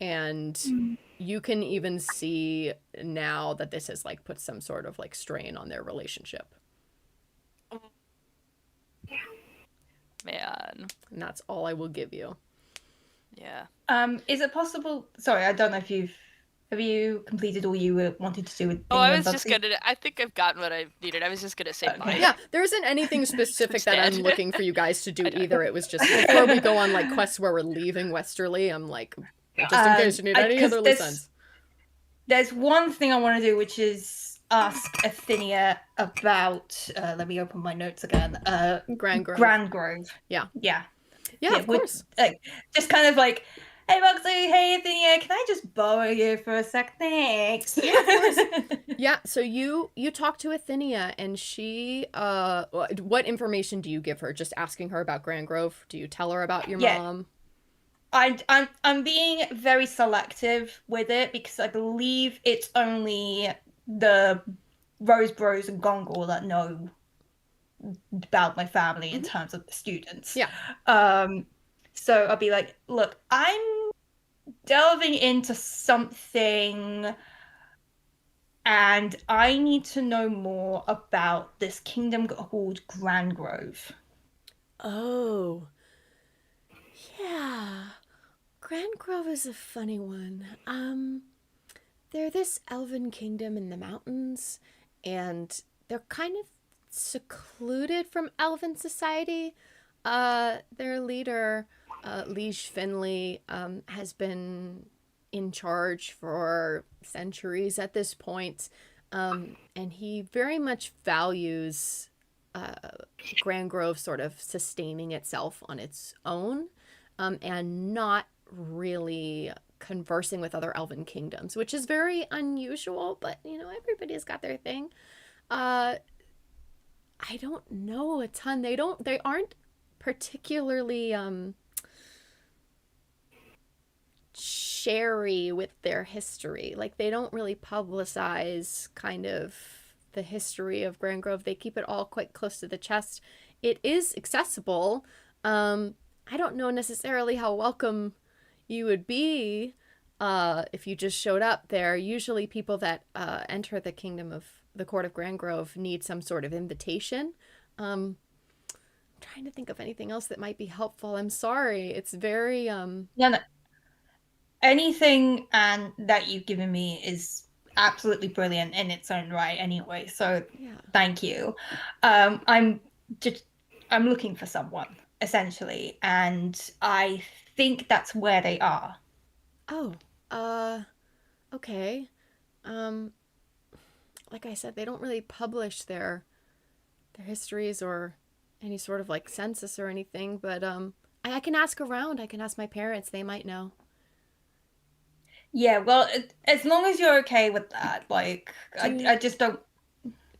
And you can even see now that this has like put some sort of like strain on their relationship. Man. And that's all I will give you. Yeah. Is it possible? Sorry, I don't know if have you completed all you wanted to do with. I was just gonna. I think I've gotten what I needed. I was just gonna say bye. Yeah, there isn't anything specific that I'm looking for you guys to do either. It was just before we go on like quests where we're leaving Westerly, I'm like, just in case you need any other loose ends. There's one thing I want to do, which is ask Athenia about. Let me open my notes again. Grandgrove. Yeah. Yeah, of course. Like, just kind of like, hey Bugsy, hey Athenia, can I just borrow you for a sec? Thanks. Yeah, of course. Yeah, so you talk to Athenia, and she what information do you give her? Just asking her about Grandgrove? Do you tell her about your mom? I'm being very selective with it because I believe it's only the Rose Bros and Gongor that know about my family in terms of the students. Yeah. So I'll be like, look, I'm delving into something and I need to know more about this kingdom called Grandgrove. Oh. Yeah. Grand Grove is a funny one. They're this elven kingdom in the mountains, and they're kind of secluded from elven society. Their leader, Liege Finley, has been in charge for centuries at this point, and he very much values Grand Grove sort of sustaining itself on its own, and not really conversing with other elven kingdoms, which is very unusual, but everybody's got their thing. I don't know a ton. They aren't particularly sherry with their history. Like, they don't really publicize kind of the history of Grand Grove. They keep it all quite close to the chest. It is accessible. I don't know necessarily how welcome you would be if you just showed up there. Usually people that enter the kingdom of the court of Grand Grove need some sort of invitation. I'm trying to think of anything else that might be helpful. I'm sorry. It's very No. Anything that you've given me is absolutely brilliant in its own right anyway, so yeah. Thank you. I'm looking for someone, essentially, and I think that's where they are. Oh, okay. Like I said, they don't really publish their histories or any sort of like census or anything, but I can ask around. I can ask my parents. They might know. Yeah, well, as long as you're okay with that, like, I just don't...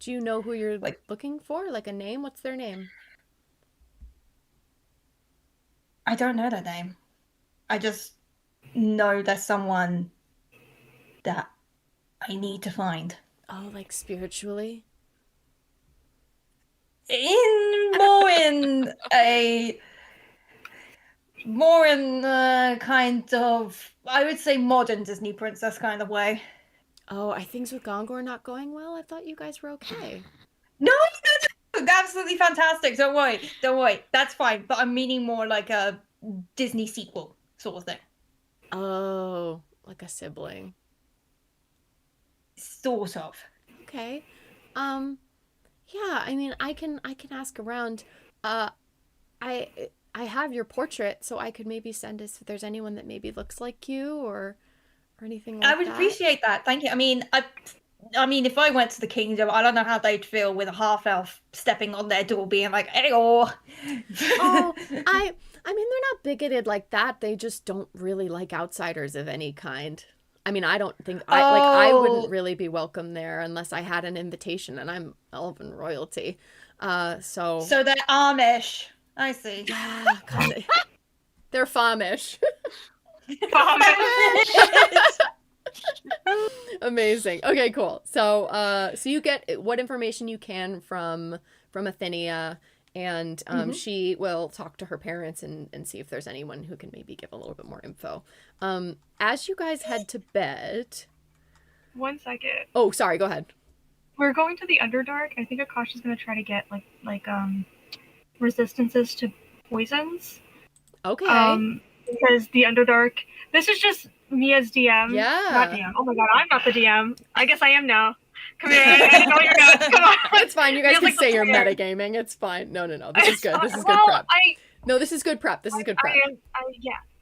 Do you know who you're looking for? Like a name? What's their name? I don't know their name. I just know there's someone that I need to find. Oh, like spiritually? More in kind of, I would say, modern Disney princess kind of way. Oh, are things with Gongor not going well? I thought you guys were okay. No, absolutely fantastic. Don't worry. That's fine. But I'm meaning more like a Disney sequel sort of thing. Oh, like a sibling. Sort of. Okay. Yeah, I mean, I can ask around. I have your portrait, so I could maybe send us if there's anyone that maybe looks like you or anything like that. I would appreciate that. Thank you. I mean, if I went to the kingdom, I don't know how they'd feel with a half elf stepping on their door, being like, "Hey, oh." I mean, they're not bigoted like that. They just don't really like outsiders of any kind. I mean, I don't think I wouldn't really be welcome there unless I had an invitation, and I'm elven royalty. So they're Amish. I see. Yeah, kind of. They're Famish. Amazing. Okay, cool. So you get what information you can from Athenia, and she will talk to her parents and see if there's anyone who can maybe give a little bit more info. As you guys head to bed... 1 second. Oh, sorry, go ahead. We're going to the Underdark. I think Akasha's going to try to get like resistances to poisons. Okay. Because the Underdark... This is just me as DM. Yeah. Not DM. Oh my god, I'm not the DM. I guess I am now. Come here, I didn't know you're guys. Come on. It's fine. You guys can say you're metagaming. It's fine. No. This is good. This is good prep. No, this is good prep. This is good prep.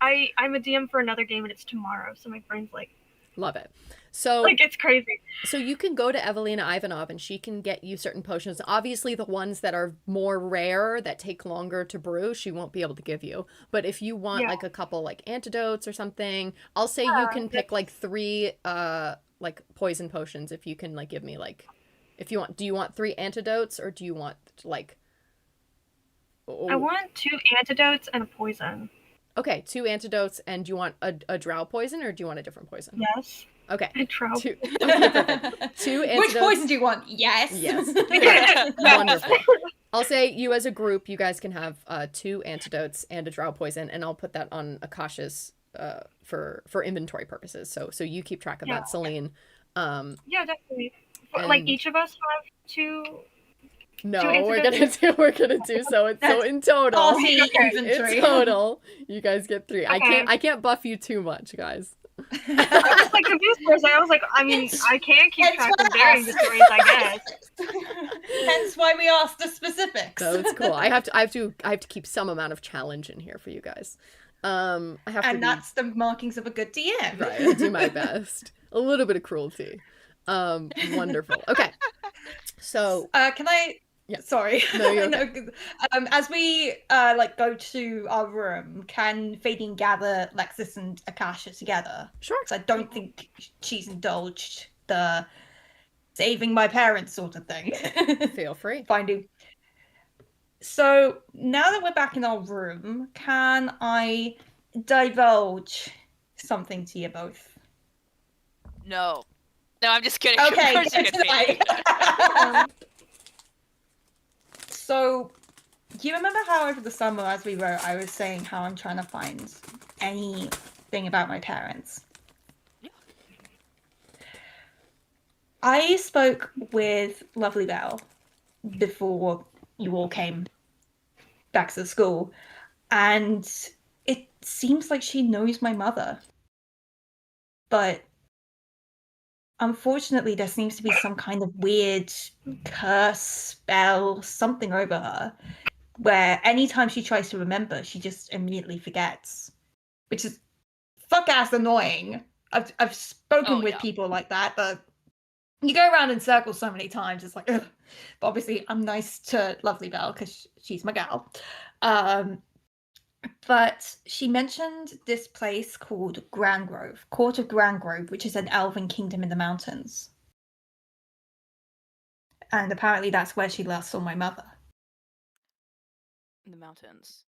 I'm a DM for another game and it's tomorrow, so my brain's like... Love it. So it's crazy. So you can go to Evelina Ivanov and she can get you certain potions. Obviously the ones that are more rare, that take longer to brew, she won't be able to give you. But if you want like a couple like antidotes or something, I'll say you can pick like 3 like poison potions if you can like give me like, if you want, do you want 3 antidotes or do you want like... I want 2 antidotes and a poison. Okay, 2 antidotes, and do you want a drow poison or do you want a different poison? Yes. Okay. Drow. 2 antidotes. Which poison do you want? Yes. Yes. Wonderful. I'll say you as a group, you guys can have 2 antidotes and a drow poison, and I'll put that on Akasha's for inventory purposes. So you keep track of that, Selene. Yeah, definitely. And- Like each of us have 2. No, 2 we're antidotes? gonna do so. It's so in total. Party Okay. inventory. In total, you guys get 3. Okay. I can't buff you too much, guys. I was like confused for a second. I was like, I mean, I can keep Hence track why of I their asked. inventories, I guess. Hence why we asked the specifics. So it's cool. I have to keep some amount of challenge in here for you guys. I have to And that's the markings of a good DM. right. I do my best. A little bit of cruelty. Wonderful. Okay. So Can I? Yeah. Sorry. No, you're No, as we like go to our room, can Fading gather Lexis and Akasha together? sure. Because I don't think she's indulged the saving my parents sort of thing. Feel free. Finding. So now that we're back in our room, can I divulge something to you both? No. No, I'm just kidding. Okay, Of course you good can say tonight. So, do you remember how over the summer, as we wrote, I was saying how I'm trying to find anything about my parents? Yeah. I spoke with Lovely Belle before you all came back to the school, and it seems like she knows my mother. But unfortunately, there seems to be some kind of weird curse, spell, something over her, where anytime she tries to remember, she just immediately forgets, which is fuck-ass annoying. I've spoken with people like that, but you go around in circles so many times, it's like, ugh. But obviously, I'm nice to Lovely Belle because she's my gal. But she mentioned this place called Grandgrove, Court of Grandgrove, which is an elven kingdom in the mountains. And apparently that's where she last saw my mother. In the mountains.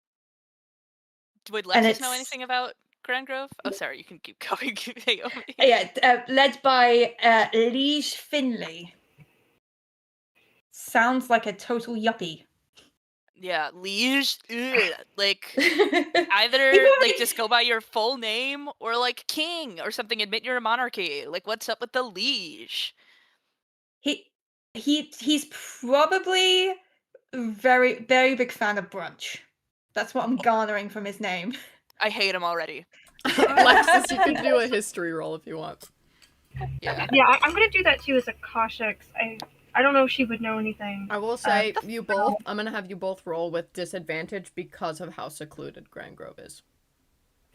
Would And Lexus know it's- anything about Grand Grove? Oh, sorry, you can keep going. Naomi. Yeah, led by Liege Finley. Sounds like a total yuppie. Yeah, liege. Ugh. Like, He either probably- just go by your full name or like king or something. Admit you're a monarchy. Like, what's up with the liege? He's probably a very, very big fan of brunch. That's what I'm garnering from his name. I hate him already. Lexus, you can do a history roll if you want. Yeah. Yeah, I'm gonna do that too as Akasha, 'cause I don't know if she would know anything. I will say you both. I'm gonna have you both roll with disadvantage because of how secluded Grand Grove is.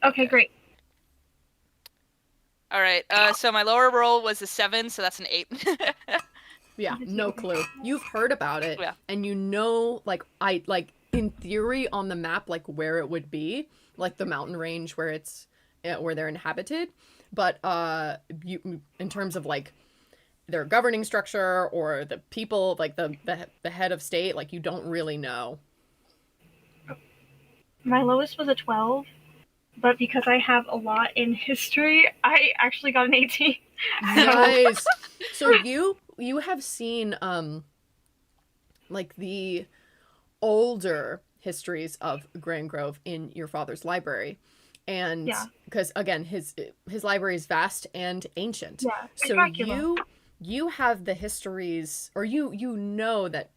Okay, great. All right. So my lower roll was a 7, so that's an 8. Yeah, no clue. You've heard about it, Yeah. and you know, like in theory on the map, like where it would be, like the mountain range where it's where they're inhabited, but you in terms of like their governing structure or the people, like the head of state, like you don't really know. My lowest was a 12, but because I have a lot in history, I actually got an 18. Nice. So you have seen like the older histories of Grand Grove in your father's library, and because again his library is vast and ancient. Yeah, So Dracula. you have the histories, or you know that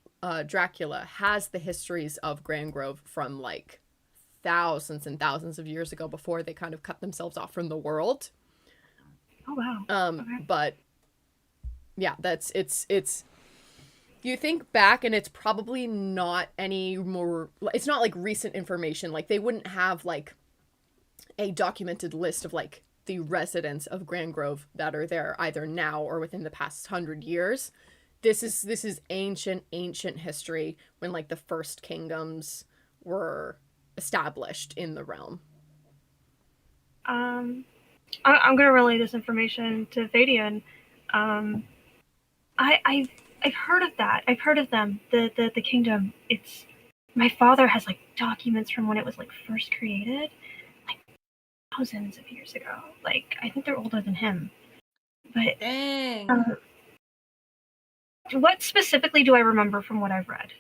Dracula has the histories of Grand Grove from like thousands and thousands of years ago, before they kind of cut themselves off from the world. Oh wow. Okay. But yeah, it's you think back and it's probably not any more, it's not like recent information. Like they wouldn't have like a documented list of like the residents of Grand Grove that are there either now or within the past 100 years. This is ancient history, when like the first kingdoms were established in the realm. I'm gonna relay this information to Vadian. I've heard of that. I've heard of them. The kingdom. It's my father has like documents from when it was like first created, like thousands of years ago. Like I think they're older than him. But Dang. what specifically do I remember from what I've read?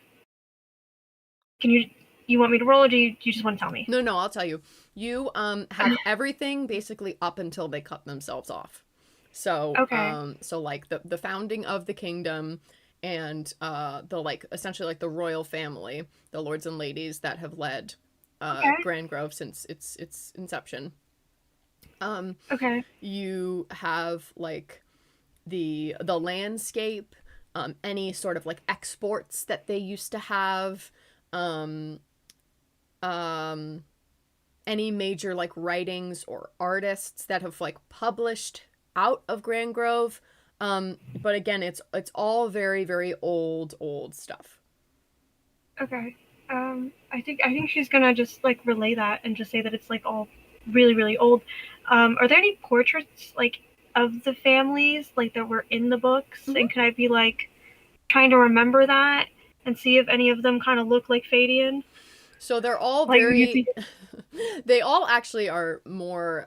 you want me to roll, or do you just want to tell me? No, I'll tell you. You have everything basically up until they cut themselves off. So Okay. So like the founding of the kingdom and the like essentially like the royal family, the lords and ladies that have led Okay. Grand Grove since its inception. Okay. You have like the landscape, any sort of like exports that they used to have, um, any major like writings or artists that have like published out of Grand Grove. But again, it's all very very old stuff. Okay. I think she's gonna just like relay that and just say that it's like all really really old. Are there any portraits like of the families like that were in the books? Mhm. And can I be like trying to remember that and see if any of them kind of look like Fadian? So they're all Like, very they all actually are more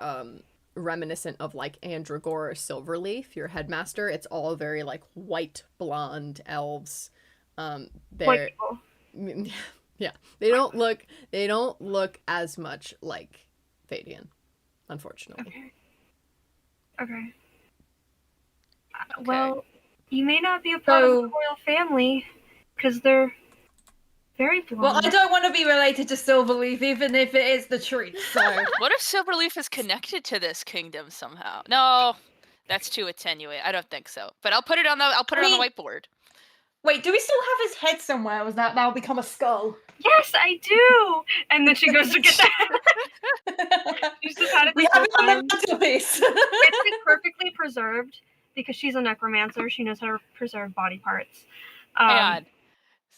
reminiscent of like Andragora Silverleaf, your headmaster. It's all very like white blonde elves. White They're people. yeah, they don't look as much like Fadian, unfortunately. Okay. Okay. Okay. Well, you may not be a part of the So, royal family because they're very blonde. well, I don't want to be related to Silverleaf, even if it is the truth. So, What if Silverleaf is connected to this kingdom somehow? No, that's too attenuate. I don't think so. But I'll put it on the on the whiteboard. wait, do we still have his head somewhere? Was that now become a skull? Yes, I do. And then she goes to get that. She's just had it We this have whole it on time. the mantelpiece. It's like perfectly preserved because she's a necromancer. She knows how to preserve body parts. And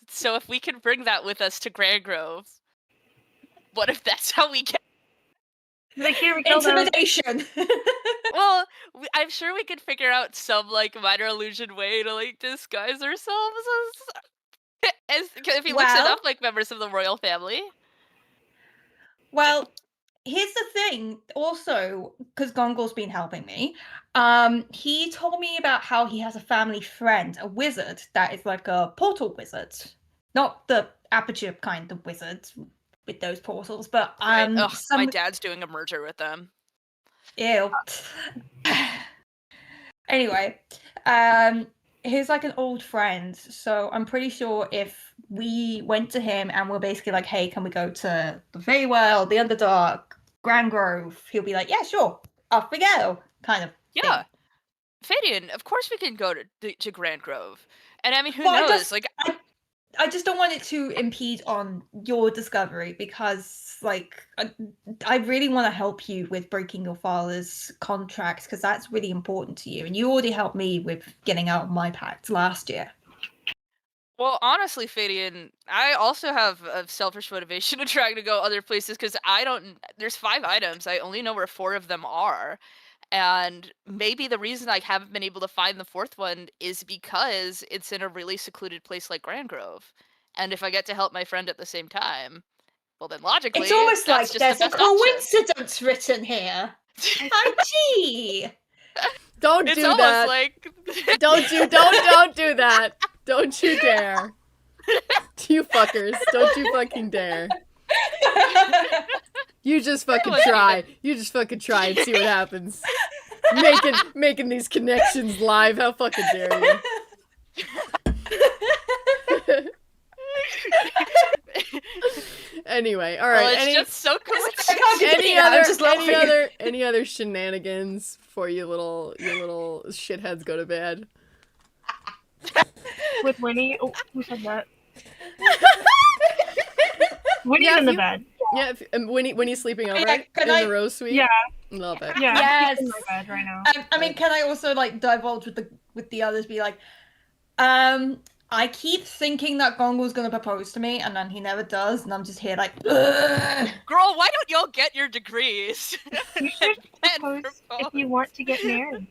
so if we can bring that with us to Grand Grove, what if that's how we get? Like, here we go. Intimidation. Well, I'm sure we could figure out some like minor illusion way to like disguise ourselves as if he looks Well- enough like members of the royal family. Well, here's the thing. Also, because Gongol's been helping me, he told me about how he has a family friend, a wizard that is like a portal wizard, not the aperture kind of wizard with those portals, but Right. Ugh, some my dad's doing a merger with them. ew. Anyway, he's like an old friend, so I'm pretty sure if we went to him and we're basically like, hey, can we go to the Feywild, the Underdark, Grand Grove, he'll be like, yeah, sure, off we go, kind of Yeah. thing. Fadian, of course we can go to Grand Grove. And I mean, who Well, knows? Like, I just don't want it to impede on your discovery because, like, I really want to help you with breaking your father's contracts because that's really important to you. And you already helped me with getting out of my pact last year. well, honestly, Fadian, I also have a selfish motivation to trying to go other places because there's 5 items. I only know where 4 of them are. And maybe the reason I haven't been able to find the 4th one is because it's in a really secluded place like Grand Grove. And if I get to help my friend at the same time, well, then logically, It's almost like that's just there's the a best option. coincidence written here. IG. Don't It's do almost that. like Don't do that. Don't you dare. You fuckers. Don't you fucking dare. You just fucking try. You just fucking try and see what happens. Making these connections live. How fucking dare you? Anyway, all right. well, it's just so Any other shenanigans before you little shitheads go to bed? With Winnie. Oh, who said that? Winnie's Yeah, in the bed. Yeah, when he's sleeping over Yeah, in the Rose Suite. Yeah. Love it. Yeah. Yes. She's in my bed right now. I mean, can I also like divulge with the others? Be like, I keep thinking that Gongol's gonna propose to me, and then he never does, and I'm just here like, ugh. Girl, why don't y'all get your degrees? You should And propose if you want to get married.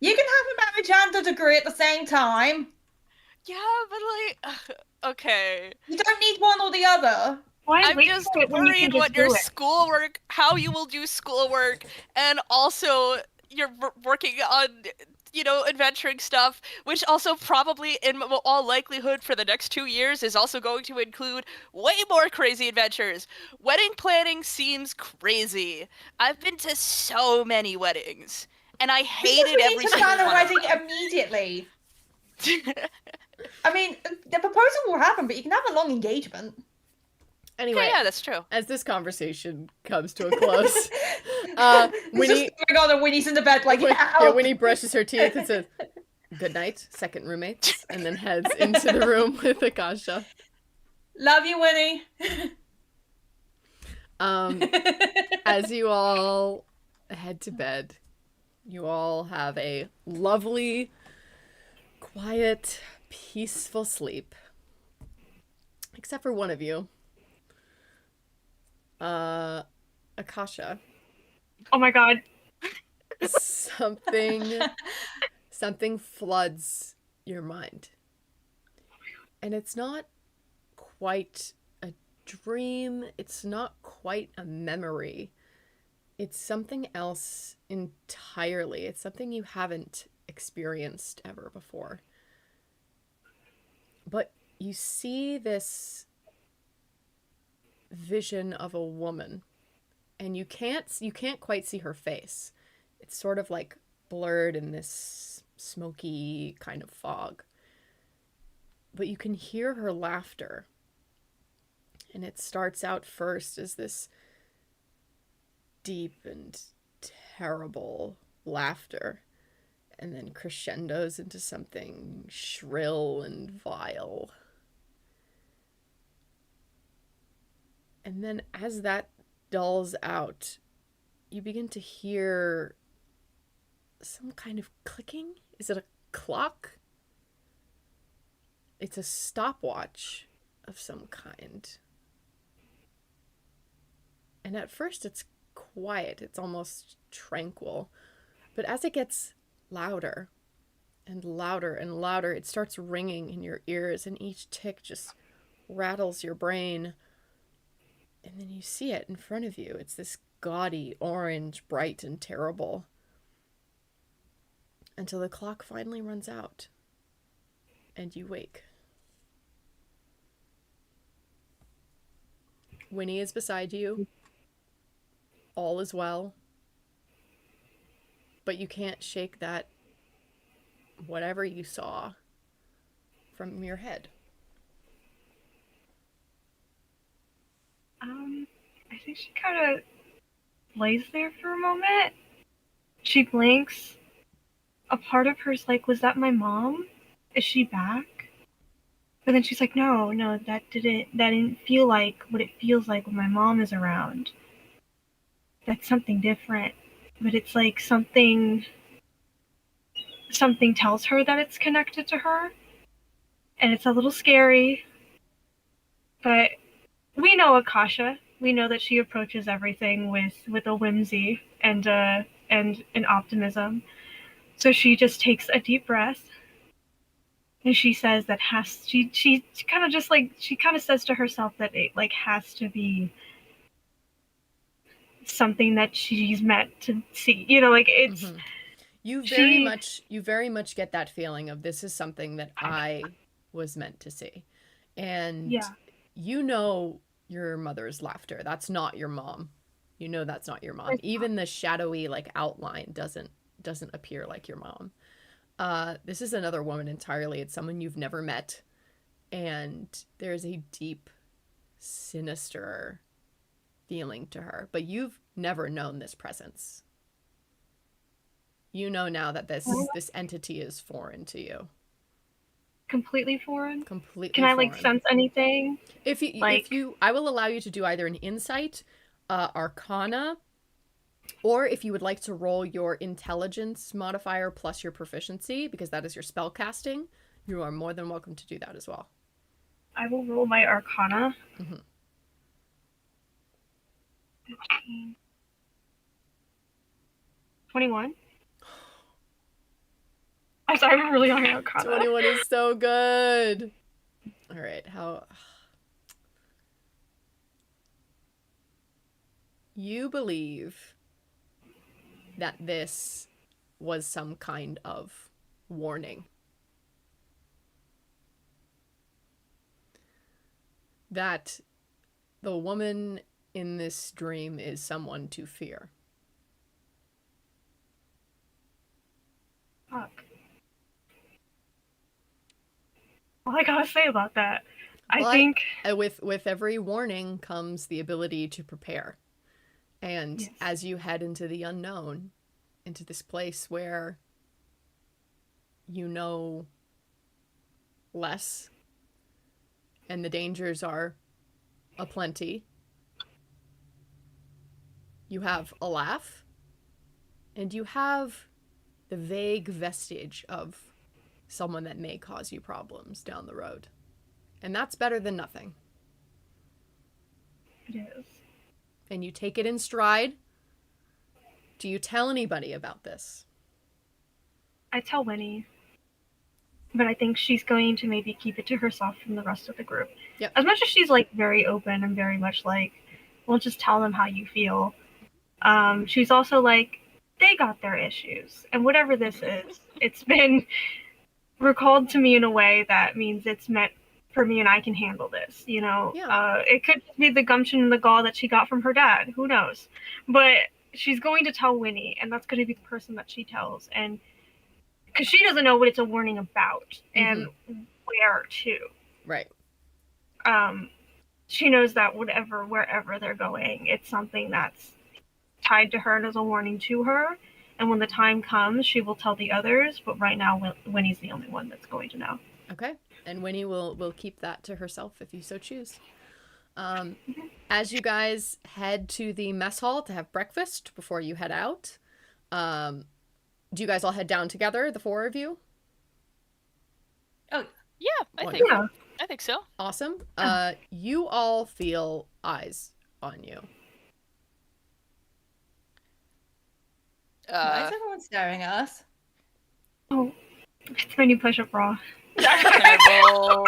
You can have a marriage and a degree at the same time. Yeah, but like, okay. You don't need one or the other. Why I'm wait just for it when you can worried just what your do it? schoolwork, how you will do schoolwork, and also you're working on adventuring stuff, which also probably in all likelihood for the next 2 years is also going to include way more crazy adventures. Wedding planning seems crazy. I've been to so many weddings, and I Because hated we every need to single plan a one of wedding them. immediately. I mean, the proposal will happen, but you can have a long engagement. Anyway, Yeah, that's true. as this conversation comes to a close, Winnie, oh my god, and Winnie's in the bed like, help! Winnie brushes her teeth and says, "Good night, second roommates," and then heads into the room with Akasha. Love you, Winnie. As you all head to bed, you all have a lovely, quiet, peaceful sleep. Except for one of you. Akasha. Oh my god. Something floods your mind. And it's not quite a dream, it's not quite a memory. It's something else entirely. It's something you haven't experienced ever before. But you see this vision of a woman, and you can't quite see her face. It's sort of like blurred in this smoky kind of fog. But you can hear her laughter. And it starts out first as this deep and terrible laughter, and then crescendos into something shrill and vile. And then as that dulls out, you begin to hear some kind of clicking. Is it a clock? It's a stopwatch of some kind. And at first it's quiet, it's almost tranquil. But as it gets louder and louder and louder, it starts ringing in your ears, and each tick just rattles your brain. And then you see it in front of you. It's this gaudy orange, bright and terrible. Until the clock finally runs out and you wake. Winnie is beside you. All is well. But you can't shake that whatever you saw from your head. I think she kind of lays there for a moment. She blinks. A part of her's like, was that my mom? Is she back? But then she's like, no, that didn't feel like what it feels like when my mom is around. That's something different. But it's like something tells her that it's connected to her. And it's a little scary. But we know Akasha. We know that she approaches everything with a whimsy and an optimism. So she just takes a deep breath, and she says that she kind of just like she kind of says to herself that it like has to be something that she's meant to see. Like it's You very much get that feeling of this is something that I was meant to see. And you know your mother's laughter. That's not your mom. You know that's not your mom. Even the shadowy like outline doesn't appear like your mom. This is another woman entirely. It's someone you've never met. And there's a deep, sinister feeling to her. But you've never known this presence. You know now that this entity is foreign to you. Completely foreign? Completely Can I foreign. like sense anything? If you I will allow you to do either an insight, arcana, or if you would like to roll your intelligence modifier plus your proficiency, because that is your spell casting, you are more than welcome to do that as well. I will roll my arcana. 21. I'm sorry, I'm really on arcana. 21 is so good. All right, how... You believe that this was some kind of warning. That the woman in this dream is someone to fear. Fuck. All I gotta say about that, I think with every warning comes the ability to prepare. And yes. as you head into the unknown, into this place where you know less and the dangers are aplenty, you have a laugh and you have the vague vestige of someone that may cause you problems down the road. And that's better than nothing. It is. And you take it in stride. Do you tell anybody about this? I tell Winnie, but I think she's going to maybe keep it to herself from the rest of the group. Yep. As much as she's like very open and very much like, well, just tell them how you feel. She's also like, they got their issues, and whatever this is, it's been recalled to me in a way that means it's meant for me and I can handle this, you know? Yeah. It could be the gumption and the gall that she got from her dad, who knows? But she's going to tell Winnie, and that's going to be the person that she tells, and because she doesn't know what it's a warning about and where to. Right. She knows that wherever they're going, it's something that's tied to her and as a warning to her. And when the time comes, she will tell the others. But right now, Winnie's the only one that's going to know. Okay. And Winnie will keep that to herself if you so choose. As you guys head to the mess hall to have breakfast before you head out, do you guys all head down together, the four of you? Oh, yeah, I think so. Awesome. You all feel eyes on you. Why is everyone staring at us? Oh, it's my new push-up bra. Oh,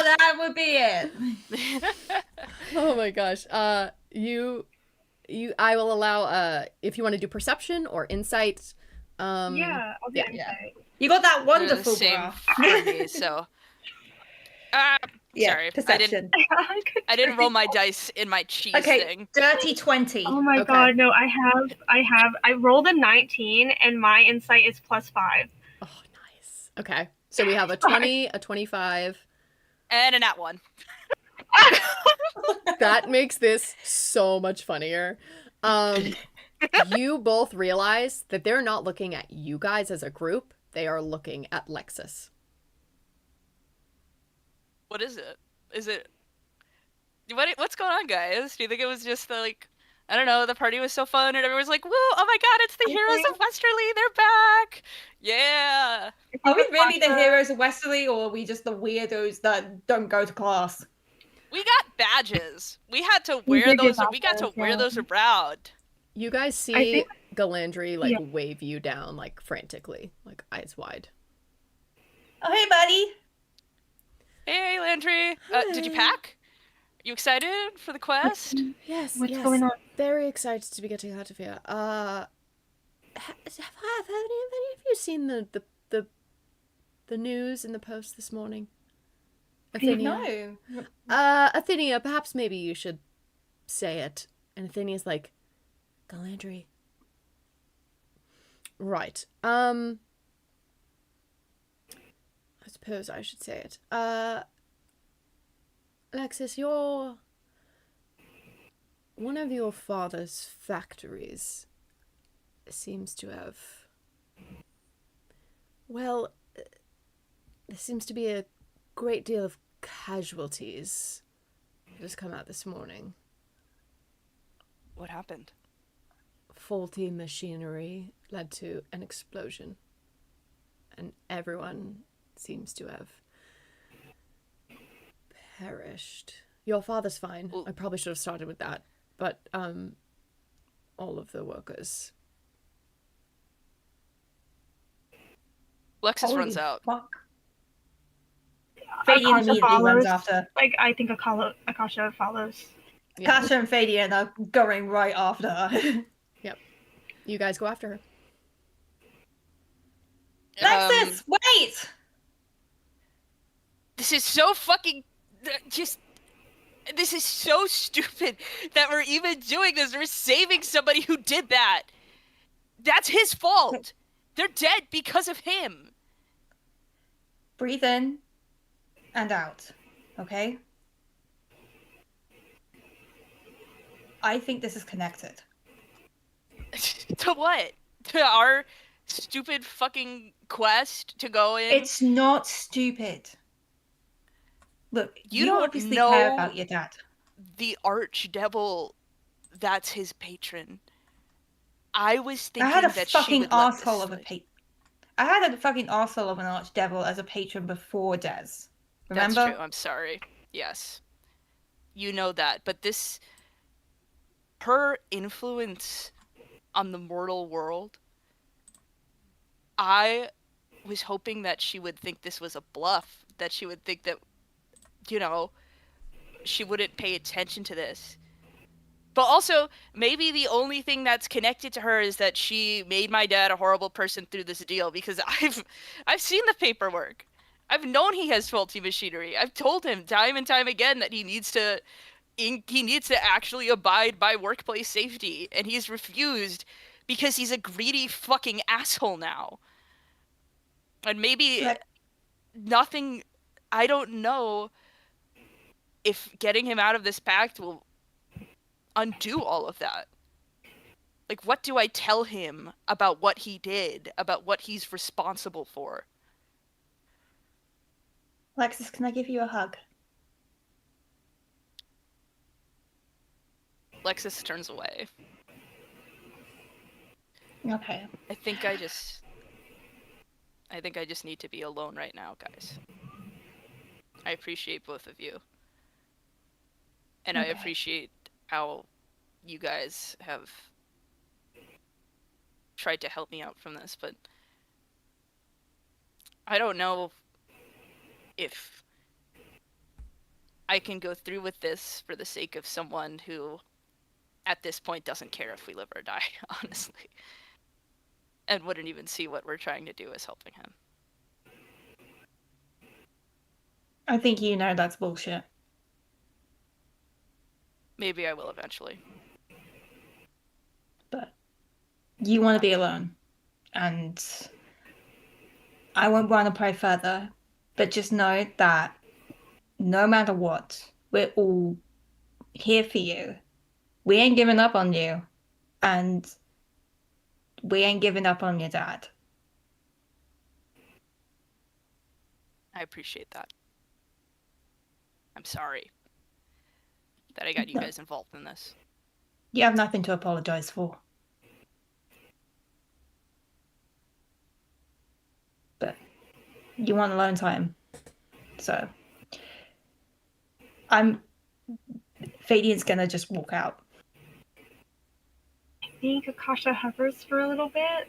that would be it. Oh my gosh. I will allow if you want to do perception or insight. I'll do insight. You got that wonderful same bra. for me, so. Sorry, perception. I didn't roll my dice in my cheese thing. Dirty 20. Oh my god, no, I rolled a 19 and my insight is +5. Oh, nice. Okay. So we have a 20, a 25. And a nat 1. That makes this so much funnier. You both realize that they're not looking at you guys as a group. They are looking at Lexus. What is it? Is it... What's going on, guys? Do you think it was just the, like... I don't know, the party was so fun and everyone's like, woo, oh my god, it's the heroes of Westerly, they're back! Yeah! Are we really the heroes of Westerly, or are we just the weirdos that don't go to class? We got badges. We had to wear those. We got to wear those around. You guys see Galandri wave you down like frantically, like eyes wide. Oh, hey, buddy. Hey, Landry. Did you pack? You excited for the quest? Yes. What's going on? Very excited to be getting out of here. Have any of you seen the news in the post this morning? No. Athenia, perhaps maybe you should say it. And Athenia's like, Galandri. Right. I suppose I should say it. Alexis, one of your father's factories seems to have... Well, there seems to be a great deal of casualties that has come out this morning. What happened? Faulty machinery led to an explosion. And everyone seems to have perished. Your father's fine. I probably should have started with that. But, all of the workers. Lexus runs out. Fuck. Fadian immediately runs after. Like, I think Akasha follows. Yeah. Akasha and Fadian are going right after her. Yep. You guys go after her. Lexus, wait! This is so fucking just. This is so stupid that we're even doing this. We're saving somebody who did that. That's his fault. They're dead because of him. Breathe in and out, okay? I think this is connected. To what? To our stupid fucking quest to go in? It's not stupid. Look, you don't obviously know care about your dad. The archdevil, that's his patron. I was thinking I had a that she fucking would let asshole this of a slide. I had a fucking arsehole of an archdevil as a patron before Des. Remember? That's true. I'm sorry. Yes. You know that. But her influence on the mortal world, I was hoping that she would think this was a bluff, that she would think that, she wouldn't pay attention to this. But also, maybe the only thing that's connected to her is that she made my dad a horrible person through this deal, because I've seen the paperwork. I've known he has faulty machinery. I've told him time and time again that he needs to actually abide by workplace safety, and he's refused because he's a greedy fucking asshole now. And maybe nothing, I don't know if getting him out of this pact will undo all of that. Like, what do I tell him about what he did, about what he's responsible for? Lexus, can I give you a hug? Lexus turns away. Okay. I think I just need to be alone right now, guys. I appreciate both of you. And okay. I appreciate how you guys have tried to help me out from this, but I don't know if I can go through with this for the sake of someone who at this point doesn't care if we live or die, honestly. And wouldn't even see what we're trying to do as helping him. I think you know that's bullshit. Maybe I will eventually. But you want to be alone. And I won't want to pray further. But just know that no matter what, we're all here for you. We ain't giving up on you. And we ain't giving up on your dad. I appreciate that. I'm sorry that I got you guys involved in this. You have nothing to apologize for. But you want alone time. So Fadian's gonna just walk out. I think Akasha hovers for a little bit.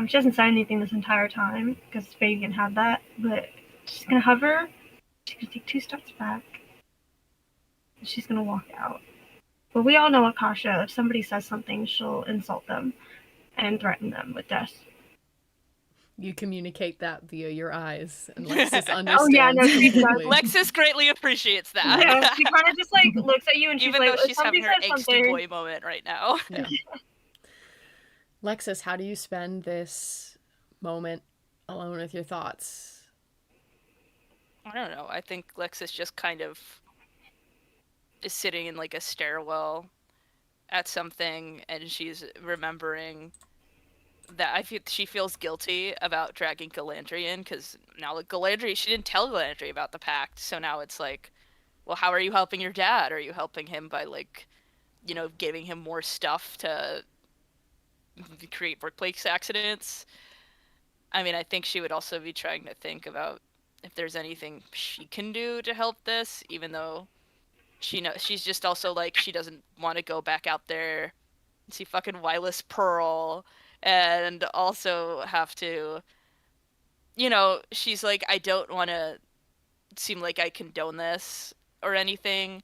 She hasn't said anything this entire time because Fadian had that, but she's gonna hover. She's gonna take 2 steps back. And she's gonna walk out. But we all know Akasha. If somebody says something, she'll insult them and threaten them with death. You communicate that via your eyes, and Lexus understands. Oh yeah, no, she does. Lexus greatly appreciates that. Yeah, she kind of just like looks at you and she's even like, though she's having her angsty boy moment right now. Yeah. Lexus, how do you spend this moment alone with your thoughts? I don't know. I think Lexus just kind of is sitting in like a stairwell at something, and she's remembering that she feels guilty about dragging Galandri in, because now Galandri, she didn't tell Galandri about the pact, so now it's like, well, how are you helping your dad? Are you helping him by like, giving him more stuff to create workplace accidents? I mean, I think she would also be trying to think about if there's anything she can do to help this, even though she's just also like, she doesn't want to go back out there and see fucking Wireless Pearl, and also have to, she's like, I don't want to seem like I condone this or anything,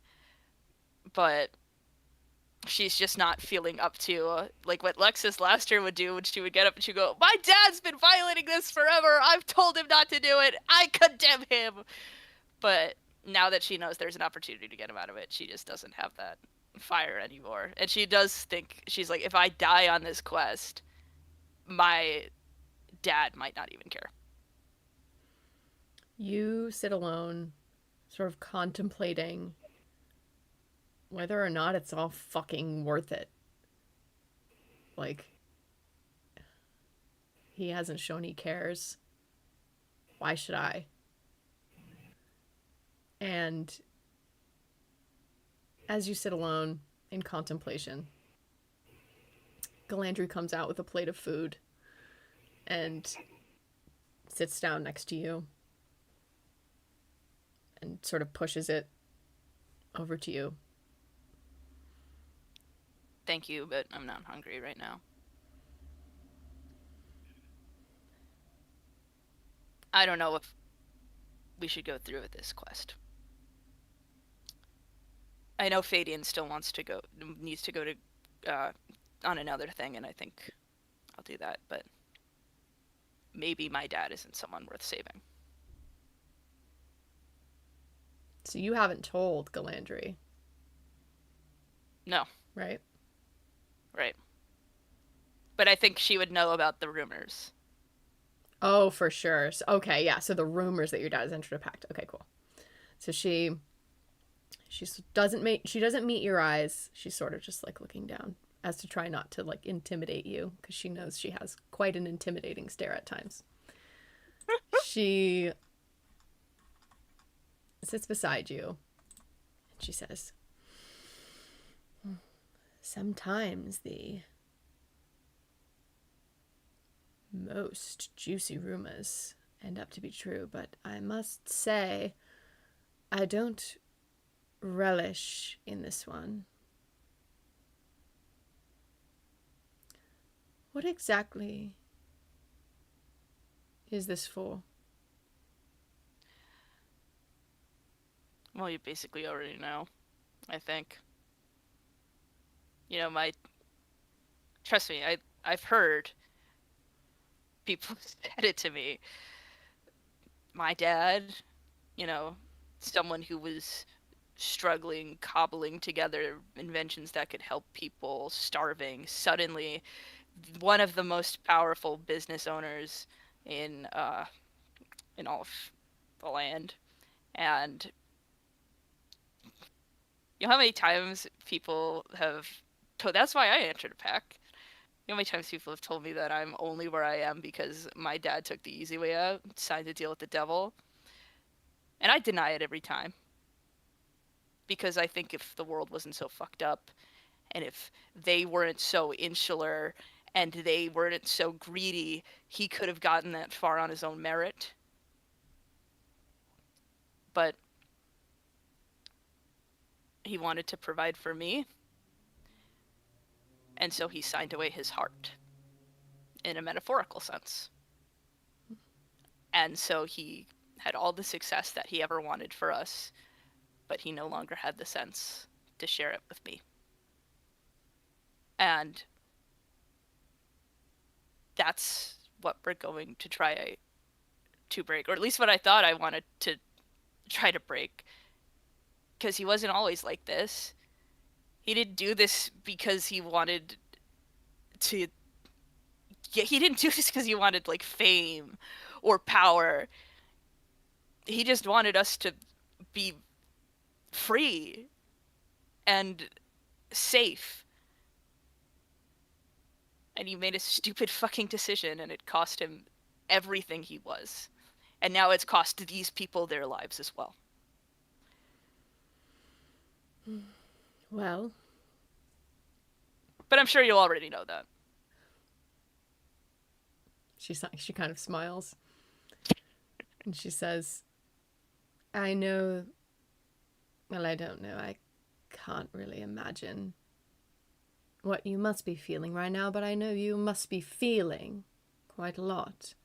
but she's just not feeling up to like what Lexus last year would do when she would get up and she'd go, "My dad's been violating this forever. I've told him not to do it. I condemn him." But now that she knows there's an opportunity to get him out of it, she just doesn't have that fire anymore. And she does think, she's like, if I die on this quest, my dad might not even care. You sit alone, sort of contemplating whether or not it's all fucking worth it. Like, he hasn't shown he cares. Why should I? And as you sit alone in contemplation, Galandry comes out with a plate of food and sits down next to you and sort of pushes it over to you. Thank you, but I'm not hungry right now. I don't know if we should go through with this quest. I know Fadian still needs to go to on another thing, and I think I'll do that, but maybe my dad isn't someone worth saving. So you haven't told Galandry. No. Right? Right. But I think she would know about the rumors. Oh, for sure. Okay, yeah. So the rumors that your dad has entered a pact. Okay, cool. So she doesn't meet your eyes. She's sort of just like looking down as to try not to like intimidate you, because she knows she has quite an intimidating stare at times. She sits beside you and she says, "Sometimes the most juicy rumors end up to be true, but I must say I don't relish in this one. What exactly is this for?" Well, you basically already know, I think. You know, trust me, I've heard people said it to me. My dad, you know, someone who was struggling, cobbling together inventions that could help people starving, suddenly one of the most powerful business owners in all of the land. And you know how many times people have that's why I entered a pack. You know how many times people have told me that I'm only where I am because my dad took the easy way out, decided to deal with the devil. And I deny it every time. Because I think if the world wasn't so fucked up, and if they weren't so insular, and they weren't so greedy, he could have gotten that far on his own merit. But he wanted to provide for me. And so he signed away his heart, in a metaphorical sense. And so he had all the success that he ever wanted for us, but he no longer had the sense to share it with me. And that's what we're going to try to break, or at least what I thought I wanted to try to break. Because he wasn't always like this. He didn't do this because he wanted to... Yeah, he didn't do this because he wanted, like, fame or power. He just wanted us to be free and safe. And he made a stupid fucking decision, and it cost him everything he was. And now it's cost these people their lives as well. Well. But I'm sure you already know that. She kind of smiles. And she says, "I know... Well, I don't know. I can't really imagine what you must be feeling right now, but I know you must be feeling quite a lot.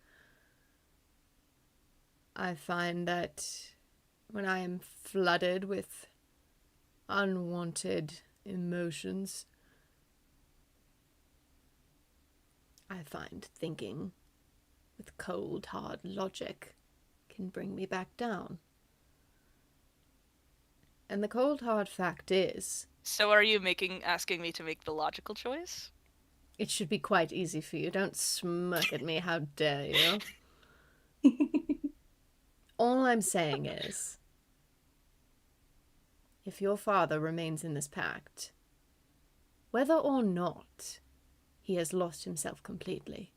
I find that when I am flooded with unwanted emotions. I find thinking with cold, hard logic can bring me back down. And the cold, hard fact is... So are you asking me to make the logical choice? It should be quite easy for you. Don't smirk at me, how dare you? All I'm saying is, if your father remains in this pact, whether or not he has lost himself completely,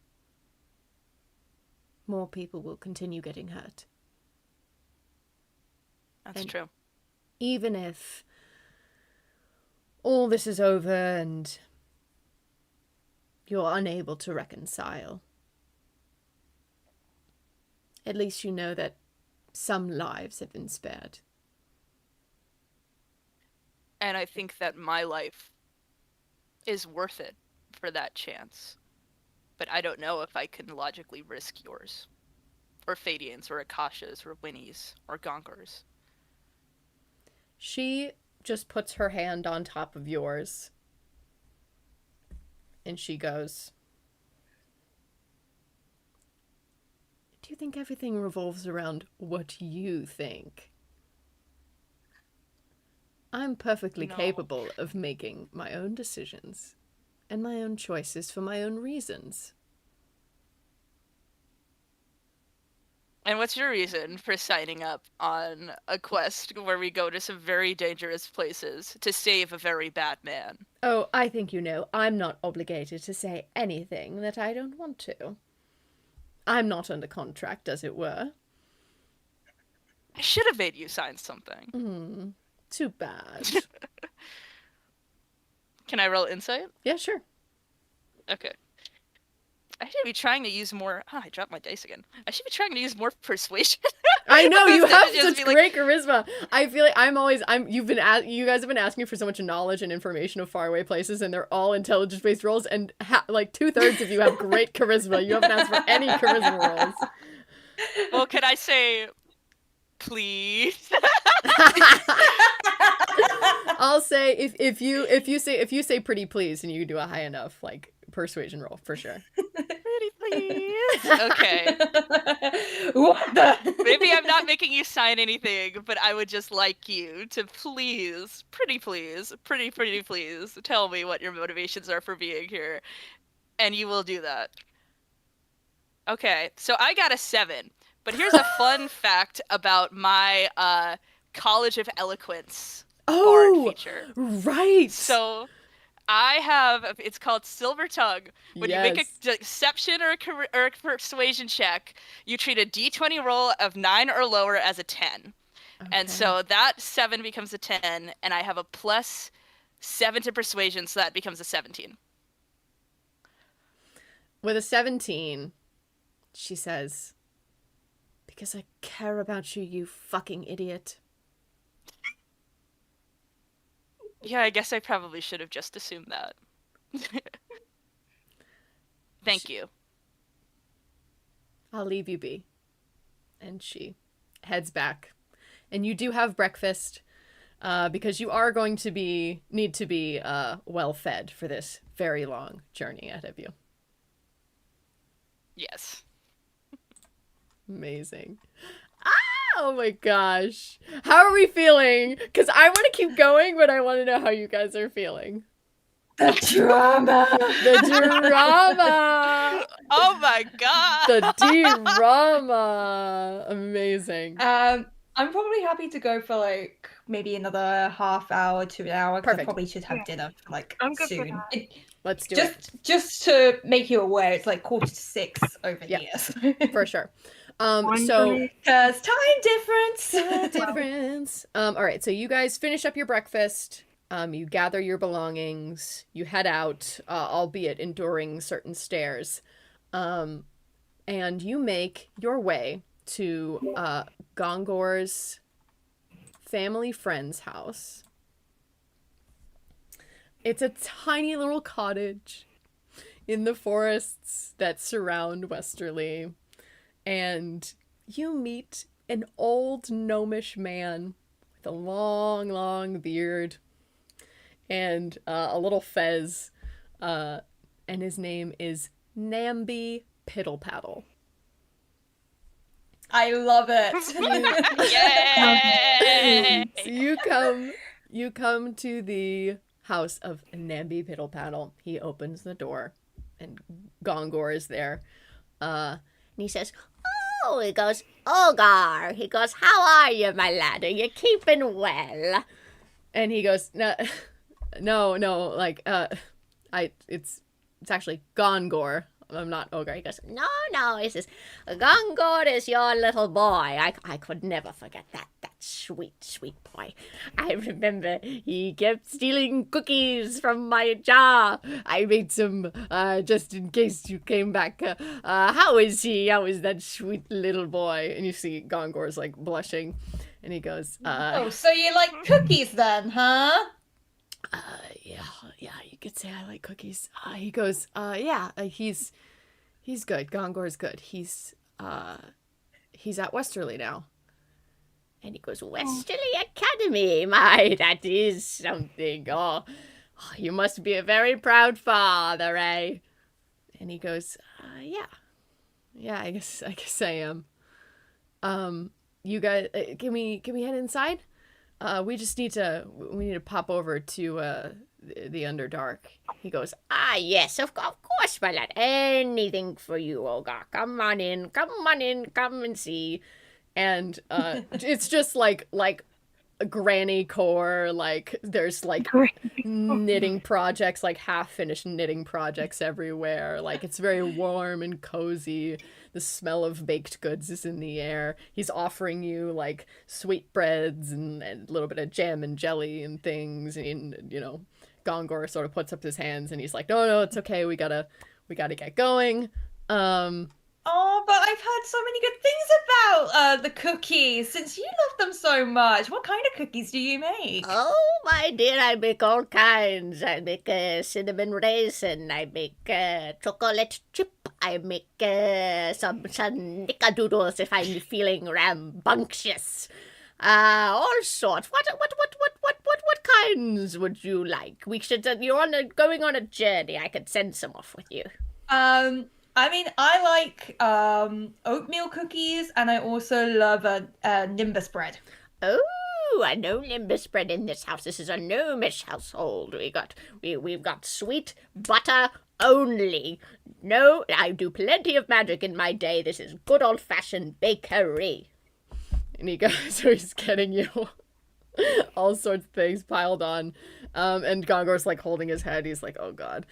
more people will continue getting hurt. That's true. Even if all this is over and you're unable to reconcile, at least you know that some lives have been spared. And I think that my life is worth it for that chance. But I don't know if I can logically risk yours. Or Fadian's, or Akasha's, or Winnie's, or Gonkar's. She just puts her hand on top of yours. And she goes, do you think everything revolves around what you think? I'm perfectly capable of making my own decisions and my own choices for my own reasons. And what's your reason for signing up on a quest where we go to some very dangerous places to save a very bad man? Oh, I think you know, I'm not obligated to say anything that I don't want to. I'm not under contract, as it were. I should have made you sign something. Too bad. Can I roll insight? Yeah, sure. Okay. I should be trying to use more... I dropped my dice again. I should be trying to use more persuasion. I know, you have Just such be great charisma. I feel like you guys have been asking me for so much knowledge and information of faraway places, and they're all intelligence-based rolls, and like 2/3 of you have great charisma. You haven't asked for any charisma rolls. Well, can I say, please? I'll say if you say pretty please, and you do a high enough like persuasion roll for sure. Pretty please. Okay. What the? Maybe I'm not making you sign anything, but I would just like you to please, pretty please, pretty please, tell me what your motivations are for being here. And you will do that. Okay, so I got a 7. But here's a fun fact about my College of Eloquence bard feature. Right. So I have, it's called Silver Tongue. When you make a deception or a persuasion check, you treat a d20 roll of 9 or lower as a 10. Okay. And so that 7 becomes a 10, and I have a +7 to persuasion, so that becomes a 17. With a 17, she says, because I care about you, you fucking idiot. Yeah, I guess I probably should have just assumed that. Thank you. I'll leave you be. And she heads back. And you do have breakfast, because you are going to need to be well fed for this very long journey ahead of you. Yes. Amazing. Oh my gosh. How are we feeling? Because I want to keep going, but I want to know how you guys are feeling. The drama. The drama. Oh my god. The drama. Amazing. I'm probably happy to go for like maybe another half hour to an hour. Perfect. I probably should have dinner like I'm good soon. For that. Let's do it. Just to make you aware, it's like 5:45 over here. So. For sure. Because time difference. All right, so you guys finish up your breakfast. You gather your belongings. You head out, albeit enduring certain stairs. And you make your way to Gongor's family friend's house. It's a tiny little cottage in the forests that surround Westerly. And you meet an old gnomish man with a long, long beard. and a little fez, and his name is Namby Piddle-Paddle. I love it. Yay! So you come to the house of Namby Piddle-Paddle. He opens the door, and Gongor is there. And he says, "Oh," he goes, "Ogar." He goes, "How are you, my lad? Are you keeping well?" And he goes, "No, like, it's actually Gongor. I'm not Ogar." He goes, "No." He says, "Gongor is your little boy. I could never forget that sweet boy. I remember he kept stealing cookies from my jar. I made some, just in case you came back. How is he? How is that sweet little boy?" And you see Gongor's, like, blushing. And he goes, Oh, so you like cookies then, huh? Yeah, you could say I like cookies." He goes, "Yeah, he's good. Gongor's good. He's at Westerly now." And he goes, "Westerly Academy, my, that is something. Oh, you must be a very proud father, eh?" And he goes, yeah, I guess I am. You guys, can we head inside? We need to pop over to the Underdark." He goes, "Yes, of course, my lad. Anything for you, Olga. Come on in, come and see." And it's just like a granny core, like there's like knitting projects, like half-finished knitting projects everywhere. Like it's very warm and cozy. The smell of baked goods is in the air. He's offering you like sweetbreads and a little bit of jam and jelly and things. And Gongor sort of puts up his hands and he's like, "No, it's okay. We gotta get going." Oh, but I've heard so many good things about the cookies since you love them so much. What kind of cookies do you make? "Oh, my dear, I make all kinds. I make cinnamon raisin. I make chocolate chip. I make some snickerdoodles if I'm feeling rambunctious. All sorts. What kinds would you like? We should. You're going on a journey. I could send some off with you." I mean, I like oatmeal cookies, and I also love a Nimbus bread. "Oh, no Nimbus bread in this house. This is a gnomish household. We've got sweet butter only. No, I do plenty of magic in my day. This is good old-fashioned bakery." And he goes, so he's getting you all sorts of things piled on. And Gongor's like holding his head. He's like, "Oh God."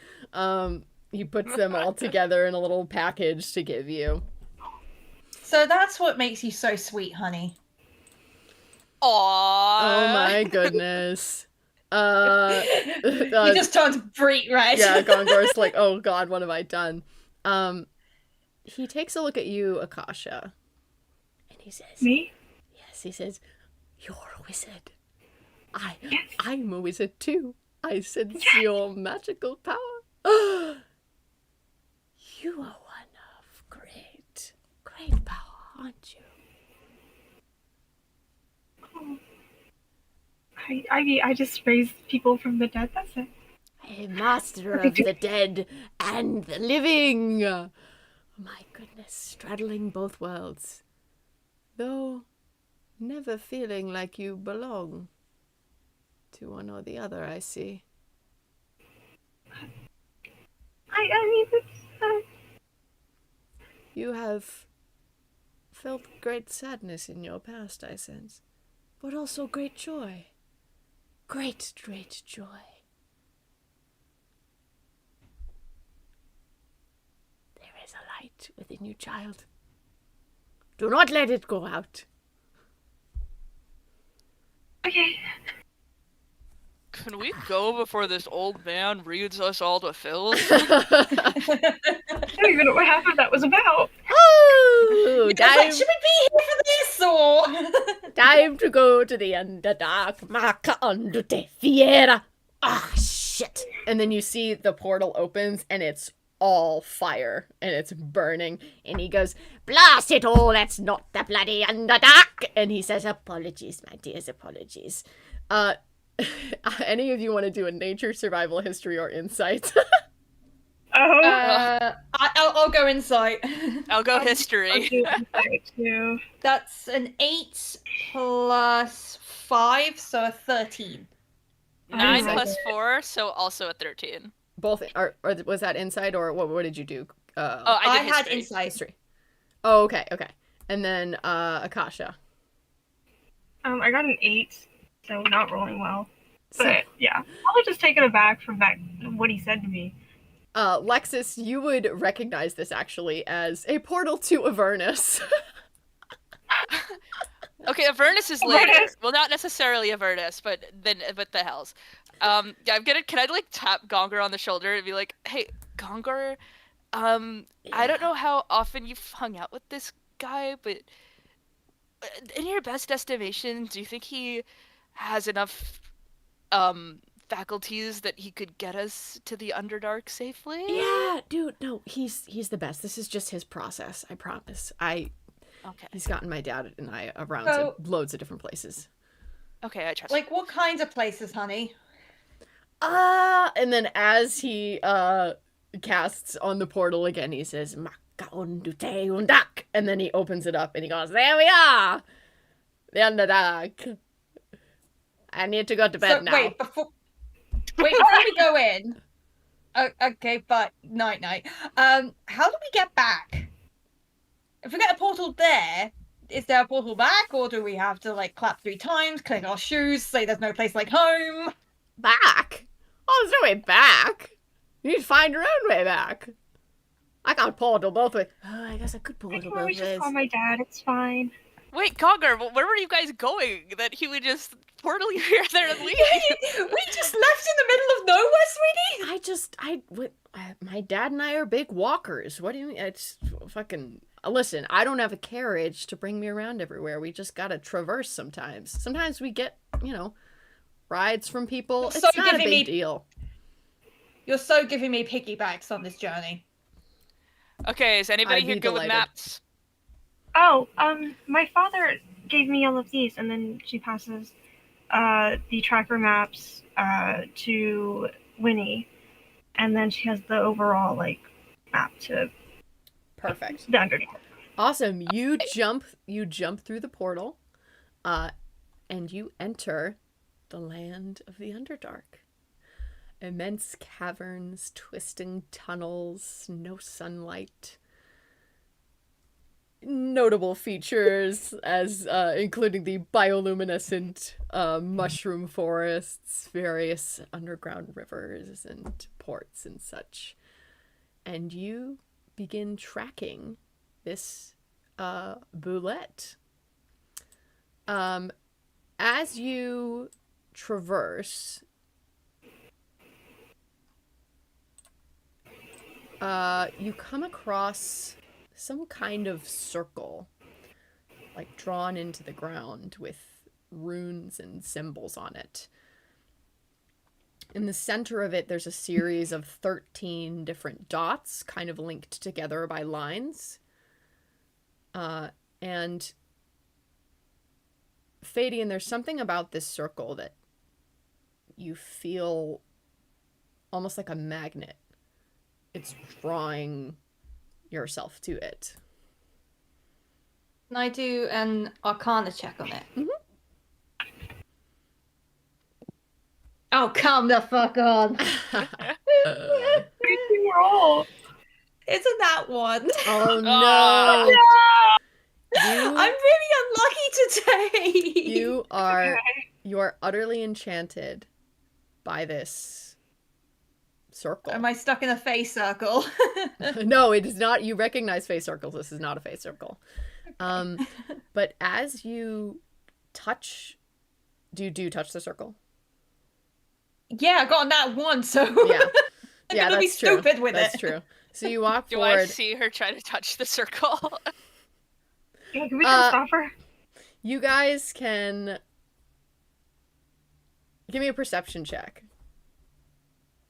He puts them all together in a little package to give you. So that's what makes you so sweet, honey. Aww. Oh my goodness. He just turns bright red. Yeah, Gongor's like, "Oh God, what have I done?" He takes a look at you, Akasha, and he says, Me? "Yes," he says, "You're a wizard. I'm a wizard too. I sense your magical power." "You are one of great power, aren't you?" I just raise people from the dead, that's it. "A master of the dead and the living. My goodness, straddling both worlds. Though never feeling like you belong to one or the other, I see." I mean, it's, "You have felt great sadness in your past, I sense, but also great joy. Great joy. There is a light within you, child. Do not let it go out." okay. Can we go before this old man reads us all to filth? I don't even know what half of that was about. Oh, Like, should we be here for this or? time to go to the Underdark. Marca under te fiera. Ah, shit. And then you see the portal opens and it's all fire and it's burning. And he goes, "Blast it all, that's not the bloody Underdark." And he says, "Apologies, my dears, apologies." Any of you want to do a nature, survival, history, or insight? I'll go insight. I'll go I'll history. do insight too. That's an 8 plus 5, so a 13. 9 Insight. plus 4, so also a 13. Both or was that insight or what did you do? I did had history. insight. History. Oh, okay. And then Akasha. I got an 8, so not rolling well. But yeah, probably just taken aback from what he said to me. Lexus, you would recognize this actually as a portal to Avernus. Okay, Avernus is later. Well, not necessarily Avernus, but the hells. Yeah, can I like tap Gonger on the shoulder and be like, hey, Gonger, I don't know how often you've hung out with this guy, but in your best estimation, do you think he has enough faculties that he could get us to the Underdark safely? Yeah, dude, no, he's the best. This is just his process, I promise. Okay. He's gotten my dad and I around to loads of different places. Okay, I trust. Like, what kinds of places, honey? And then as he casts on the portal again, he says, "Makaundute undak," and then he opens it up and he goes, "There we are, the Underdark. I need to go to bed now." Wait, before we go in. Okay, but night. How do we get back? If we get a portal there, is there a portal back, or do we have to like clap 3 times, click our shoes, say there's no place like home? Back? Oh, there's no way back. You need to find your own way back. I got portal both ways. Oh, I guess I could portal both ways. Just call my dad. It's fine. Wait, Gonger, where were you guys going that he would just portal you here, there, and leave? We just left in the middle of nowhere, sweetie. My dad and I are big walkers. What do you mean? It's fucking. Listen, I don't have a carriage to bring me around everywhere. We just gotta traverse sometimes. Sometimes we get, rides from people. It's not a big deal. You're so giving me piggybacks on this journey. Okay, is anybody here good with maps? Oh, my father gave me all of these, and then she passes the tracker maps to Winnie, and then she has the overall map to Perfect. the Underdark. Awesome. You jump through the portal, and you enter the land of the Underdark. Immense caverns, twisting tunnels, no sunlight. Notable features as including the bioluminescent mushroom forests, various underground rivers and ports and such. And you begin tracking this boulette. As you traverse, you come across some kind of circle, drawn into the ground with runes and symbols on it. In the center of it, there's a series of 13 different dots, kind of linked together by lines. And Fadian, there's something about this circle that you feel almost like a magnet. It's drawing yourself to it. Can I do an Arcana check on it? Mm-hmm. Oh, come the fuck on. Roll. Isn't that one? Oh no. I'm really unlucky today. You are utterly enchanted by this circle. Am I stuck in a face circle? No, it is not. You recognize face circles. This is not a face circle. But as you touch, do you touch the circle? Yeah, I got that one, so Yeah. I'm Yeah, gonna be that's true. stupid with That's it. true. So you walk Do forward. I see her try to touch the circle? Yeah, can we just stop her? You guys can give me a perception check.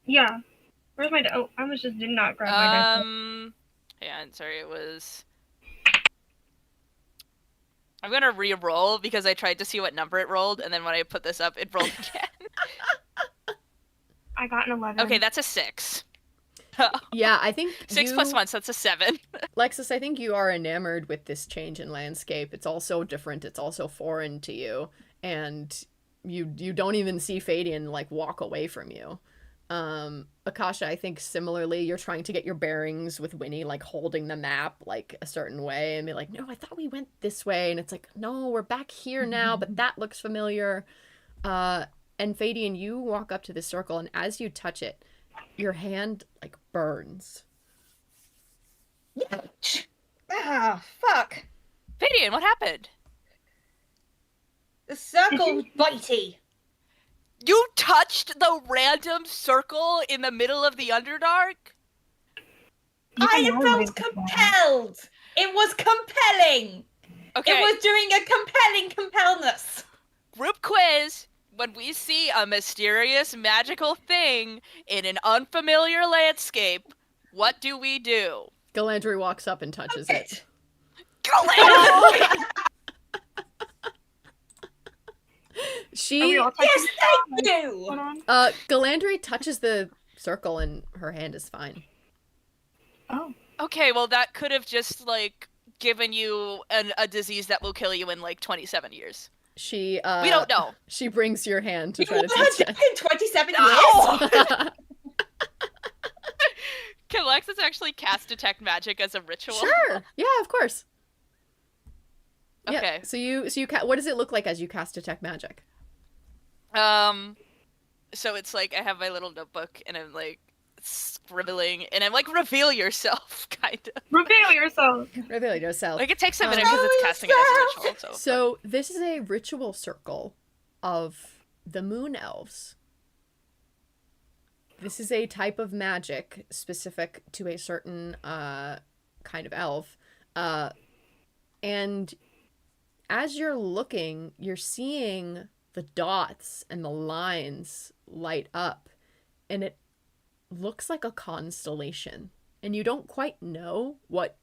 Yeah. Where's my I almost just did not grab my dice. Yeah, sorry, it was I'm gonna re-roll because I tried to see what number it rolled, and then when I put this up, it rolled again. I got an 11. Okay, that's a 6. Yeah, I think 6 plus 1, so that's a 7. Lexus, I think you are enamored with this change in landscape. It's all so different. It's also foreign to you, and you don't even see Fadian like walk away from you. Akasha, I think similarly, you're trying to get your bearings with Winnie, like holding the map like a certain way, and be like, no, I thought we went this way, and it's like, no, we're back here now, but that looks familiar. And Fadian, you walk up to the circle, and as you touch it, your hand like burns. Ouch. Ah, fuck. Fadian, what happened? The circle's bitey. You touched the random circle in the middle of the Underdark? I felt compelled. It was compelling. Okay. It was doing a compelling compellness. Group quiz. When we see a mysterious magical thing in an unfamiliar landscape, what do we do? Galandri walks up and touches it. Galandri! Yes, thank you! Galandri touches the circle and her hand is fine. Oh. Okay, well that could have just, like, given you a disease that will kill you in, like, 27 years. We don't know. She brings your hand to try to touch it. In 27 years? Can Lexus actually cast Detect Magic as a ritual? Sure. Yeah, of course. Okay. Yeah. So you what does it look like as you cast Detect Magic? So it's like I have my little notebook and I'm like scribbling and I'm like, reveal yourself, kind of. Reveal yourself. Reveal yourself. Like it takes a minute because it's casting it as a ritual. So this is a ritual circle of the Moon Elves. This is a type of magic specific to a certain kind of elf. And as you're looking, you're seeing the dots and the lines light up, and it looks like a constellation. And you don't quite know what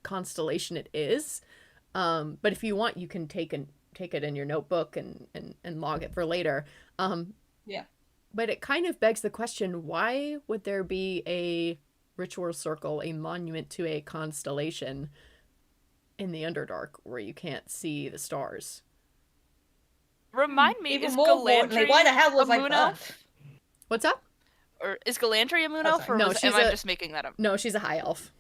constellation it is, but if you want, you can take it in your notebook and log it for later. Yeah. But it kind of begs the question, why would there be a ritual circle, a monument to a constellation in the Underdark where you can't see the stars? Remind me, Even is more importantly, Galandri why the hell was a I moon burnt? elf? What's up? Or is Galandri a moon elf? Or No, am I just making that up? No, she's a high elf.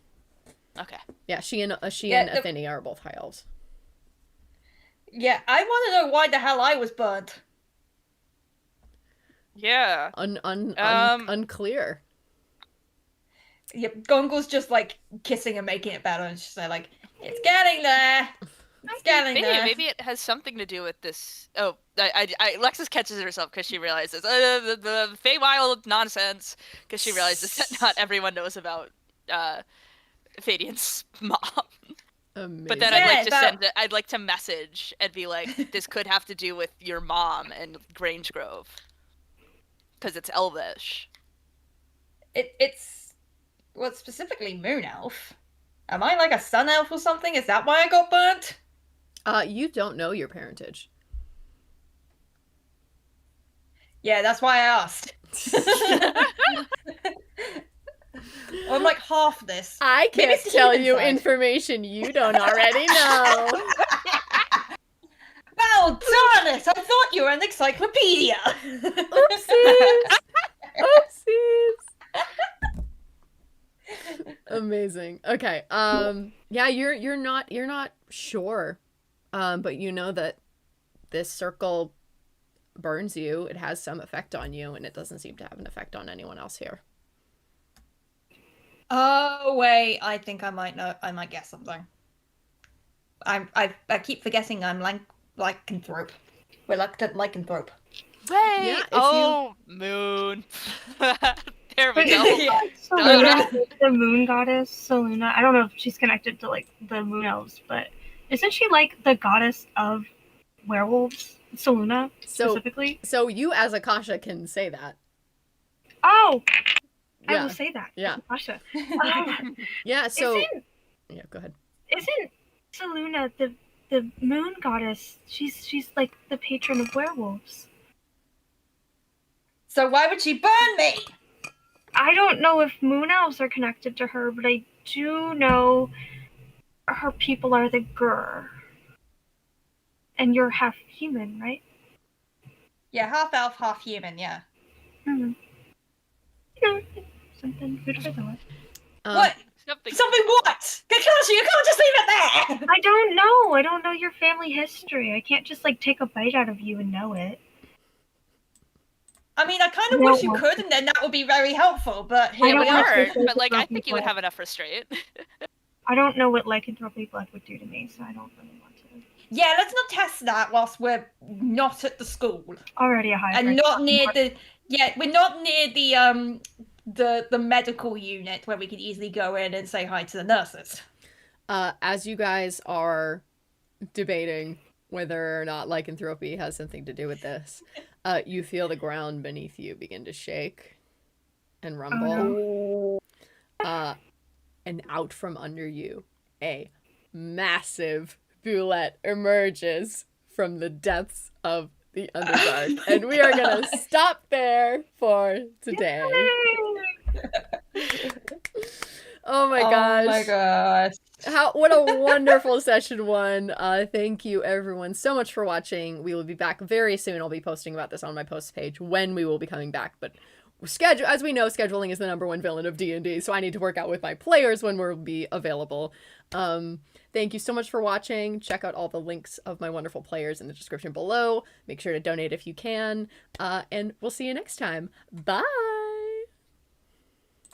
Okay. Yeah, she and Yeah, Athene are both high elves. Yeah, I want to know why the hell I was burnt. Yeah. Unclear. Yep, Gongul's just like kissing and making it better, and she's like, it's getting there. It's getting there. Maybe it has something to do with this. Oh, Lexus catches herself because she realizes the Feywild nonsense, because she realizes that not everyone knows about Fadian's mom. Amazing. But then I'd like to message and be like, this could have to do with your mom and Grange Grove, because it's elvish. It's well, specifically moon elf. Am I like a sun elf or something? Is that why I got burnt? You don't know your parentage. Yeah, that's why I asked. I'm like half this. I Maybe can't it's tell human you side. information you don't already know. Well, darn it! I thought you were an encyclopedia. Oopsies! Oopsies! Amazing. Okay. Yeah, you're not sure, but you know that this circle burns you. It has some effect on you, and it doesn't seem to have an effect on anyone else here. Oh wait, I think I might know. I might guess something. I keep forgetting I'm lycanthrope. Reluctant lycanthrope. Wait. Yeah, moon. There we go. Yeah. Selena, the moon goddess, Selena. I don't know if she's connected to like the moon elves, but isn't she like the goddess of werewolves? Selena specifically. So you as Akasha can say that. Oh, I Yeah. will say that. Yeah. Asha. Yeah. So Isn't yeah. Go ahead. Selena the the moon goddess. She's like the patron of werewolves. So why would she burn me? I don't know if moon elves are connected to her, but I do know her people are the Gur. And you're half human, right? Yeah, half elf, half human, yeah. You know, something food for thought. What? Something what? Kakashi, you can't just leave it there! I don't know. I don't know your family history. I can't just like take a bite out of you and know it. I mean, I kind of wish you could, and then that would be very helpful, but here we are. But like, I think you would have enough restraint. I don't know what lycanthropy blood would do to me, so I don't really want to. Yeah, let's not test that whilst we're not at the school. Already a high. And not near the... Yeah, we're not near the medical unit where we can easily go in and say hi to the nurses. As you guys are debating whether or not lycanthropy has something to do with this, you feel the ground beneath you begin to shake and rumble. Oh, no. And out from under you, a massive boulette emerges from the depths of the Underdark. And we are going to stop there for today. Oh my gosh. Oh my gosh. What a wonderful session one. Thank you everyone so much for watching. We will be back very soon. I'll be posting about this on my post page when we will be coming back. But as we know, scheduling is the #1 villain of D&D, so I need to work out with my players when we'll be available. Thank you so much for watching. Check out all the links of my wonderful players in the description below. Make sure to donate if you can. And we'll see you next time. Bye!